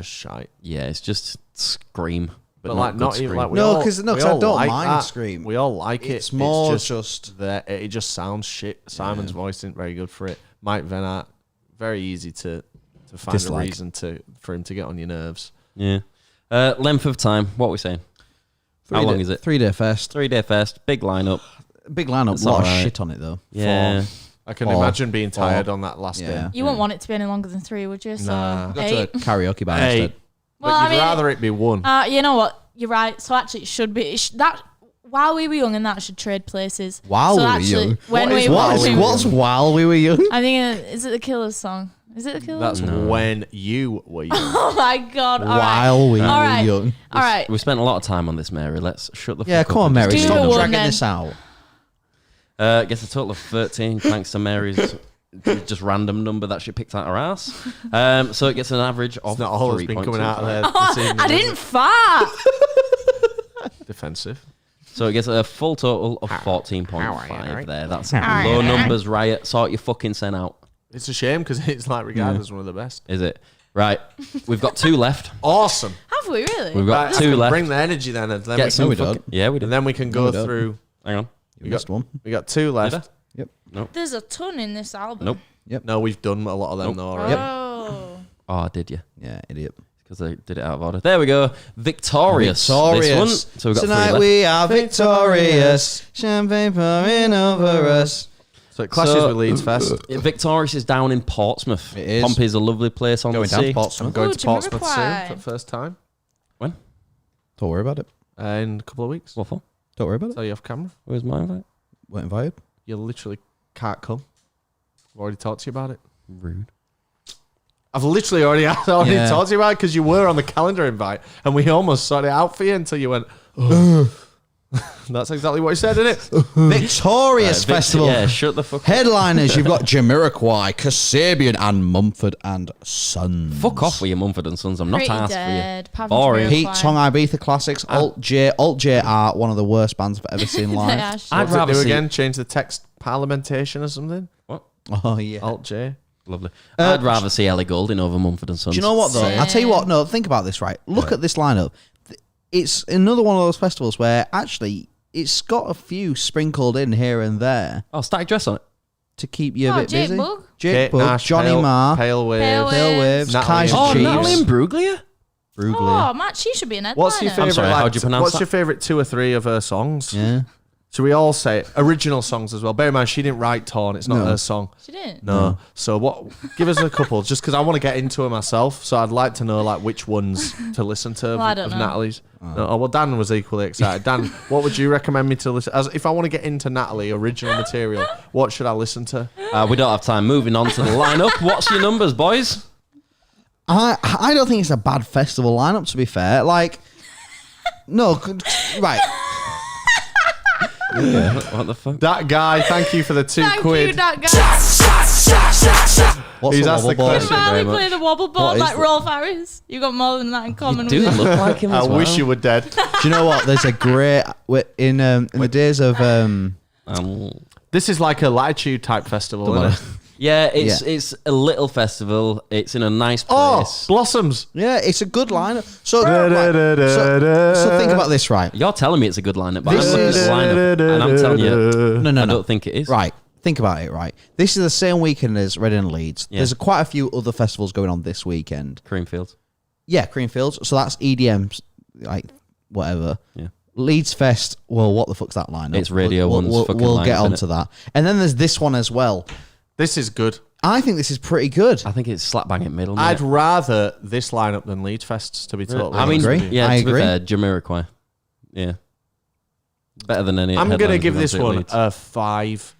shite. Yeah, it's just Scream. But not like good not even Scream. like we No, all- 'cause- no, we 'cause I all don't like mind that. Scream. We all like it. It's more just just- that it just sounds shit. Simon's voice isn't very good for it. Mike Venart, very easy to find Dislike. a reason for him to get on your nerves. Yeah. Length of time. What are we saying? How long is it? 3-day fest. 3-day fest. Big lineup. Big lineup. It's A lot of alright. shit on it though. Yeah. I can Or- imagine being tired on that last Yeah. day. You wouldn't want it to be any longer than 3, would you? So Nah. Go to a 8. karaoke bar Hey, instead. but Well, I you'd mean- rather it be one. You know what? You're right. So actually, it should be that. While we were young, and that should trade places. While so we were actually, young? when What we is were while we young- were What's while we were young? I think is it the Killers song? Is it the Killers? That's No. when you were young. Oh my god! All right. While we All were right. young. All right. We spent a lot of time on this, Mary. Let's shut the Yeah, fuck come up on, and Mary. just Do Stop the move on. one dragging then. this out. Gets a total of 13 thanks to Mary's just random number that she picked out her ass. So it gets an average of It's not all that's been coming out of 3.25. there this evening. I didn't fart. Defensive. So it gets a full total of 14.5 there. That's Alright. low numbers, Riot. Sort your fucking sen out. It's a shame because it's like regarded as one of the best. Is it? Right. We've got 2 left. Awesome. Have we really? We've got Right, 2 left. Bring the energy then, and then, Get we, some we fuck- don't. Yeah, we did. and then we can go we don't. through. Hang on. You missed one. We got 2 left. Did There's a ton in this album. Nope. No, we've done a lot of them Nope. though already. Oh. Oh, did you? Yeah, idiot. Because I did it out of order. There we go. Victorious. Victorious. This one. So we've got 3 Tonight left. we are victorious. Champagne pouring over us. So it clashes So- with Leeds Fest. Victorious is down in Portsmouth. It is. Pompey's a lovely place on Going the down sea. to Portsmouth. I'm going Ooh, to Portsmouth soon Jamiroquai. for the first time Don't worry about it. in a couple of weeks. What for? Don't worry about it. Tell you off camera. Where's my invite? Weren't invited. You literally can't come. I've already talked to you about it. Rude. I've literally already Yeah. talked to you about it because you were on the calendar invite and we almost sorted it out for you until you went, oh. That's exactly what you said, isn't it? Victorious Festival. Yeah, shut the fuck up. Headliners, you've got Jamiroquai, Kasabian, and Mumford and Sons. Fuck off with your Mumford and Sons. I'm not Pretty asked dead. for you. Pavin Boring. Pete Jamiroquai. Tong Ibiza Classics, Alt J are one of the worst bands I've ever seen live. Yeah, shit. I'd What does it rather do see again? Change the text parliamentation or something? What? Oh, yeah. Alt J. Lovely. I'd rather see Ellie Goulding over Mumford and Sons. Do you know what, though? Same. I'll tell you what, no, think about this, right? Look at this lineup. It's another one of those festivals where actually it's got a few sprinkled in here and there Oh, Static Dress on it. to keep you a Oh, bit Jake busy. Bug. Jake Kate Bug, Nash, Johnny Pale, Marr, Pale Wave. Pale Pale Waves, Natalie Kaiser Oh, Chiefs, Natalie and Bruglia? Bruglia. Oh, Matt, she should be an headliner. What's your favorite? sorry, how'd you pronounce what's that? your favorite 2 or 3 of her songs? Yeah. So we all say original songs as well. Bear in mind, she didn't write Torn. It's not No. her song. She didn't. No. So what? Give us a couple, just because I want to get into her myself. So I'd like to know like which ones to listen to I of, don't of know. Natalie's. No, oh well, Dan was equally excited. Dan, what would you recommend me to listen? As if I want to get into Natalie original material, what should I listen to? We don't have time. Moving on to the lineup. What's your numbers, boys? I don't think it's a bad festival lineup, to be fair. Like, no, right. What the fuck? That guy, thank you for the 2 Thank quid. you, that guy. What's He's the asked wobble the ball? question. very Finally much. play the wobble ball What is like that? Rolf Harris. You got more than that in common You do with look like him I as well. wish you were dead. Do you know what? There's a great in the days of This is like a latitude type festival, Don't isn't it? Yeah, it's a little festival. It's in a nice Oh, place. Blossoms. yeah, it's a good lineup. So think about this, right? You're telling me it's a good lineup, but This I'm looking at is- the lineup and I'm telling you, No, I no. don't think it is. Right. Think about it, right? This is the same weekend as Reading and Leeds. Yeah. There's quite a few other festivals going on this weekend. Creamfields. Yeah, Creamfields. So that's EDM, like whatever. Yeah. Leeds Fest. Well, what the fuck's that lineup? It's Radio One's fucking We'll get lineup, onto that. And then there's this one as well. This is good. I think this is pretty good. I think it's slap bang in middle. I'd mate. rather this lineup than Leeds Fests, to be totally I mean, honest agree. with you. yeah, I to be agree. fair, Jamiroquai. Yeah. Better than any I'm going to headliners give we've this gone to at one Leeds. a 5.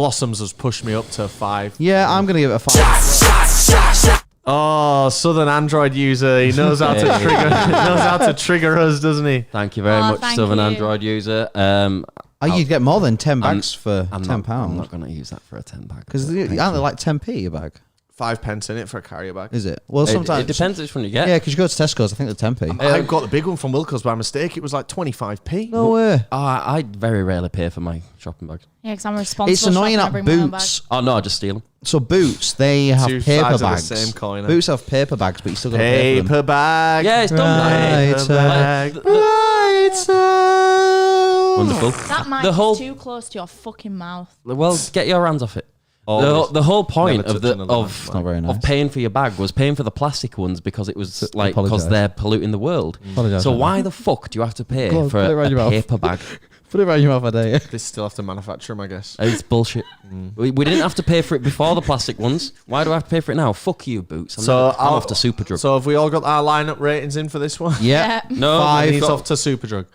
Blossoms has pushed me up to 5. Yeah, I'm gonna give it a 5. Oh, Southern Android user. He knows how to trigger. Knows how to trigger us, doesn't he? Thank you very much, thank Southern you. Android user. Oh, you'd get more than 10 bags for I'm £10. I'm not going to use that for a 10 bag. Because aren't they like 10p a bag? 5 pence in it for a carrier bag. Is it? Well, It sometimes depends which one you get. Yeah, because you go to Tesco's, I think they're 10p. I got the big one from Wilco's by mistake. It was like 25p. No way. I very rarely pay for my shopping bags. Yeah, because I'm responsible. It's annoying shopping, I at bring my own Boots. Oh no, I just steal them. So Boots, they have Two paper sides of the bags. same coin, eh? Boots have paper bags, but you still got to pay for them. Paper bag. Yeah, it's done. Right, Paper bag. Right, Wonderful. That mic The whole- is too close to your fucking mouth. Well, get your hands off it. Always. The whole point Never of touch another man's It's not very nice. of paying for your bag was paying for the plastic ones because it was like because apologise. they're polluting the world. Apologise, So mate. why the fuck do you have to pay Go on, for put it around your a mouth. paper bag? Put it right in your mouth, I dare you. They still have to manufacture them, I guess. It's bullshit. We didn't have to pay for it before the plastic ones. Why do I have to pay for it now? Fuck you, Boots. I'm off to Superdrug. So have we all got our lineup ratings in for this one? Yeah. no, Five. He's off to Superdrug.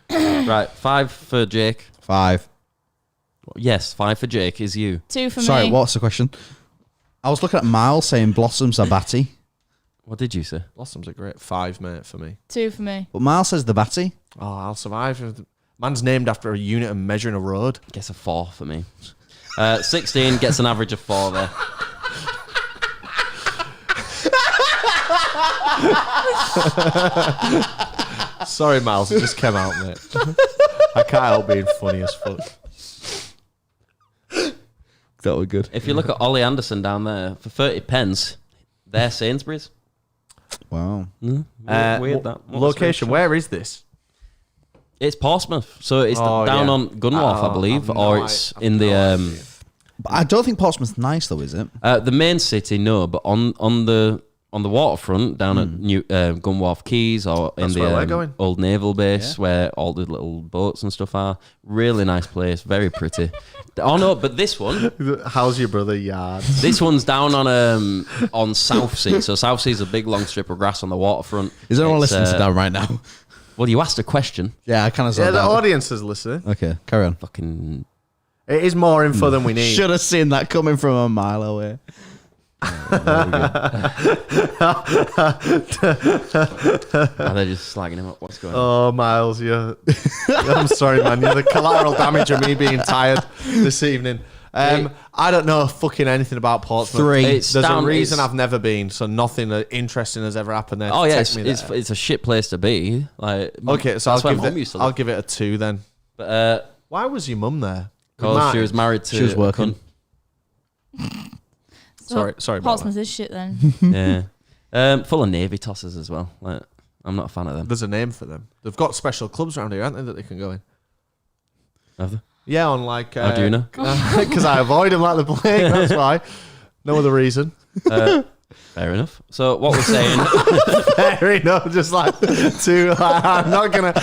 right. 5 for Jake. 5. Yes, 5 for Jake is you. 2 for Sorry, me. what's the question? I was looking at Miles saying Blossoms are batty, What did you say? Blossoms are great. 5, mate, for me. 2 for me. but Miles says the batty. Oh, I'll survive. Man's named after a unit of measuring a road. Gets a 4 for me. 16 gets an average of 4 there. Sorry, Miles. It just came out, mate. I can't help being funny as fuck. That was good. If you look at Ollie Anderson down there, for 30 pence, they're Sainsbury's. Wow. Weird that. What a Location, strange where is this? It's Portsmouth, so it's Oh, down yeah. on Gunwharf, I believe, I've or no it's idea. in the But I don't think Portsmouth's nice though, is it? the main city. No, but on the waterfront down at New Gunwharf Quays or That's in where we're the going. old naval base where all the little boats and stuff are. Really nice place, very pretty. Oh no, but this one, How's your brother yard? this one's down on Southsea. So Southsea's a big long strip of grass on the waterfront. Is anyone It's, listening to Dan right now? Well, you asked a question. Yeah, I kind of saw Yeah, the that. audience is listening. Okay, carry on. Fucking. It is more info than we need. Should have seen that coming from a mile away. Are they just slagging him up? What's going on? Oh, Miles, I'm sorry, man. You're the collateral damage of me being tired this evening. I don't know fucking anything about Portsmouth. 3. It's There's down- a reason it's- I've never been, so nothing interesting has ever happened there. Oh yeah, Take me there. it's a shit place to be. Like Okay, so that's where I'll mum used to I'll live. give it a 2 then. But Why was your mum there? because she was married to She was a working. cunt. Sorry about Portsmouth is shit then. Yeah, full of navy tossers as well. Like I'm not a fan of them. There's a name for them. They've got special clubs around here, aren't they, that they can go in? Have they? Yeah, on like. How do you know? Because I avoid them like the plague. That's why. No other reason. Fair enough. So what we're saying, Fair enough. Just like 2. I'm not gonna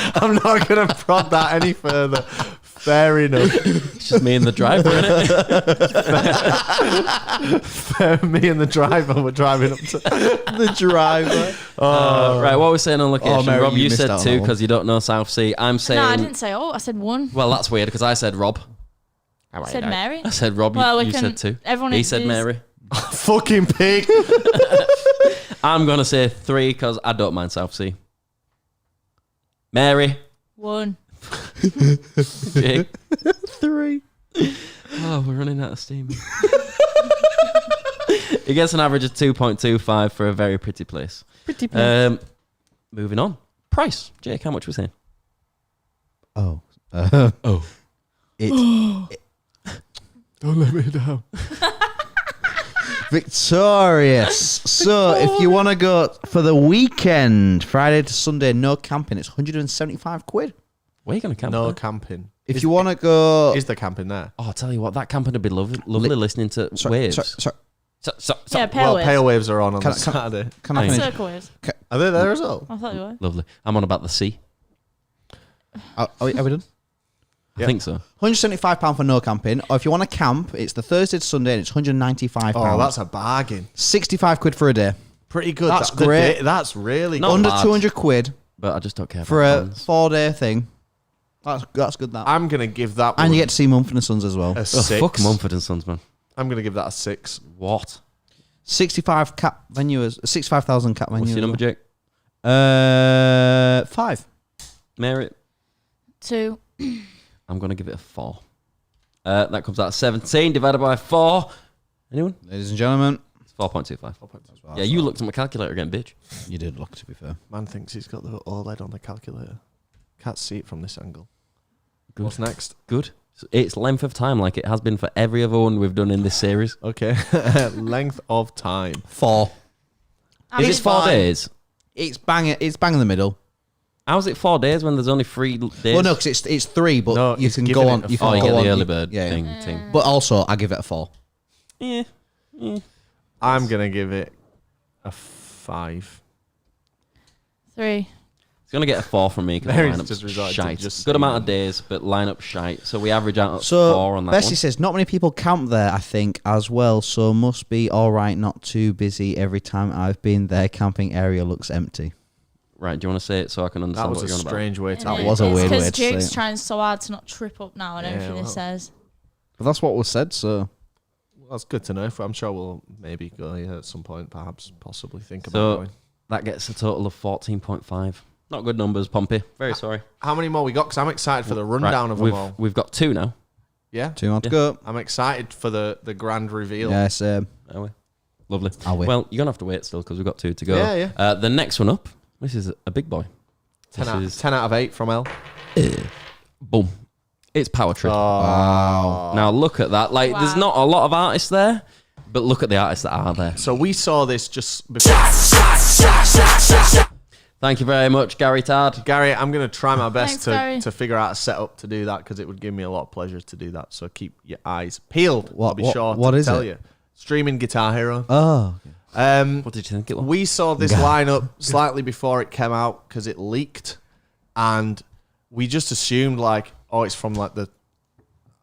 prod that any further. Fair enough. it's just me and the driver, innit? Me and the driver were driving up to. The driver. Right, what we're saying on location. Mary, Rob, you you missed said out on 2 that one. because you don't know South Sea. I'm saying. No, I didn't say I said 1. Well, that's weird because I said Rob. I said Mary. I said Rob. Well, you we said can- 2. everyone He is- said Mary. Fucking pig. I'm gonna say 3 because I don't mind South Sea. Mary. 1. Jake. 3. Oh, we're running out of steam. He gets an average of 2.25 for a very pretty place. Pretty place. Moving on. Price. Jake, how much we saying? Oh. It. Don't let me down. Victorious. So, if you want to go for the weekend, Friday to Sunday, no camping, it's 175 quid. Where are you going to camp? No there? camping. If you want to go. Is the camping there? Oh, I'll tell you what, that camping would be lovely listening to waves. Sorry, Yeah, pale waves. Pale waves are on Can- Saturday. can I Thanks. finish? Circle waves. Are they there as well? I thought you were. Lovely. I'm on about the sea. Are we done? I think so. £175 for no camping. Or if you want to camp, it's the Thursday to Sunday and it's £195. Oh, that's a bargain. 65 quid for a day. Pretty good. That's The great. day- that's really Not good. Under bad. 200 quid But I just don't care for about a bands. 4-day thing. That's good. That I'm gonna give that. and one you get to see Mumford & Sons as well. a Oh, 6. fuck Mumford & Sons, man. I'm gonna give that a 6. What? 65 cap venue, 65,000 cap venue. What's your number, Jake? 5. Mary? 2. I'm going to give it a 4. That comes out 17 divided by 4. Anyone? Ladies and gentlemen, It's 4.25. Yeah, you looked at my calculator again, bitch. you did look, to be fair. Man thinks he's got the OLED on the calculator. Can't see it from this angle. Good. What's next? Good. It's length of time like it has been for every other one we've done in this series. Okay. Length of time. 4. Is it 4 days? It's bang in the middle. How's it 4 days when there's only 3 days? Well, no, because it's 3, but No, you he's can giving go it on. a You four. can you go get on. the early bird yeah, thing. But also, I give it a 4. Yeah. I'm gonna give it a 5. 3. It's going to get a 4 from me because Mary's the lineup's just resorted to shite. just Good saying amount that. of days, but lineup shite. So we average out at So 4 on that Bessie one. says not many people camp there, I think, as well. So must be all right, not too busy. Every time I've been there, camping area looks empty. Right, do you want to say it so I can That understand was what a you're on about? strange way to. That read was a that. weird way Because to say Jake's it. trying so hard to not trip up now and Yeah, everything well. he says. But that's what was said. So that's good to know. I'm sure we'll maybe go here at some point. Perhaps, possibly think about So going. that gets a total of 14.5. Not good numbers, Pompey. Very sorry. How many more we got? Because I'm excited for the rundown of we've, them all. We've got 2 now. Yeah, 2 more to Yeah. go. I'm excited for the grand reveal. Yes, Are we? Lovely. I'll wait. Well, you're going to have to wait still because we've got 2 to go. Yeah, yeah. The next one up, this is a big boy. 10 This out, 10 out of 8 from L. Boom. It's Power Trip. wow. Now look at that. Like, there's Wow. not a lot of artists there, but look at the artists that are there. So we saw this just before. Thank you very much, Gary Tard. Gary, I'm going to try my best Thanks, Gary. to figure out a setup to do that because it would give me a lot of pleasure to do that. So keep your eyes peeled. I'll be sure what to is tell it? you. Streaming Guitar Hero. Oh. What did you think it was? We saw this lineup slightly before it came out because it leaked, and we just assumed like, oh, it's from like the,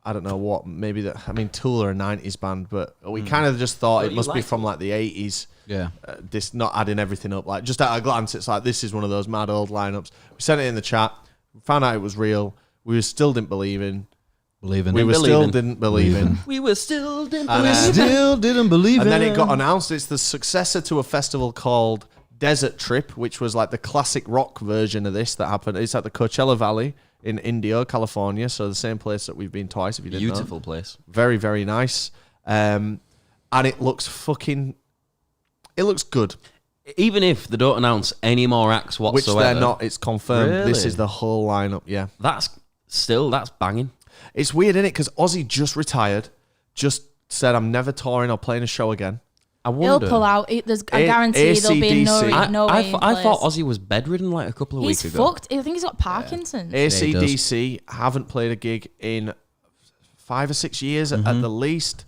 I don't know what, maybe that. I mean, Tool are a '90s band, but we kind of just thought But it you must be like from like the '80s. Yeah. This not adding everything up. Like just at a glance, it's like this is one of those mad old lineups. We sent it in the chat. We found out it was real. We still didn't believe in. Believe in We it. were still believing. didn't believe in. We were still didn't And, believe. Still didn't believe And it. then it got announced it's the successor to a festival called Desert Trip, which was like the classic rock version of this that happened. It's at the Coachella Valley in Indio, California. So the same place that we've been twice, if you didn't know. Beautiful place. Very, very nice. And it looks fucking... It looks good. Even if they don't announce any more acts Which whatsoever, they're not. It's confirmed. This Really? is the whole lineup, yeah. that's banging. It's weird, isn't it? Because Ozzy just retired, just said, I'm never touring or playing a show again. I He'll wonder. pull out. I guarantee there'll be no, AC/DC. no way in I thought place. Ozzy was bedridden like a couple of He's weeks ago. fucked. I think he's got Parkinson's. AC/DC haven't played a gig in 5 or 6 years at the least.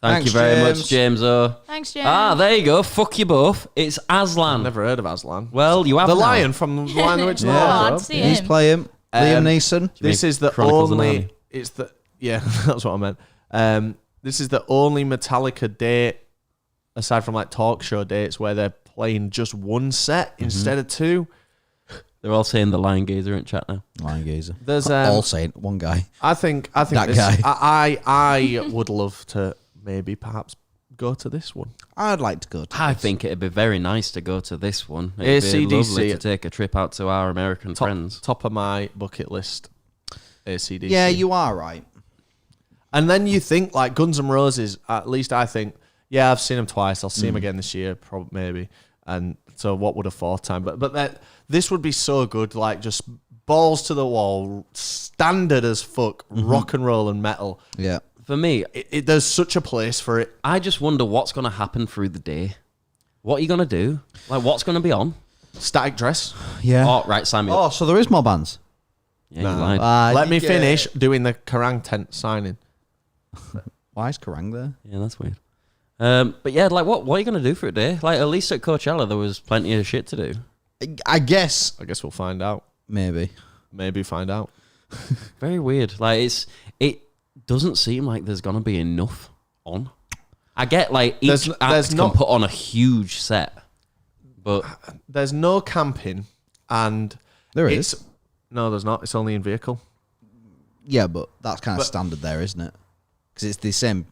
Thank you Thanks, very James. much, James O. Thanks, James. Ah, there you go. Fuck you both. It's Aslan. Never heard of Aslan. Well, you have The now. Lion from The Lion, the Witch, and the Oh, Wardrobe. I'd see He's him. playing. Liam Neeson. This is the Chronicles of only. Narnia. It's the yeah. That's what I meant. This is the only Metallica date, aside from like talk show dates, where they're playing just one set instead of 2. They're all saying the Lion Gazer in chat now. Lion Gazer. There's All saying one guy. I think That this, guy. I would love to maybe perhaps go to this one. I'd like to go to I this. think it'd be very nice to go to this one. It'd be AC/DC. lovely to take a trip out to our American friends. Top of my bucket list. AC/DC. Yeah, you are right. And then you think like Guns N' Roses. At least I think, yeah, I've seen them twice. I'll see them again this year, probably maybe. And so, what would a fourth time? But this would be so good. Like just balls to the wall, standard as fuck, rock and roll and metal. Yeah. For me, There's such a place for it. I just wonder what's going to happen through the day. What are you going to do? Like, what's going to be on? Static Dress. Yeah. Oh, right, sign me up. Oh, so there is more bands. Yeah, Nah. you lied. Let me finish doing the Kerrang tent signing. Why is Kerrang there? Yeah, that's weird. But yeah, like, what are you going to do for a day? Like, at least at Coachella, there was plenty of shit to do. I guess. I guess we'll find out. Maybe. Maybe find out. Very weird. Like, it doesn't seem like there's going to be enough on. I get, like, each There's act not- can put on a huge set. But There's no camping, and There it's is. No, there's not. It's only in vehicle. Yeah, but that's kind of standard there, isn't it? Because it's the same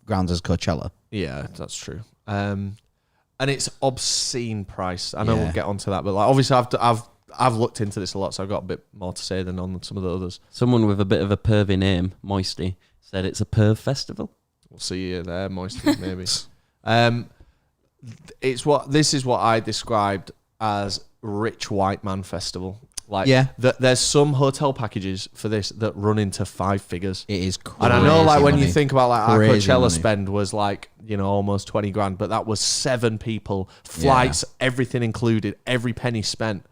grounds as Coachella. Yeah, that's true. And it's obscene price. I know Yeah. we'll get onto that, but like obviously I've looked into this a lot, so I've got a bit more to say than on some of the others. Someone with a bit of a pervy name, Moisty, said it's a perv festival. We'll see you there, Moisty, maybe. This is what I described as rich white man festival. Like, Yeah. there's some hotel packages for this that run into 5 figures. It is crazy. And I know, like, when you money. think about, like, our Crazy Coachella money. spend was, like, you know, almost 20 grand, but that was 7 people, flights, everything included, every penny spent.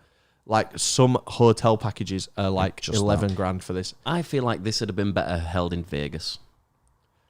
Like, some hotel packages are, like, Just 11 grand for this. I feel like this would have been better held in Vegas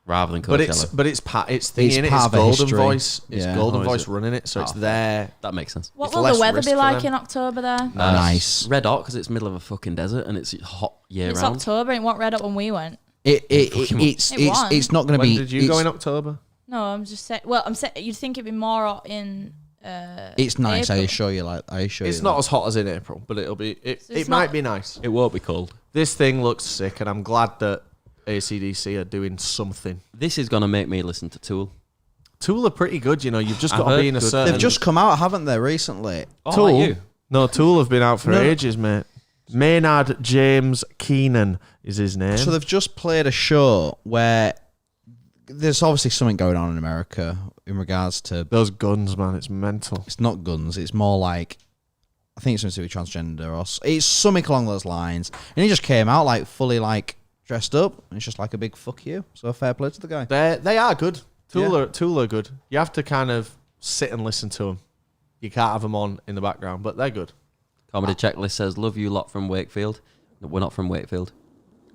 rather than Coachella. But it's It's it's part of a Golden history. Voice. It's Yeah. Golden Oh, is Voice it? running it, so it's Oh, there. That makes sense. What It's will less the weather risk be for like them. in October there? Nice. Red hot because it's middle of a fucking desert and it's hot year It's round. October. It wasn't red up when we went. It's not going to When be. did you go in October? No, I'm just saying. Well, I'm saying you'd think it'd be more in. It's nice. I April. assure you. It's not as hot as in April, but it'll be. So it's It might not- be nice. It won't be cold. This thing looks sick, and I'm glad that AC/DC are doing something. This is going to make me listen to Tool. Tool are pretty good, you know. You've just I've got to be heard in a good- certain. They've just come out, haven't they, recently? Oh, Tool. like you. No, Tool have been out for No. ages, mate. Maynard James Keenan is his name. So they've just played a show where there's obviously something going on in America in regards to. Those guns, man, it's mental. It's not guns. It's more like I think it's something to do with transgender or it's something along those lines. And he just came out like fully like dressed up, and it's just like a big fuck you. So fair play to the guy. They are good. Yeah. Tool are good. You have to kind of sit and listen to them. You can't have them on in the background, but they're good. Comedy Checklist says, love you lot from Wakefield. No, we're not from Wakefield.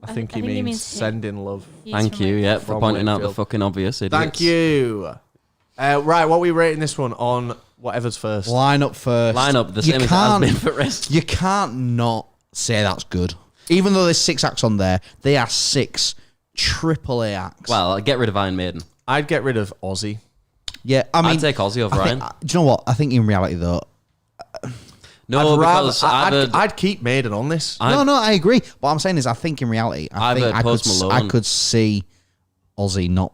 I think he means sending love. He's Thank from you, Wakefield. yeah, for From pointing out the Wakefield. fucking obvious idiots. Thank you. Right, what are we rating this one on whatever's first? Line up first. Line up the You same as it has can't- been for rest. You can't not say that's good. Even though there's 6 acts on there, they are 6 AAA acts. Well, get rid of Iron Maiden. I'd get rid of Ozzy. yeah, I mean, I'd take Ozzy over I Ryan. think, do you know what? I think in reality though, No, because I've heard, I'd keep Maiden on this. no, I agree. What I'm saying is, I think in reality, I've heard Post I Malone. could see Ozzy not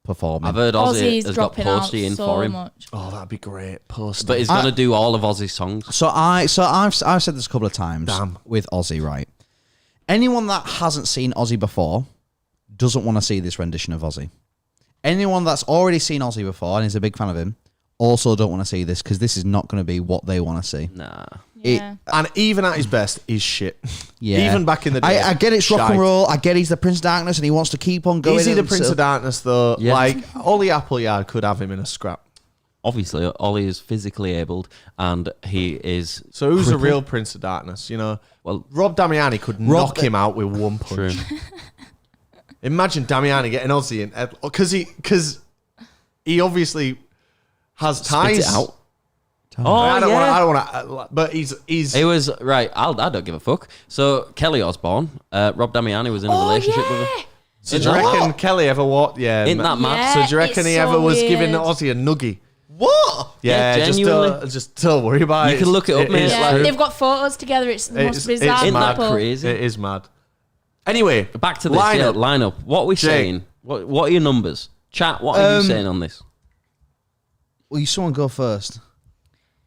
performing. I've heard Ozzy Ozzy's has got dropping out Posty in so for him. much. Oh, that'd be great. Post. But he's going to do all of Ozzy's songs. So I've said this a couple of times Damn. with Ozzy, right? Anyone that hasn't seen Ozzy before doesn't want to see this rendition of Ozzy. Anyone that's already seen Ozzy before and is a big fan of him also don't want to see this because this is not going to be what they want to see. Nah. Yeah. And even at his best, he's shit. Yeah. Even back in the day. I get it's rock shite. and roll. I get he's the Prince of Darkness and he wants to keep on going. Is he the and Prince so- of Darkness, though? Yeah. Like, Ollie Appleyard could have him in a scrap. Obviously, Ollie is physically abled and he is. So who's the crippled. real Prince of Darkness? You know, Well, Rob Damiani could knock him out with one punch. true. Imagine Damiani getting Ozzy in, because he obviously has ties. Spit it out. Oh, I don't yeah. want to, but he's It was right. I don't give a fuck. So Kelly Osbourne, Rob Damiani was in a relationship with her. So do you reckon Kelly ever walked? Yeah. Ain't that mad? Yeah, So do you reckon it's he so ever was giving weird. Ozzy a nuggie? What? Yeah, Yeah, genuinely. just don't worry about it. You can look it up, mate. is It's Yeah, true. they've got photos together. It's the most bizarre Ain't that couple. crazy? It is mad. Anyway, Back to this. Yeah, lineup. lineup. What are we Jake. saying? What are your numbers? Chat. What are you saying on this? Will you someone go first?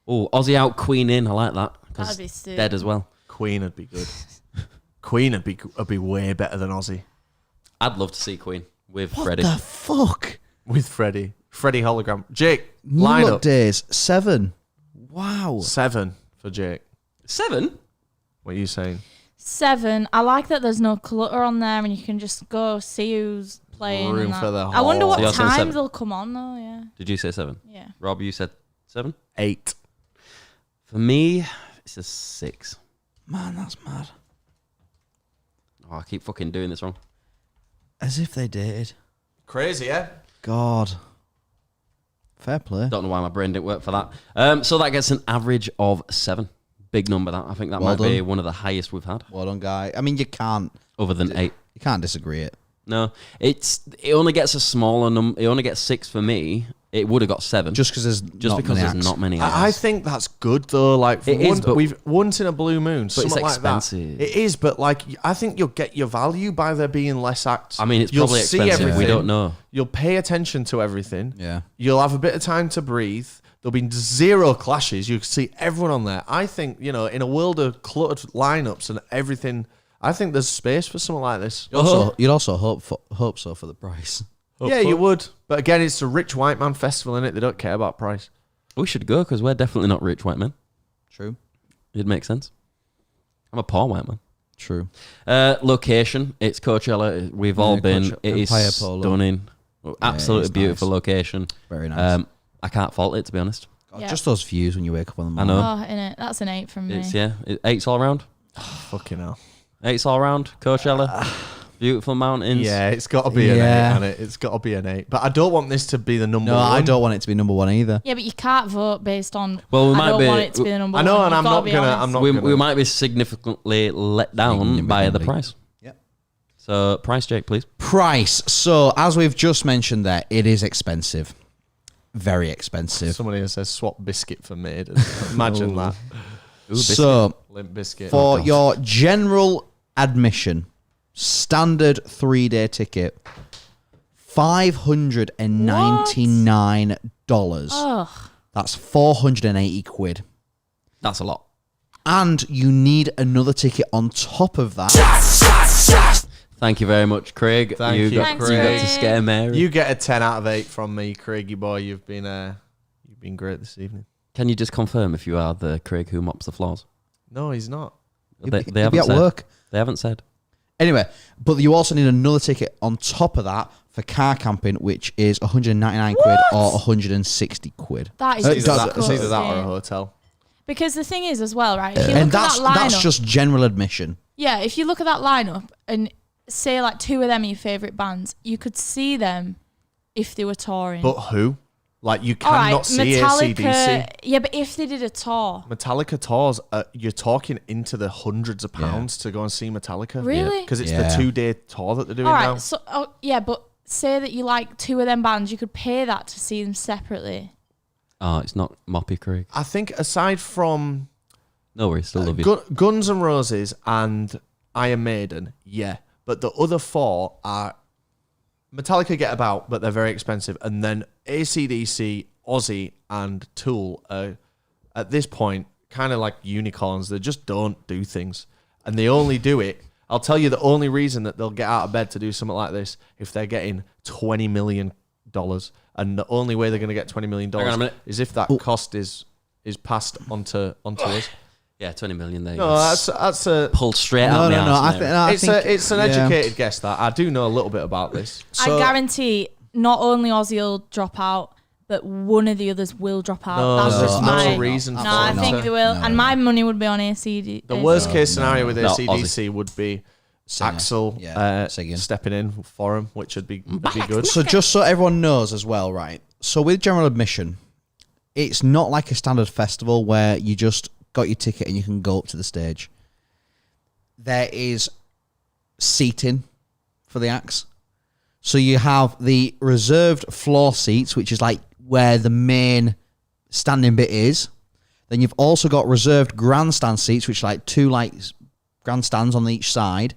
Oh, Ozzy out, Queen in. I like that. 'Cause That'd be sick. dead as well. Queen would be good. Queen would be way better than Ozzy I'd love to see Queen with What Freddie. the fuck? with Freddie. Freddie hologram. Jake, New lineup. Look Days 7. Wow. 7 for Jake. 7. What are you saying? 7. I like that there's no clutter on there and you can just go see who's playing. Room and that. for the I wonder whole- what So you're saying time 7? they'll come on though. Yeah. Did you say 7? Yeah. Rob, you said 7. 8. For me, it's a 6. Man, that's mad. Oh, I keep fucking doing this wrong. As if they dated. Crazy, yeah? God. Fair play. Don't know why my brain didn't work for that. So that gets an average of 7. Big number. That I think that Well might be done. one of the highest we've had, Well done, guy. I mean, you can't other than 8. disagree it. No, it only gets a smaller number. It only gets 6 for me it would have got 7. Just because there's Just because there's not many acts. I think that's good though. Like It is, but- we've once in a blue moon. But it's something like that. expensive. It is, but like I think you'll get your value by there being less acts. I mean, it's You'll probably see expensive. We everything. don't know. You'll pay attention to everything. Yeah. You'll have a bit of time to breathe. There'll be 0 clashes. You can see everyone on there. I think, in a world of cluttered lineups and everything, I think there's space for something like this. You'd also hope so for the price. Yeah, you would. But again, it's a rich white man festival, innit? They don't care about price. We should go because we're definitely not rich white men. True. It makes sense. I'm a poor white man. True. Location, it's Coachella. We've all been. Coachella. It is Empire Polo. stunning. Absolutely it's beautiful nice. location. Very nice. I can't fault it, to be honest. God, Yeah. Just those views when you wake up on the I morning. know. Oh, innit? That's an 8 from me. It's 8's all around. Fucking hell. 8's all around. Coachella. Beautiful mountains. Yeah, it's got to be an 8, Yeah. hasn't it? It's got to be an 8. But I don't want this to be the number No, one. I don't want it to be number 1 either. Yeah, but you can't vote based on. Well, we I might don't be- want it to be the number I know, one. and You've I'm gotta not be gonna. honest. I'm not We gonna. might be significantly let down by the price. Yep. So, price, Jake, please. Price. So, as we've just mentioned there, it is expensive. Very expensive. Somebody who says swap biscuit for maid. Imagine that. So, Limp biscuit. for your general admission, standard 3-day ticket, $599. Ugh. That's 480 quid. That's a lot. And you need another ticket on top of that. Thank you very much, Craig. Thank you, got, Thanks, you got to Craig. scare Mary. You get a 10 out of 8 from me, Craigie boy. You've been great this evening. Can you just confirm if you are the Craig who mops the floors? No, he's not. They You'll be haven't at said. work. They haven't said. Anyway, but you also need another ticket on top of that for car camping, which is 199 quid or 160 quid. That is Uh, It's either disgusting. that or a hotel. Because the thing is, as well, right? If you And look at that lineup, that's just general admission. yeah. If you look at that lineup and say like 2 of them are your favorite bands, you could see them if they were touring. But who? Like, you all right, cannot see Metallica. AC/DC. Yeah, but if they did a tour, Metallica tours, you're talking into the hundreds of pounds to go and see Metallica. Really? Because it's Yeah. the 2-day tour that they're doing all now. right. So yeah, but say that you like 2 of them bands, you could pay that to see them separately. Oh, it's not moppy, Craig. I think aside from No worries, still love you. Guns N' Roses and Iron Maiden, yeah. But the other 4 are Metallica get about, but they're very expensive. And then AC/DC, Ozzy, and Tool are, at this point, kind of like unicorns. They just don't do things. And they only do it. I'll tell you the only reason that they'll get out of bed to do something like this if they're getting $20 million. And the only way they're going to get $20 million Hang on a minute. is if that cost is passed onto us. Yeah, 20 million there. No, that's a pulled straight out No, the no, no. arse, Mary. it's an educated guess that I do know a little bit about this. So- I guarantee not only Ozzy will drop out, but one of the others will drop out. No, That's there's just no my reason No, for I them think to- they will, No, and no. my money would be on ACD. The worst case scenario with No, AC/DC would be Singer. Axel Yeah, singing. stepping in for him, which would be good. So just so everyone knows as well, right? So with general admission, it's not like a standard festival where you just got your ticket and you can go up to the stage. There is seating for the acts. So you have the reserved floor seats, which is like where the main standing bit is. Then you've also got reserved grandstand seats, which are like 2 like grandstands on each side.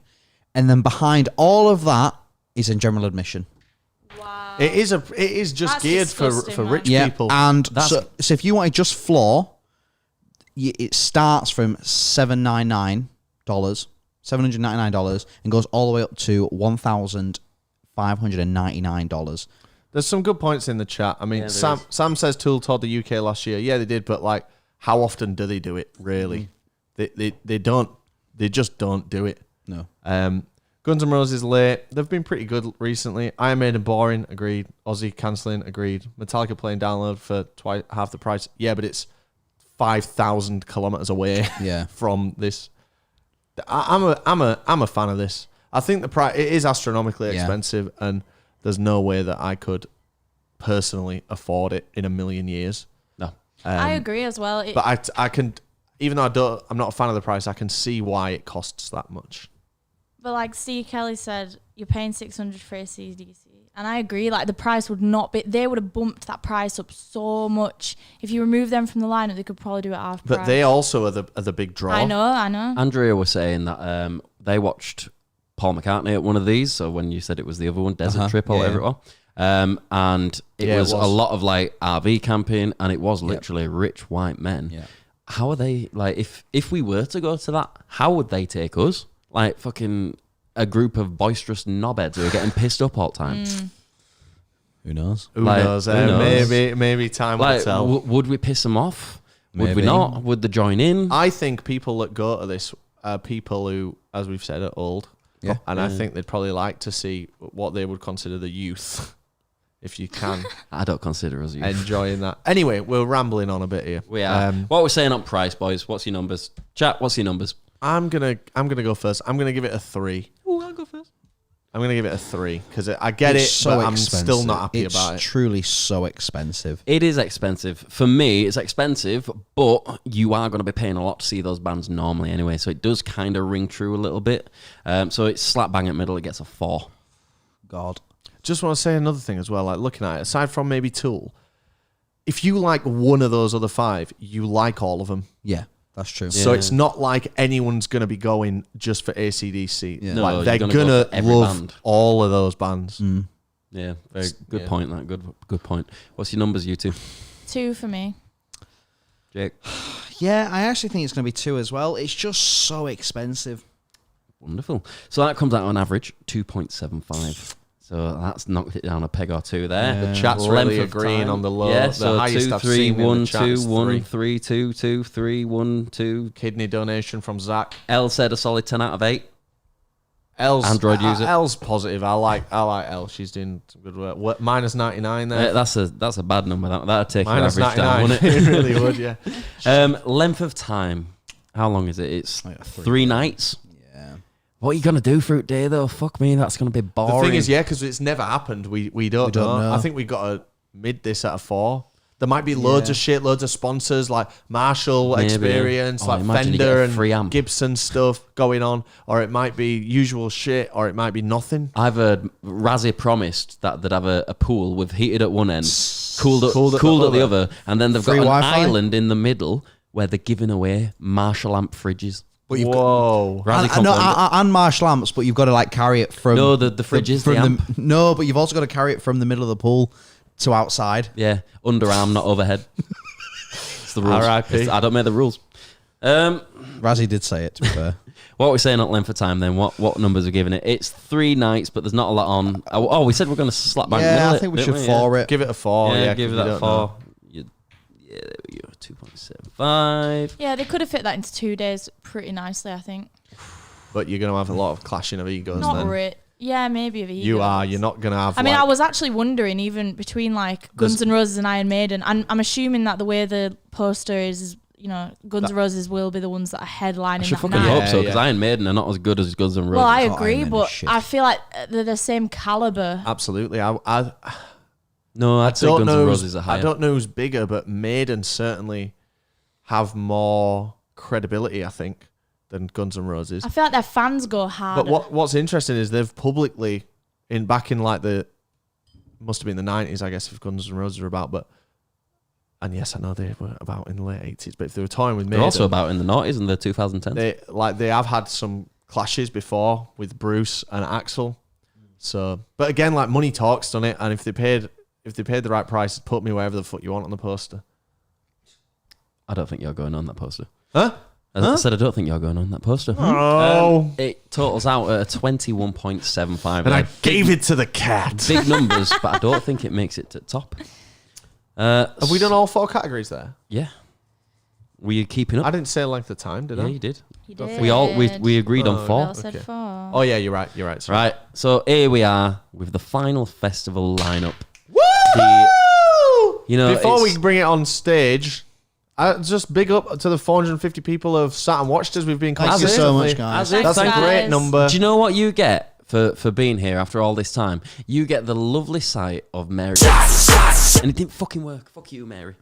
And then behind all of that is in general admission. Wow. It is just That's geared disgusting, for man. rich Yeah, people. and That's- so if you wanted just floor, it starts from $799, and goes all the way up to $1,599. There's some good points in the chat. I mean, Yeah, there Sam says Tool toured the UK last year. Yeah, they did, but like, how often do they do it? Really, they don't. They just don't do it. No, Guns N' Roses late. They've been pretty good recently. Iron Maiden boring. Agreed. Ozzy cancelling. Agreed. Metallica playing download for half the price. Yeah, but it's 5,000 kilometers away. Yeah. from this. I'm a fan of this. I think the price it is astronomically Yeah. expensive, and there's no way that I could personally afford it in a million years. No. I agree as well. But I can, even though I'm not a fan of the price, I can see why it costs that much. But like Steve Kelly said, you're paying $600 for ACDC, And I agree, like the price would not be, they would have bumped that price up so much. If you remove them from the lineup, they could probably do it half price. But they also are the big draw. I know. Andrea was saying that they watched Paul McCartney at one of these. So when you said it was the other one, Desert Trip or whatever it was. And it was a lot of like RV camping, and it was literally rich white men. Yeah. How are they, like, if we were to go to that, how would they take us? Like fucking a group of boisterous knobheads who are getting pissed up all the time. Who knows? Who Like, knows? who knows? Maybe time will Like, tell. would we piss them off? Would we Maybe. not? Would they join in? I think people that go to this are people who, as we've said, are old. Yeah. And I think they'd probably like to see what they would consider the youth, if you can, I don't consider us youth. enjoying that. Anyway, we're rambling on a bit here. We are. What we're saying on price, boys? What's your numbers? Chat. What's your numbers? I'm gonna go first. I'm gonna give it a 3. Oh, I'll go first. I'm gonna give it a 3 because I get It's it, so but I'm expensive. still not happy It's about it. truly so expensive. It is expensive. For me, it's expensive, but you are going to be paying a lot to see those bands normally anyway, so it does kind of ring true a little bit. So it's slap bang in the middle. It gets a 4. God. Just want to say another thing as well. Like looking at it, aside from maybe Tool, if you like one of those other 5, you like all of them. Yeah, that's true. So it's not like anyone's going to be going just for AC/DC. Yeah. No, Like you're they're gonna going go to for every love band. all of those bands. Yeah, very good yeah. point. That good point. What's your numbers, you two? 2 for me. Jake. Yeah, I actually think it's going to be 2 as well. It's just so expensive. Wonderful. So that comes out on average 2.75. So that's knocked it down a peg or two there. The chat's Length really of agreeing time. on the low. Yeah, the so highest 2, I've 3, seen in 1, the chat 2, is 1, 3. 3, 2, 2, 3, 1, 2. Kidney donation from Zach. L said a solid 10 out of 8. L's Android user. L's positive. I like L. She's doing some good work. Minus 99 there. That's a bad number. That'd take your Minus average 99. down, wouldn't it? It really would, yeah. Length of time. How long is it? It's Like 3 nights. Yeah. What are you gonna do Fruit Day though? Fuck me, that's gonna be boring. The thing is, yeah, because it's never happened. We don't know. I think we got to mid this at a 4. There might be loads of shit, loads of sponsors like Marshall Maybe. Experience, Oh, like imagine you get Fender a free and amp. Gibson stuff going on, or it might be usual shit, or it might be nothing. I've heard Razzie promised that they'd have a pool with heated at one end, cooled at the other, and then they've got Free an Wi-Fi? island in the middle where they're giving away Marshall amp fridges. But you've Whoa. Razzie and, confirmed it. and marsh lamps, but you've got to like carry it from No, the fridge is the amp. no, but you've also got to carry it from the middle of the pool to outside. Yeah, underarm, not overhead. It's the rules. R.I.P.. I don't make the rules. Razzie did say it, to be fair. What are we saying at length of time then? What numbers are giving it? It's 3 nights, but there's not a lot on. Oh, we said we're going to slap back. Yeah, I think we should 4 it. Give it a 4. Yeah, Yeah, give it 'cause we that don't know. 4. Yeah, there we go. 2.75. Yeah, they could have fit that into 2 days pretty nicely, I think. But you're going to have a lot of clashing of egos Not then. really. Yeah, maybe of egos. You are. You're not going to have. I mean, like, I was actually wondering, even between like Guns N' Roses and Iron Maiden, I'm assuming that the way the poster is, you know, Guns N' Roses will be the ones that are headlining I should that fucking night. hope so, because yeah. Iron Maiden are not as good as Guns N' Roses. Well, I Iron agree, Maiden but is shit. I feel like they're the same caliber. Absolutely. no, I'd I say don't Guns know. N' Roses are higher. I don't know who's bigger, but Maiden certainly have more credibility, I think, than Guns N' Roses. I feel like their fans go harder. But what's interesting is they've publicly, back in like must have been the 90s, I guess, if Guns N' Roses were about, but. And yes, I know they were about in the late 80s, but if they were touring with Maiden, They're also about in the 90s and the 2010s. they have had some clashes before with Bruce and Axel. So, but again, like money talks, done it, and if they paid the right price, put me wherever the fuck you want on the poster. I don't think you're going on that poster. Huh? I said I don't think you're going on that poster. Oh. It totals out at a 21.75. And I gave it to the cat. Big numbers, but I don't think it makes it to top. Have we done all 4 categories there? Yeah. Were you keeping up? I didn't say length of time, did Yeah, I? you did. He did. We agreed on 4. Bell said Okay. 4. Oh yeah, you're right. You're right. Sorry. Right. So here we are with the final festival lineup. Woo! You know, Before it's- we bring it on stage, just big up to the 450 people who have sat and watched us. We've been Thank you so much, consistently. guys. As if, That's a Thanks, great guys. number. Do you know what you get for being here after all this time? You get the lovely sight of Mary. And it didn't fucking work. Fuck you, Mary.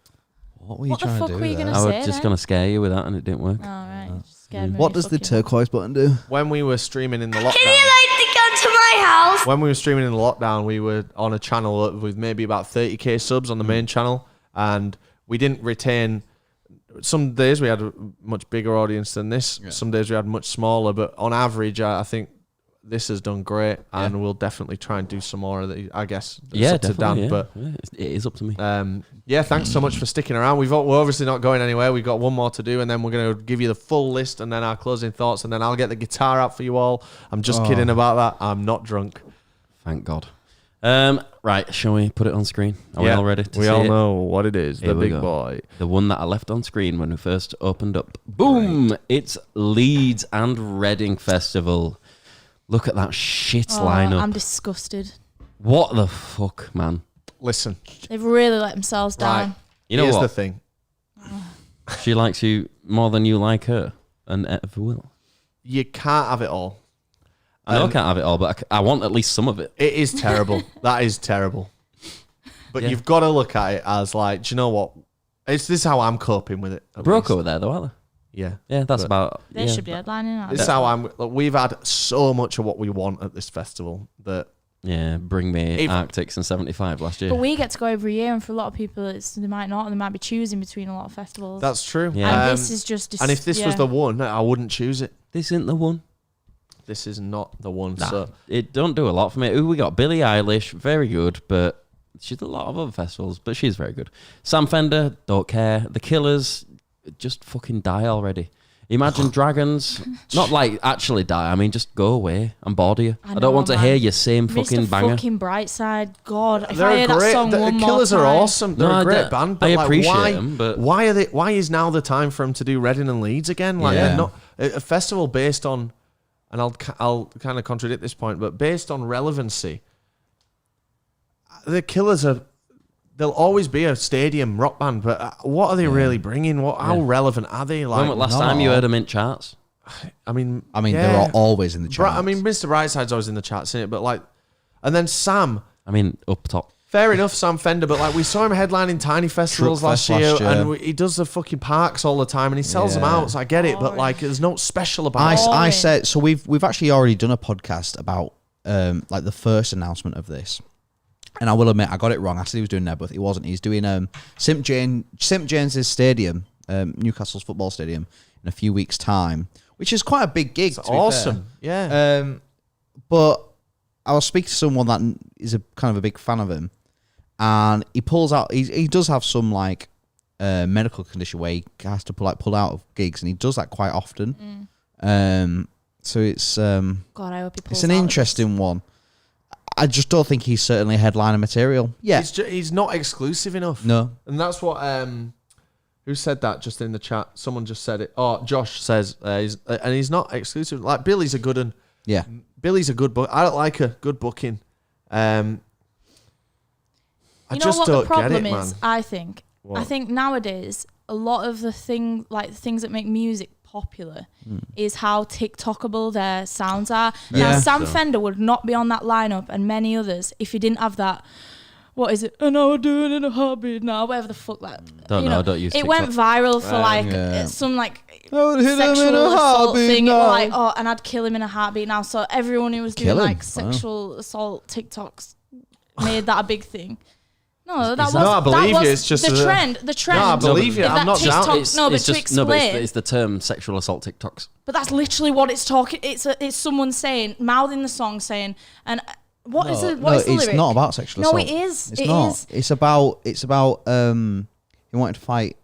What were you What the trying fuck to do were you there? gonna I say was just then? going to scare you with that and it didn't work. All right. Scared me What does the fucking- turquoise button do? When we were streaming in the lockdown, Can you light the to my house. When we were streaming in the lockdown, we were on a channel with maybe about 30k subs on the main channel, and we didn't retain. Some days we had a much bigger audience than this. Yeah. Some days we had much smaller, but on average, I think this has done great, and we'll definitely try and do some more of the. I guess it's up to Dan, Yeah. but Yeah, it is up to me. yeah, thanks so much for sticking around. We're obviously not going anywhere. We've got one more to do, and then we're going to give you the full list and then our closing thoughts, and then I'll get the guitar out for you all. I'm just kidding about that. I'm not drunk. Thank God. Right, shall we put it on screen? Are we all ready to We see all it? know what it is. Here The we big go. boy. The one that I left on screen when we first opened up. Boom! It's Leeds and Reading Festival. Look at that shit lineup. I'm disgusted. What the fuck, man? Listen, They've really let themselves right. down. You know Here's what? the thing. She likes you more than you like her, and ever will. You can't have it all. I know I can't have it all, but I want at least some of it. It is terrible. That is terrible. But Yeah. you've got to look at it as like, do you know what? This is how I'm coping with it. at least. Broco were there, though, aren't Yeah. they? Yeah, that's But about. They yeah. should be headlining. This is how I'm. Look, we've had so much of what we want at this festival that Yeah, bring me If- Arctics and 75 last year. But we get to go every year, and for a lot of people, they might not. They might be choosing between a lot of festivals. that's true. Yeah. and this is just. and if this was the one, I wouldn't choose it. This isn't the one. This is not the one. Nah, So it don't do a lot for me. Who we got? Billie Eilish, very good, but she's a lot of other festivals, but she's very good. Sam Fender, don't care. The Killers, just fucking die already. Imagine Dragons, not like actually die. I mean, just go away. I'm bored of you. I know, don't want to man. hear your same Mr. fucking banger. Fucking Brightside. God, if they're I hear that song the one more Killers time. are awesome. They're No, a great I band. But like, appreciate why, them, but- why are they? Why is now the time for them to do Reading and Leeds again? Like Yeah. they're not a festival based on. And I'll kind of contradict this point, but based on relevancy, the Killers are. They'll always be a stadium rock band, but what are they really bringing? How relevant are they? Like, When was last no. time you heard them in charts? I mean, they're always in the Bri- charts. I mean, Mr. Brightside's always in the charts, isn't it? But like, and then Sam. I mean, up top. Fair enough, Sam Fender, but like we saw him headlining tiny festivals last Truckfest year, last year. and he does the fucking parks all the time, and he sells them Yeah. out. So I get it, but like, there's no special about it. I Boring. said so. We've actually already done a podcast about like the first announcement of this, and I will admit I got it wrong. I said he was doing Nebworth. He wasn't. He's doing St James's Stadium, Newcastle's football stadium, in a few weeks' time, which is quite a big gig. It's to be fair. awesome, yeah. But I was speaking to someone that is a kind of a big fan of him, and he pulls out. He does have some like medical condition where he has to pull out of gigs, and he does that quite often. So it's God, I hope he pulls it's an out of interesting one. I just don't think he's certainly headliner material. Yeah, He's not exclusive enough. no, And that's what who said that just in the chat? Someone just said it. Oh, Josh says and he's not exclusive. Like Billy's a good one. yeah. Billy's a good book. I don't like a good booking. I You know just what don't the problem get it, is? man. I think. What? I think nowadays a lot of the things that make music popular is how TikTokable their sounds are. Now Yeah. Sam Fender would not be on that lineup and many others if he didn't have that. What is it? And I'm doing it in a heartbeat now. Whatever the fuck that. Don't you know, don't use It went viral for like yeah. some like I would hit him in a sexual assault heartbeat thing. now. Like and I'd kill him in a heartbeat now. So everyone who was doing Kill him? like Wow. sexual assault TikToks made that a big thing. No, that was No, I believe that was you, it's just the a- trend. The trend. No, I believe you. If I'm that not TikTok, down. It's no, but it's to just, explain, no, but it's the term sexual assault TikToks. but that's literally what it's talking. It's someone saying, mouthing the song, saying, and what is the no, it's lyric? not about sexual No, assault. it is. It's It not. is. It's about he wanted to fight.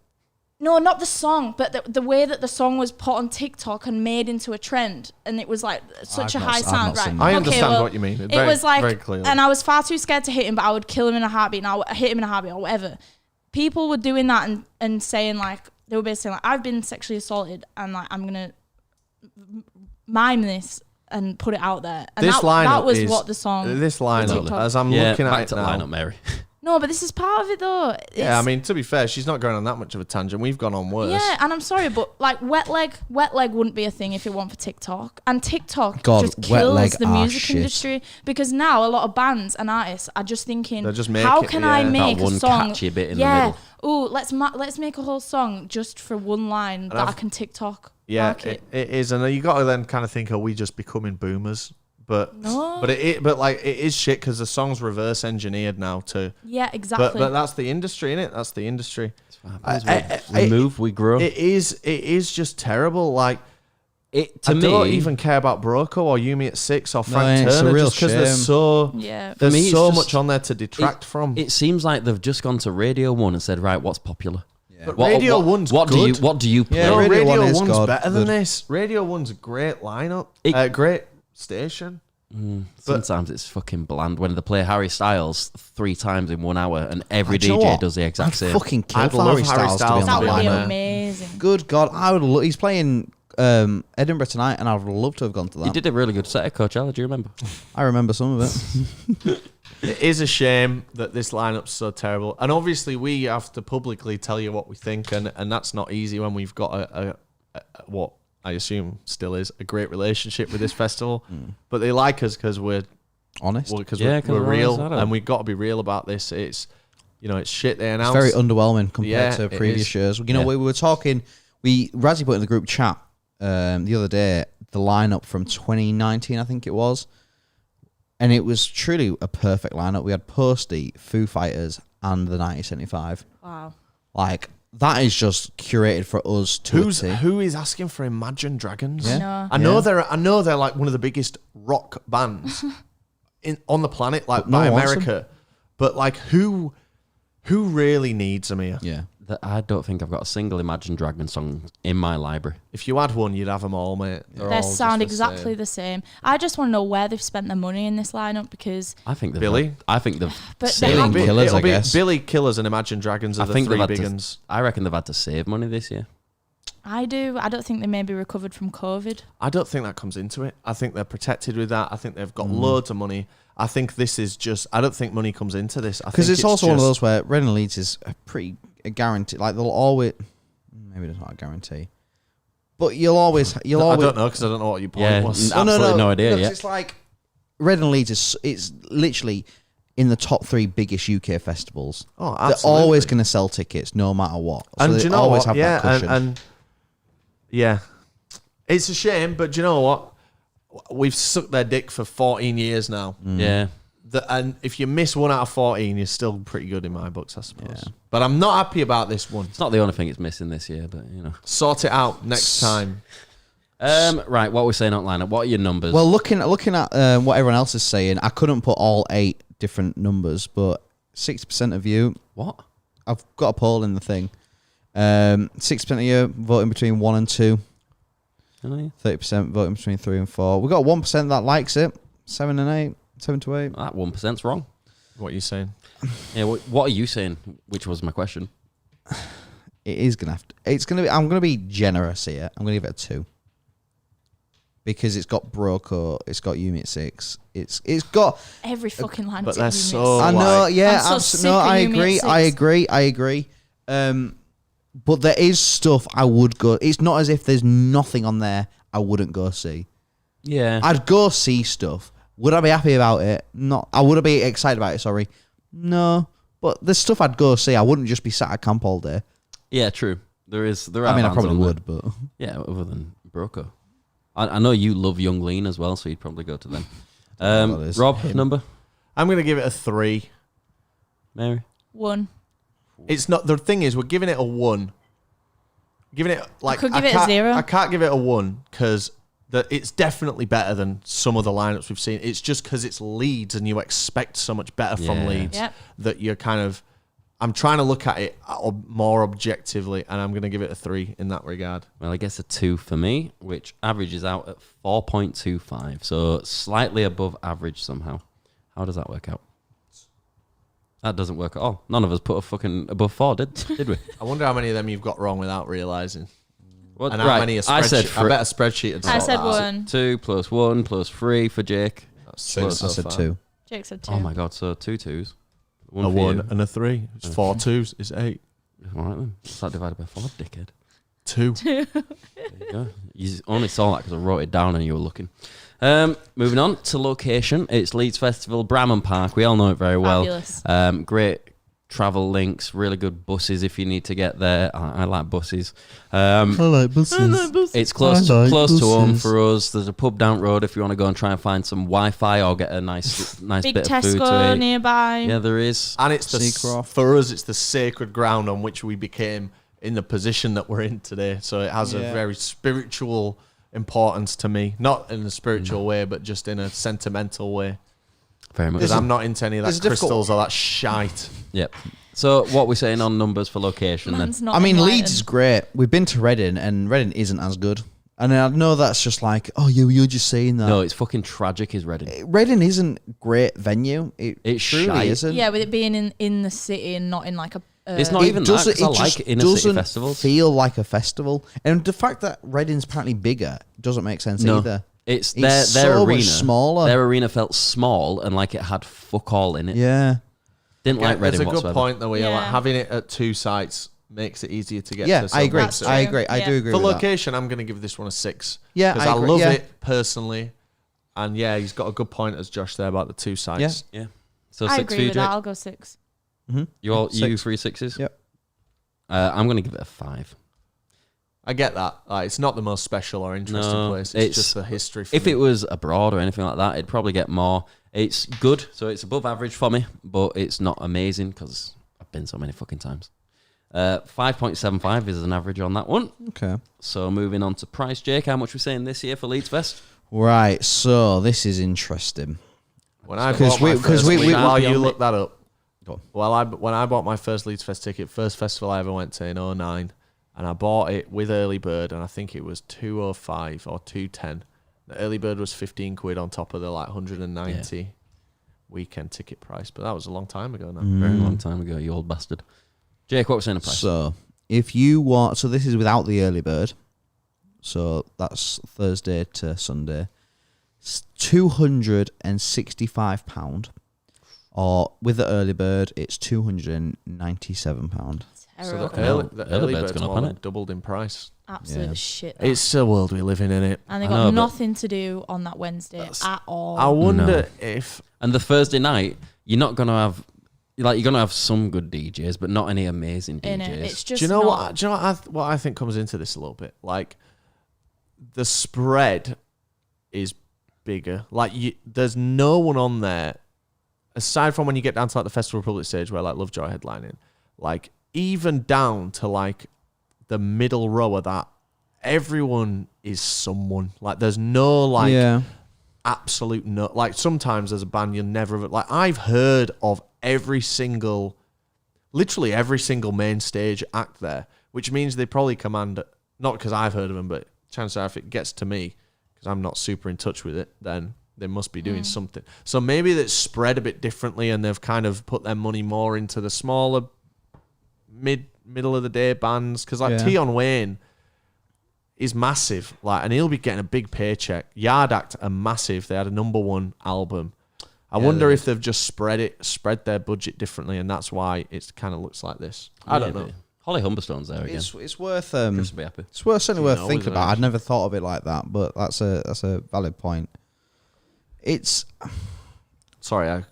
No, not the song, but the way that the song was put on TikTok and made into a trend, and it was like such I've a not- high I've sound, not right? seen that. I Okay, understand well, what you mean. It Very, was like, very clearly. and I was far too scared to hit him, but I would kill him in a heartbeat. Now hit him in a heartbeat or whatever. People were doing that and saying like they were basically like, I've been sexually assaulted and like I'm gonna mime this and put it out there. And This that lineup was is what the song. This lineup, TikTok. as I'm Yeah, looking back at to it now. lineup, Mary. No, but this is part of it though. Yeah, I It's- mean, to be fair, she's not going on that much of a tangent. We've gone on worse. Yeah, and I'm sorry, but like wet leg wouldn't be a thing if it weren't for TikTok. And TikTok God, just Wet kills Leg the are music shit. industry because now a lot of bands and artists are just thinking, They're just how making- can I yeah. That make one a song? catchy bit in the yeah. middle. Ooh, let's make a whole song just for one line that I I've- can TikTok Yeah, market. it is. And you got to then kind of think, are we just becoming boomers? but No. but like it is shit because the song's reverse engineered now too. Yeah, exactly. But that's the industry, innit? That's the industry. We move, we grow. It is just terrible. Like To I me, don't even care about Broco or Yumi at 6 or Frank it's a Turner real just because shame. there's so yeah. there's me, it's so just- much on there to detract from. it seems like they've just gone to Radio 1 and said, right, what's popular? But Radio 1's what good. What do you play? Yeah, No, Radio Radio, 1 is 1's good. better than Good. this. Radio 1's a great lineup, It- great station. Sometimes it's fucking bland when they play Harry Styles 3 times in 1 hour and every Do you know DJ what? does the exact I'd same. fucking kill I'd for love Harry Harry Styles to be Styles on That that would be lineup. amazing. Good God, I would. He's playing Edinburgh tonight, and I would love to have gone to that. He did a really good set at Coachella, do you remember? I remember some of it. It is a shame that this lineup's so terrible, and obviously we have to publicly tell you what we think, and that's not easy when we've got a what I assume still is a great relationship with this festival. But they like us because we're Honest. because Yeah, 'cause we're we're real, honest, I don't- and we've got to be real about this. It's it's shit they It's announced. very underwhelming compared Yeah, to it previous is. years. You know, Yeah. we were talking. Razzie put in the group chat the other day the lineup from 2019, I think it was, and it was truly a perfect lineup. We had Posty, Foo Fighters, and the 1975. Wow. Like that is just curated for us to a T. Who is asking for Imagine Dragons? Yeah. No. I know Yeah. I know they're like one of the biggest rock bands on the planet, like But no by one wants America. But like who really needs them here? Yeah. I don't think I've got a single Imagine Dragon song in my library. If you had one, you'd have them all, mate. They're all They just sound the exactly same. the same. I just want to know where they've spent their money in this lineup because I think they've Billy? I think they've But they saved have- money. Killers, It'll I be guess. Billy Killers and Imagine Dragons are I the think they've three had big to, ones. I reckon they've had to save money this year. I do. I don't think they maybe recovered from COVID. I don't think that comes into it. I think they're protected with that. I think they've Mm. got loads of money. I think this is just. I don't think money comes into this. Because it's also one of just- those where Reading and Leeds is a guarantee. Like they'll always, maybe it's not a guarantee, but you'll always. I don't know because I don't know what your point Yeah, was. absolutely no idea Look, yet. It's like Reading and Leeds is it's literally in the top 3 biggest UK festivals. Oh, They're absolutely. always going to sell tickets no matter what. So And they do you know always what? have Yeah, that cushion. and yeah, it's a shame, but do you know what? We've sucked their dick for 14 years now. Yeah. And if you miss 1 out of 14, you're still pretty good in my books, I suppose. Yeah. But I'm not happy about this one. It's not the only thing it's missing this year, but you know. Sort it out next time. Right, what we're saying on lineup. What are your numbers? well, looking at what everyone else is saying, I couldn't put all 8 different numbers, but 60% of you, what? I've got a poll in the thing. 60% of you voting between 1 and 2. Oh, yeah. 30% voting between 3 and 4. We got 1% that likes it. 7 and 8. 7 to 8. That 1%'s wrong. What are you saying? Yeah, what are you saying? Which was my question. It is gonna have to. It's gonna be. I'm gonna be generous here. I'm gonna give it a 2 because it's got Broco. It's got Yumi at 6. It's got. Every fucking line. but that they're you so- miss. I know. like- Yeah. I'm so sick No, of I Yumi at agree. 6. I agree. But there is stuff I would go. It's not as if there's nothing on there I wouldn't go see. Yeah. I'd go see stuff. Would I be happy about it? Not. I would be excited about it. Sorry. No. But there's stuff I'd go see. I wouldn't just be sat at camp all day. Yeah, true. There are I mean, I bands probably on there. would, but Yeah, other than Broco. I know you love Young Lean as well, so you'd probably go to them. Well, it's Rob, him. number? I'm going to give it a 3. Mary? 1. It's not. The thing is, we're giving it a 1. Giving it like could give it a can't- 0. I can't give it a 1 because it's definitely better than some of the lineups we've seen. It's just because it's Leeds and you expect so much better from Yeah. Leeds Yep. that you're kind of. I'm trying to look at it more objectively, and I'm going to give it a 3 in that regard. Well, I guess a 2 for me, which averages out at 4.25, so slightly above average somehow. How does that work out? That doesn't work at all. None of us put a fucking above 4, did we? I wonder how many of them you've got wrong without realising. What, And how many a spreadsheet. I said I bet a spreadsheet would I sort said that out. 1. 2 plus 1 plus 3 for Jake. That's I two so said far. 2. Jake said 2. Oh my god, so 2 2s. A for 1 you. and a 3. It's 4 2s. It's 8. All right then. What's that divided by 4, dickhead? 2. There you go. You only saw that because I wrote it down and you were looking. Moving on to location. It's Leeds Festival, Bramham Park. We all know it very well. Fabulous. Great travel links, really good buses if you need to get there. I like buses. I like buses. It's close I like close to home buses. for us. There's a pub down the road if you want to go and try and find some Wi-Fi or get a nice Big bit of food to Tesco eat. nearby. Yeah, there is. And it's Seacroft. for us, it's the sacred ground on which we became in the position that we're in today. So it has a very spiritual importance to me, not in a spiritual way, but just in a sentimental way. Very much. Because I'm not into any of there's that a difficult- crystals or that shite. Yep. So what we're saying on numbers for location then? Man's not I mean, enlightened. Leeds is great. We've been to Reading, and Reading isn't as good. And I know that's just like, oh, you're just saying that. No, it's fucking tragic. Is Reading? Reading isn't a great venue. It's truly shite. isn't. Yeah, with it being in the city and not in like a. It's not even that, 'cause I like inner city doesn't festivals. feel like a festival. And the fact that Reading's apparently bigger doesn't make sense No. either. It's It's their so much arena. smaller. Their arena felt small and like it had fuck all in it. Yeah. Didn't like There's Reading a good whatsoever. point though, where you're like Yeah. having it at two sites makes it easier to get Yeah, to. I agree. That's I true. agree. I do Yeah. agree For with that. location, I'm going to give this one a 6. Yeah, because I I agree, love yeah. it personally. And yeah, he's got a good point as Josh there about the two sites. Yeah. So I 6 agree for you, with Jake. that. I'll go 6. You 6. 3 6s? Yep. I'm going to give it a 5. I get that. Like, it's not the most special or interesting No, place. it's- It's just the history. For If me. it was abroad or anything like that, it'd probably get more. It's good, so it's above average for me, but it's not amazing because I've been so many fucking times. 5.75 is an average on that one. Okay. So moving on to price, Jake, how much are we saying this year for Leeds Fest? Right. So this is interesting. When I 'Cause bought my we- 'cause first we- Leeds- we- while Champion you me- look that up, Go on. when I bought my first Leeds Fest ticket, first festival I ever went to in 2009, and I bought it with early bird, and I think it was 205 or 210. The early bird was 15 quid on top of the like 190 weekend ticket price, but that was a long time ago now. Very long time ago, you old bastard. Jake, what was saying the price? So if you want, so this is without the early bird. So that's Thursday to Sunday. It's £265, or with the early bird, it's £297. So Terrible. the early Early bird's bird's gone up, more than hasn't it? doubled in price. Absolute Yeah. shit. It's the world we live in it? And they I got know, but- nothing to do on that Wednesday at all. I wonder if And the Thursday night, you're not going to have, like, you're going to have some good DJs, but not any amazing in DJs. it. It's just do you know not, what? Do you know what I think comes into this a little bit? Like the spread is bigger. Like there's no one on there aside from when you get down to like the Festival Republic stage where like Lovejoy headlining. Like even down to like the middle row of that, everyone is someone. Like there's no like yeah. absolute no. Like sometimes there's a band you'll never have, like I've heard of literally every single main stage act there, which means they probably command, not because I've heard of them, but chances are if it gets to me, because I'm not super in touch with it, then they must be doing something. So maybe that's spread a bit differently and they've kind of put their money more into the smaller middle of the day bands, because like Yeah. Tion Wayne is massive, like, and he'll be getting a big paycheck. Yard Act are massive. They had a #1 album. I Yeah, wonder they if they've just spread their budget differently, and that's why it kind of looks like this. I don't know. Maybe. Holly Humberstone's there again. It's worth Chris will be happy. it's worth certainly worth No, thinking isn't about. it? I'd never thought of it like that, but that's a valid point. It's Sorry, I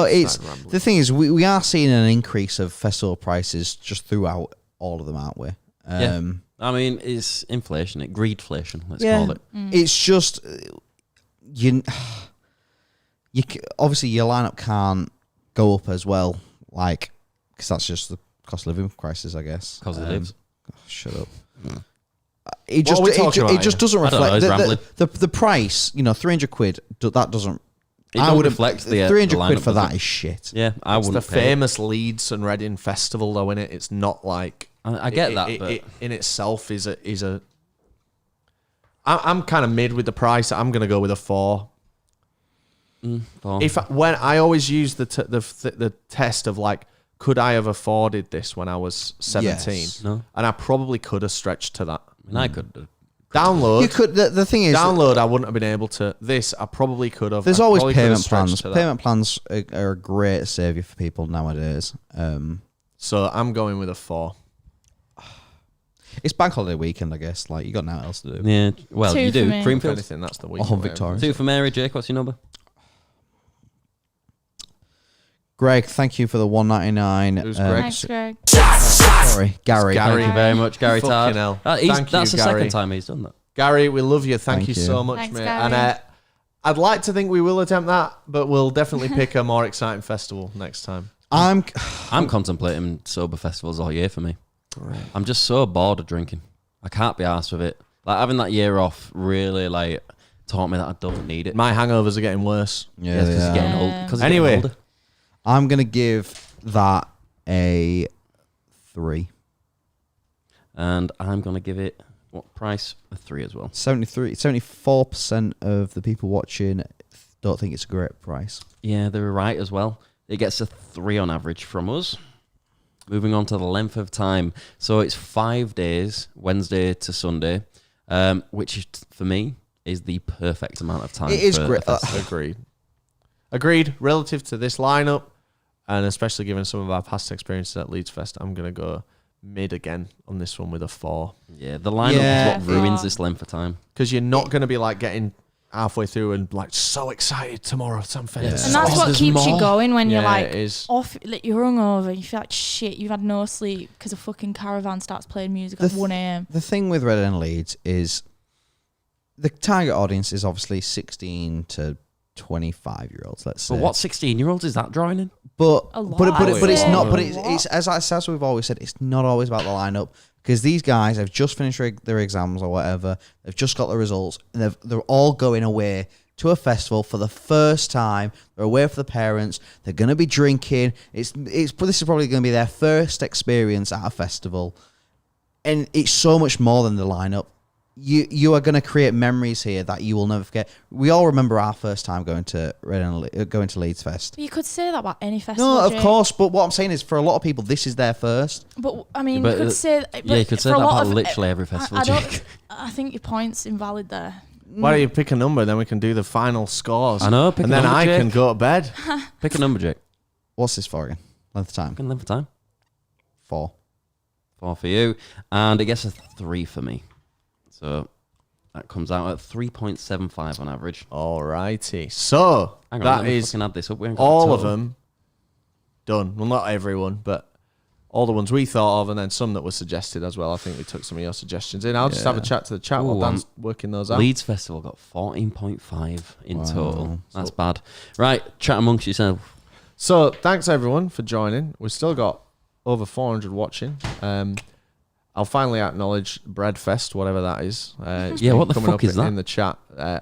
it's started rambling. the thing is we are seeing an increase of festival prices just throughout all of them, aren't we? Yeah. I mean, it's inflation, greedflation, let's call it. It's just obviously your lineup can't go up as well, like because that's just the cost of living crisis, I guess. Because it lives. Shut up. What It just are we talking about it just doesn't I don't know, reflect he's rambling. the price. You know, £300. That doesn't. It I don't would reflect the £300 the lineup, for does that it? is shit. Yeah, I It's the wouldn't pay. famous Leeds and Reading festival, though, in it. It's not like I get that, but it in itself is a. I'm kind of mid with the price. I'm gonna go with a 4. Paul. When I always use the test of like, could I have afforded this when I was 17? Yes. No. And I probably could have stretched to that. I mean, I could. Download. You could. The thing is, Download, I wouldn't have been able to. This, I probably could have. there's I always probably could have payment stretched plans. to that. Payment plans are a great savior for people nowadays. So I'm going with a 4. It's bank holiday weekend, I guess. Like you got nothing else to do. Yeah, well, 2 you for do. me. If Creamfield. anything, that's the week. Oh, Victoria. 2 for Mary. Jake, what's your number? Greg, thank you for the $1.99. Who's Greg? Thanks, Greg. Sorry, Gary. Gary. Thank you very much, Gary Fucking Tard. hell. That's Thank you, the Gary. second time he's done that. Gary, we love you. Thank Thank you you. so much, Thanks, mate. Gary. And I'd like to think we will attempt that, but we'll definitely pick a more exciting festival next time. I'm contemplating sober festivals all year for me. I'm just so bored of drinking. I can't be arsed with it. Like having that year off really like taught me that I don't need it. My hangovers are getting worse. yeah, because yeah. it's getting old. Yeah. 'Cause it's Anyway. getting older. I'm gonna give that a 3. And I'm gonna give it what price? A 3 as well. 74% of the people watching don't think it's a great price. Yeah, they were right as well. It gets a 3 on average from us. Moving on to the length of time. So it's 5 days, Wednesday to Sunday, which is, for me is the perfect amount of time. It is for great. a festival. Agreed. Relative to this lineup, and especially given some of our past experiences at Leeds Fest, I'm going to go mid again on this one with a 4. Yeah, the lineup Yeah. is what ruins Yeah. this length of time. Because you're not going to be like getting halfway through and like so excited tomorrow. Some Yeah. And that's what there's keeps you more. going when you're Yeah, like it is. off, like you're hungover, you feel like shit, you've had no sleep because a fucking caravan starts playing music at 1 a.m. The thing with Red End Leeds is the target audience is obviously 16 to 25-year-olds. Let's say. But what 16-year-olds is that drawing in? But A lot, but I'd it's say. not. But A it's as we've always said, it's not always about the lineup because these guys have just finished their exams or whatever. They've just got the results, and they're all going away to a festival for the first time. They're away for the parents. They're going to be drinking. This is probably going to be their first experience at a festival, and it's so much more than the lineup. You are going to create memories here that you will never forget. We all remember our first time going to Leeds Fest. You could say that about any festival. No, of Jake. course, but what I'm saying is, for a lot of people, this is their first. But I mean, But, you could say. But Yeah, you could say for that a lot about of, literally every festival, I don't. Jake. I think your point's invalid there. Why don't you pick a number, then we can do the final scores. I know, pick and a then number, I Jake. can go to bed. Pick a number, Jake. What's this for again? Length of time? Fucking length of time. 4. 4 for you. And it gets a 3 for me. So that comes out at 3.75 on average. Alrighty. So Hang on, let that me is fucking add this up. We haven't got all the of total. them done. Well, not everyone, but all the ones we thought of, and then some that were suggested as well. I think we took some of your suggestions in. I'll just have a chat to the chat while Ooh, Dan's working those out. Leeds Festival got 14.5 in Wow. total. That's bad. Right, chat amongst yourself. So thanks everyone for joining. We've still got over 400 watching. I'll finally acknowledge Breadfest, whatever that is. It's Yeah, been what the coming fuck up is that? in the chat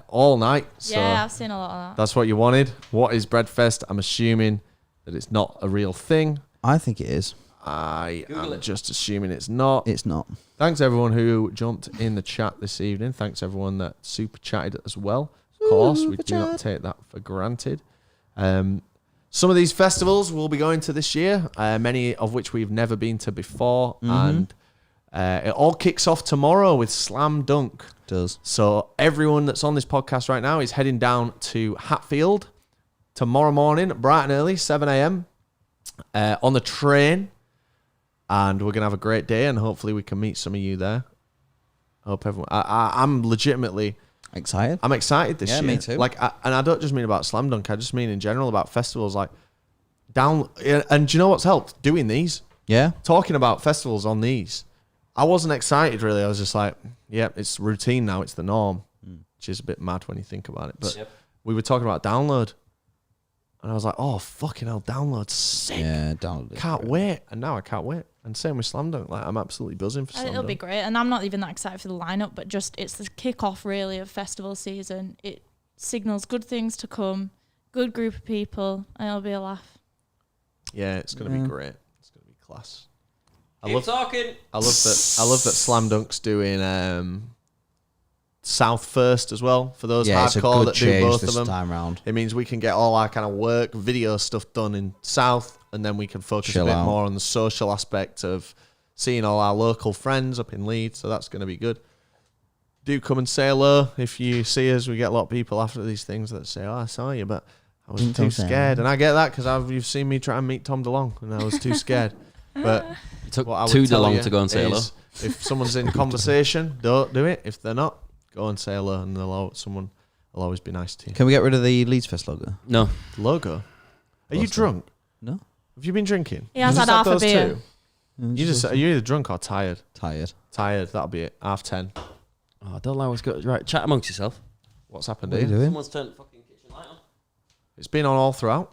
all night. So Yeah, I've seen a lot of that. that's what you wanted. What is Breadfest? I'm assuming that it's not a real thing. I think it is. I am just assuming it's not. It's not. Thanks everyone who jumped in the chat this evening. Thanks everyone that super chatted as well. Of course, we do not take that for granted. Some of these festivals we'll be going to this year, many of which we've never been to before, and it all kicks off tomorrow with Slam Dunk. Does. So everyone that's on this podcast right now is heading down to Hatfield tomorrow morning, bright and early, 7 a.m. On the train. And we're going to have a great day, and hopefully we can meet some of you there. I hope everyone... I'm legitimately... Excited? I'm excited this Yeah, year. me too. Like, and I don't just mean about Slam Dunk. I just mean in general about festivals. Like, and do you know what's helped? Doing these. Yeah. Talking about festivals on these. I wasn't excited, really. I was just like, yeah, it's routine now. It's the norm. Which is a bit mad when you think about it. But we were talking about Download. And I was like, oh, fucking hell, Download's sick. Yeah, download it. Can't wait. And now I can't wait. And same with Slam Dunk. Like, I'm absolutely buzzing for Slam It'll Dunk. be great, and I'm not even that excited for the lineup, but just it's the kick-off really of festival season. It signals good things to come, good group of people, and it'll be a laugh. Yeah, it's going to be great. It's going to be class. I Keep love talking. I love that Slam Dunk's doing South first as well for those Yeah, it's a hardcore good that do change both this of them. time round. It means we can get all our kind of work, video stuff done in South, and then we can focus Chill a bit out. more on the social aspect of seeing all our local friends up in Leeds. So that's going to be good. Do come and say hello if you see us. We get a lot of people after these things that say, "Oh, I saw you, but I was Didn't too come say scared." And I get that because you've seen me try and meet Tom DeLong, and I was too scared. But It took what I would too tell long you to go and say hello. is if someone's in conversation, don't do it. If they're not, go and say hello, and someone will always be nice to you. Can we get rid of the Leeds Fest logo? No. Logo. Are you drunk? No. Have you been drinking? He has You had just half a those beer. two? You're either drunk or tired. Tired. Tired. That'll be it. 10:30. Oh, don't lie. What's good? Right, chat amongst yourself. What's happened What are you here? doing? Someone's turned the fucking kitchen light on. It's been on all throughout.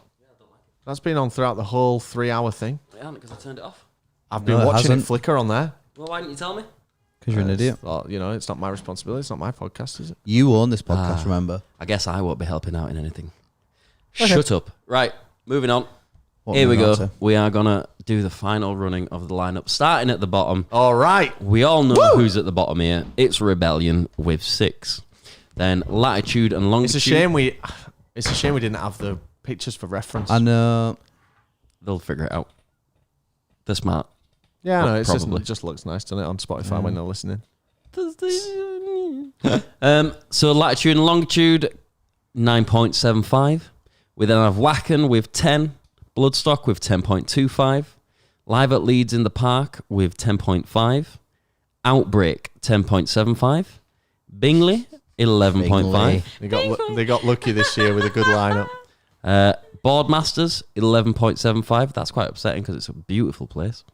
That's been on throughout the whole 3-hour thing. It hasn't because I turned it off. I've been No, it watching it hasn't. flicker on there. Well, why didn't you tell me? Because you're an idiot. Well, you know, it's not my responsibility. It's not my podcast, is it? You own this podcast, Ah. remember? I guess I won't be helping out in anything. Okay. Shut up. Right, moving on. What Here we we're go. on to. We are going to do the final running of the lineup. Starting at the bottom. All right. We all know who's at the bottom here. It's Rebellion with 6. Then Latitude and Longitude. It's a shame we didn't have the pictures for reference. And They'll figure it out. They're smart. yeah, no, probably. it just looks nice, doesn't it, on Spotify when they're listening. So Latitude and Longitude, 9.75. We then have Wacken with 10. Bloodstock with 10.25. Live at Leeds in the Park with 10.5. Outbreak, 10.75. Bingley, 11.5. They got lucky this year with a good lineup. Boardmasters, 11.75. That's quite upsetting because it's a beautiful place.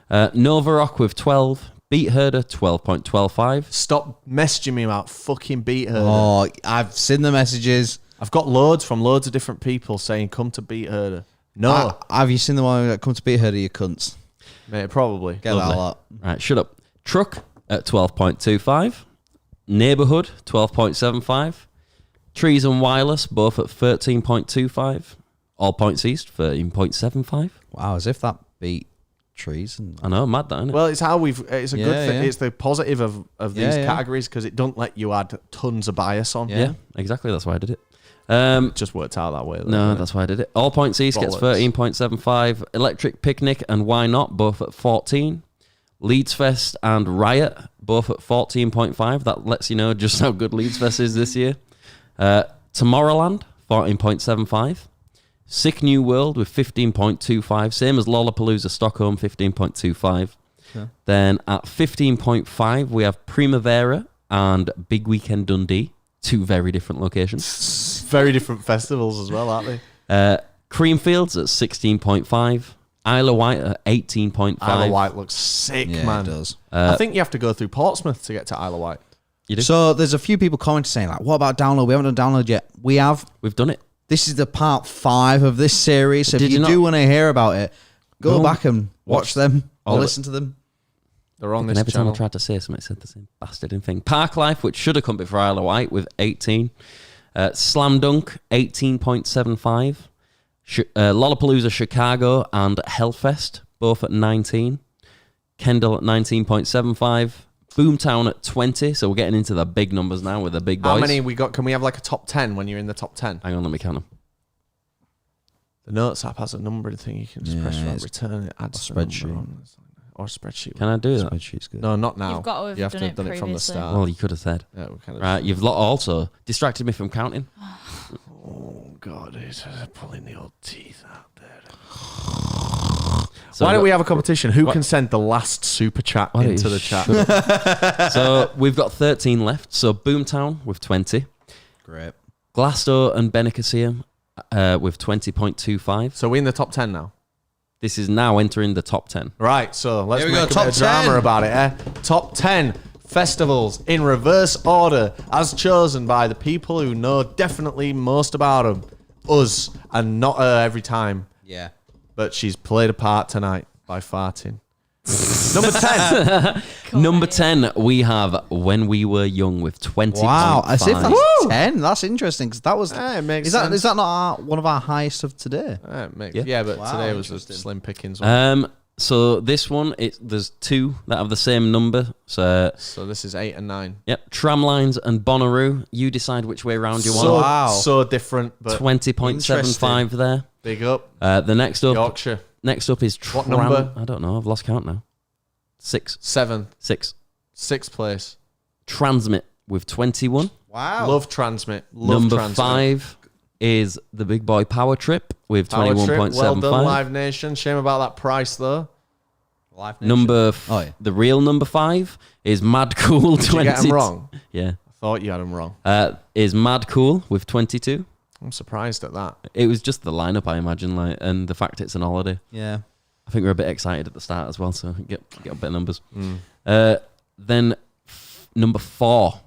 Nova Rock with 12. Beat Herder, 12.25. Stop messaging me about fucking Beat Herder. oh, I've seen the messages. I've got loads from loads of different people saying come to Beat Herder. No, Have you seen the one that come to be heard of you cunts? mate, probably. Get Lovely. that a lot. Right, shut up. Truck at 12.25. Neighbourhood, 12.75. Trees and Wireless, both at 13.25. All Points East, 13.75. Wow, as if that beat trees. And I know, mad that, isn't it? Well, it's how it's a Yeah, good thing. yeah. It's the positive of these Yeah, yeah. categories because it don't let you add tons of bias on. yeah, exactly. That's why I did it. It just worked out that way. Though, No, didn't it? that's why I did it. All Points East gets Bollocks. 13.75. Electric Picnic and Why Not, both at 14. Leeds Fest and Riot, both at 14.5. That lets you know just how good Leeds Fest is this year. Tomorrowland, 14.75. Sick New World with 15.25. Same as Lollapalooza Stockholm, 15.25. Yeah. Then at 15.5, we have Primavera and Big Weekend Dundee. Two very different locations. Very different festivals as well, aren't they? Creamfields at 16.5. Isle of Wight at 18.5. Isle of Wight looks sick, yeah, man. it does. I think you have to go through Portsmouth to get to Isle of Wight. You do? So there's a few people commenting saying like, "What about download? We haven't done download yet. We have. We've done it. This is the part 5 of this series. So if Did you you not- do want to hear about it, go Go back and watch them or all of it. listen to them." They're on And this every time channel. I tried to say something, it said the same bastarding thing. Park Life, which should have come before Isle of Wight, with 18. Slam Dunk, 18.75. Lollapalooza Chicago and Hellfest, both at 19. Kendall at 19.75. Boomtown at 20. So we're getting into the big numbers now with the big boys. How many we got? Can we have like a top 10 when you're in the top 10? Hang on, let me count them. The Notes app has a numbered thing. You can just press Yeah, that, it's return it, add a some number spreadsheet. on. Or a spreadsheet. Can I do that? Spreadsheet's good. No, not now. You've got to have you have done to it have done it from the previously. start. Well, you could have said. Yeah, we kind of. Right, you've also distracted me from counting. Oh God, it's pulling the old teeth out there. So Why don't we have a competition? Who What- can send the last super chat Why don't into you the chat? shut up? So we've got 13 left. So Boomtown with 20. Great. Glasgow and Benicassim with 20.25. So we're in the top 10 now. This is now entering the top 10. Right, so let's Here we make go, a bit of top 10. drama about it. Top 10 festivals in reverse order, as chosen by the people who know definitely most about them. Us, and not her every time. Yeah. But she's played a part tonight by farting. Number 10. Number 10, we have When We Were Young with 20. Wow. As if that's Woo! 10. That's interesting because that was. It makes Is that sense. not one of our highest of today? Yeah. But Wow, today was a interesting. slim pickings one. So this one, there's 2 that have the same number. So, So this is 8 and 9. yep, Tramlines and Bonnaroo. You decide which way round you So, want. Wow. so different, but 20.75 there. big up. The next up Yorkshire. is What number? I don't know. I've lost count now. 6. 7th. 6. 6th place. Transmit with 21. Wow. Love Transmit. Love Number Transmit. 5 is the big boy Power Trip with Power Trip, 21.75. well done, Live Nation. Shame about that price, though. Live Nation. Number the real number 5 is Mad Cool Did 20. you get them wrong? Yeah. I thought you had them wrong. Is Mad Cool with 22. I'm surprised at that. It was just the lineup, I imagine, like, and the fact it's an holiday. Yeah. I think we're a bit excited at the start as well, so get a bit of numbers. Mm. Then number 4.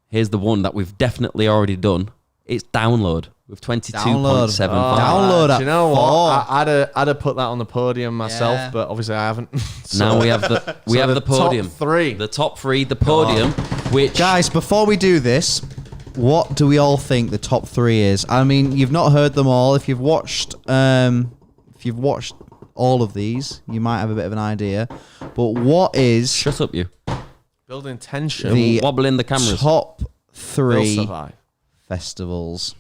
Here's the one that we've definitely already done. It's Download with 22.75. Download Do at you know 4. what? I'd have put that on the podium myself, Yeah. but obviously I haven't. Now we have the So podium. Top 3. The top 3, the podium, which Guys, before we do this, what do we all think the top 3 is? I mean, you've not heard them all. If you've watched all of these, you might have a bit of an idea. But what is shut up, you. Building tension. The Wobbling the cameras. top They'll 3 survive. festivals?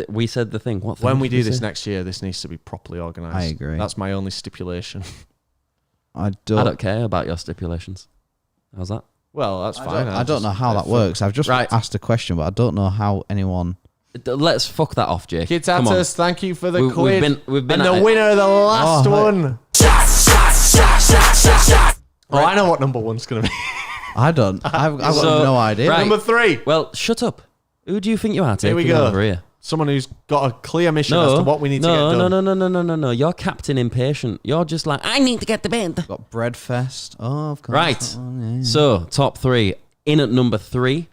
We said the thing. What? When thing we did do this say? next year, this needs to be properly organised. I agree. That's my only stipulation. I I don't. don't care about your stipulations. How's that? Well, that's fine. I don't know how that works. I've just Right. asked a question, but I don't know how anyone. Let's fuck that off, Jake. Come on. Kitatus, thank you for the We've quiz. been and at the it. winner of the last Oh, hi. one. Oh, I know what number 1's going to be. I don't. I've got So, no idea. right. Number 3. Well, shut up. Who do you think you are taking we go. over here? Someone who's got a clear mission as to what we need to get done. No. You're Captain Impatient. You're just like, I need to get the band. Got Breadfest. Oh, of course. Right. that one, yeah. So, top 3. In at number 3,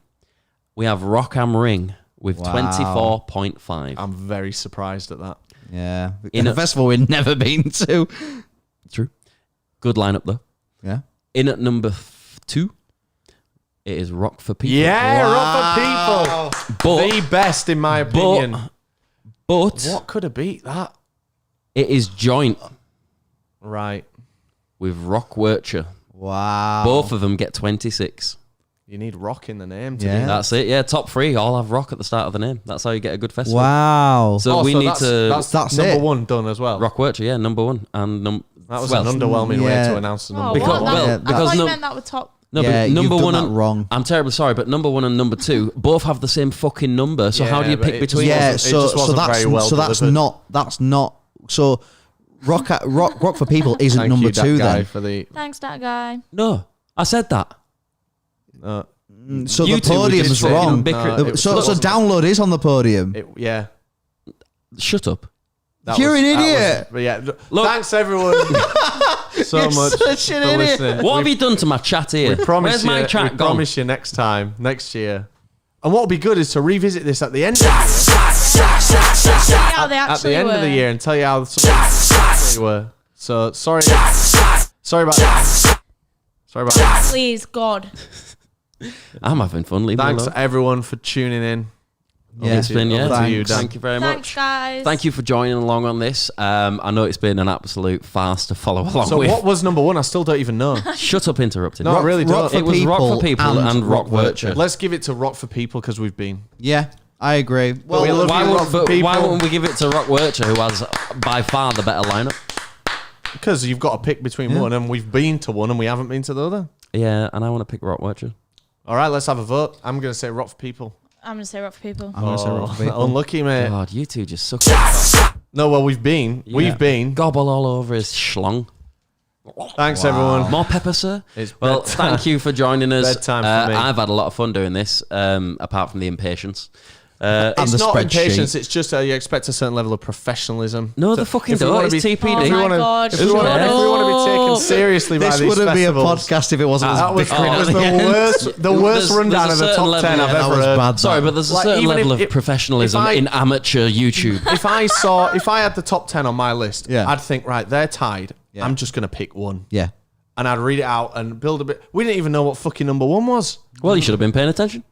we have Rock Am Ring with Wow. 24.5. I'm very surprised at that. Yeah. In a a- festival we've never been to. True. Good lineup, though. Yeah. In at number 2, it is Rock for People. Yeah, Rock for People. But, The best, in my opinion. but What could have beat that? it is joint Right. with Rock Wurcher. Wow. Both of them get 26. You need rock in the name to Yeah. do that. That's it. Yeah, top 3 all have Rock at the start of the name. That's how you get a good festival. Wow. So we need that's That's number it. 1 done as well. Rock Wurcher, yeah, number 1. And That was well, an underwhelming way yeah. to announce the Oh, number Because- what? one. well, I because thought you no- meant that were top. No, Yeah, but number you've done 1 that and wrong. I'm terribly sorry, but number 1 and number 2 both have the same fucking number. So how do you Yeah, pick but it between? just Yeah. wasn't- it So just wasn't that's very well that's delivered. not. So rock for people isn't Thank number you, that 2 guy, then. for the. Thanks, that guy. No, I said that. So You the two were podium's just fucking wrong. bickering. No, it So wasn't. download is on the podium. Yeah. Shut up. You're an that idiot. but yeah. Look. Thanks everyone so You're much such an for idiot. listening. What have you done to my chat here? We promise Where's you. my chat we gone? promise you next year. And what would be good is to revisit this at the end. How they At actually the end were. of the year and tell you how some they were. So sorry about that. Sorry about that. Please, God. I'm having fun. Leave me Thanks alone. everyone for tuning in. Yeah. It's been, yeah. Over to you, Dan. Thank you very Thanks, much. guys. Thank you for joining along on this. I know it's been an absolute farce to follow along So with. what was number 1? I still don't even know. Shut up, interrupted. No, I really don't. It was Rock for People and Rock Wurcher. Let's give it to Rock for People because we've been. Yeah, I agree. Well, We love why, you, would, Rock for but People. why wouldn't we give it to Rock Wurcher, who has by far the better lineup? Because you've got to pick between one, and we've been to one and we haven't been to the other. Yeah, and I want to pick Rock Wurcher. All right, let's have a vote. I'm going to say Rock for People. I'm going to say Rock for People. I'm gonna say Rock for People. Unlucky, mate. God, you two just suck. No, well, we've been. Yeah. We've been. Gobble all over his schlong. Thanks, everyone. More pepper, sir. It's Well, bedtime. thank you for joining us. Bedtime for me. I've had a lot of fun doing this, apart from the impatience. It's the not spreadsheet. impatience. It's just you expect a certain level of professionalism. No, So the fucking if we don't. wanna It's be- TPD. Oh If we my wanna- God, if we want shut to be taken up. seriously by this these wouldn't be a festivals, podcast if it wasn't that as was, bickering. it was Oh, the yeah. worst. The worst rundown there's of a the certain top level, 10 yeah. I've That ever was heard. bad. Sorry, but there's a Like, certain even level if- of professionalism if I- in amateur YouTube. If I had the top 10 on my list, Yeah. I'd think, right, they're tied. Yeah. I'm just going to pick one. Yeah. And I'd read it out and build a bit. We didn't even know what fucking number 1 was. Well, you should have been paying attention.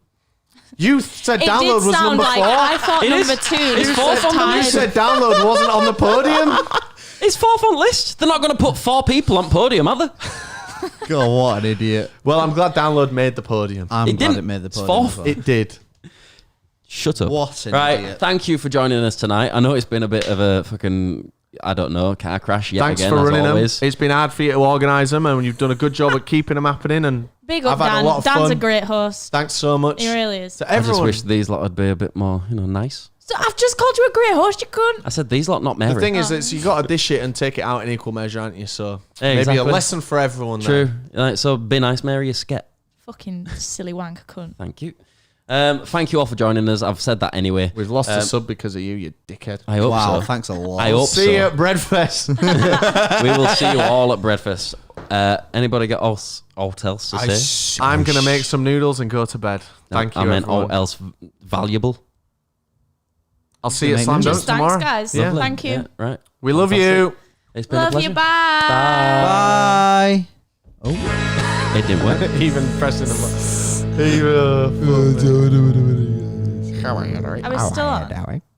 You said It download did was sound number like 4. I thought It number is. 2. It's You fourth said on the You tied. said download wasn't on the podium. It's fourth on list. They're not going to put 4 people on podium, are they? God, what an idiot. Well, I'm glad download made the podium. I'm It glad didn't. it made the It's podium. fourth. as well. It did. Shut up. What an Right, idiot. thank you for joining us tonight. I know it's been a bit of a fucking, I don't know, car crash yet Thanks again, for as running always. them. It's been hard for you to organise them, and you've done a good job at keeping them happening. And Big up, I've had Dan. a lot of Dan's fun. a great host. Thanks so much He really is. to I just everyone. wish these lot would be a bit more, nice. So I've just called you a great host, you cunt. I said these lot, not Mary. The thing is, that you got to dish it and take it out in equal measure, aren't you? So Yeah, maybe exactly. a lesson for everyone. True. There. Like, so be nice, Mary, you sket. Fucking silly wank cunt. Thank you. Thank you all for joining us. I've said that anyway. We've lost a sub because of you, you dickhead. I hope Wow, so. thanks a lot. I hope See you so. at Breadfest. We will see you all at Breadfast. Anybody got else to say? I'm going to make some noodles and go to bed. Thank you, I meant all everyone. else valuable. I'll see you at Make Slam noodles. Dunk Thanks, tomorrow. guys. Yeah. Thank you. Yeah, right. We love you. It's been a Love pleasure. you. Bye. Bye. It didn't work. Even pressing the button. Are we still on?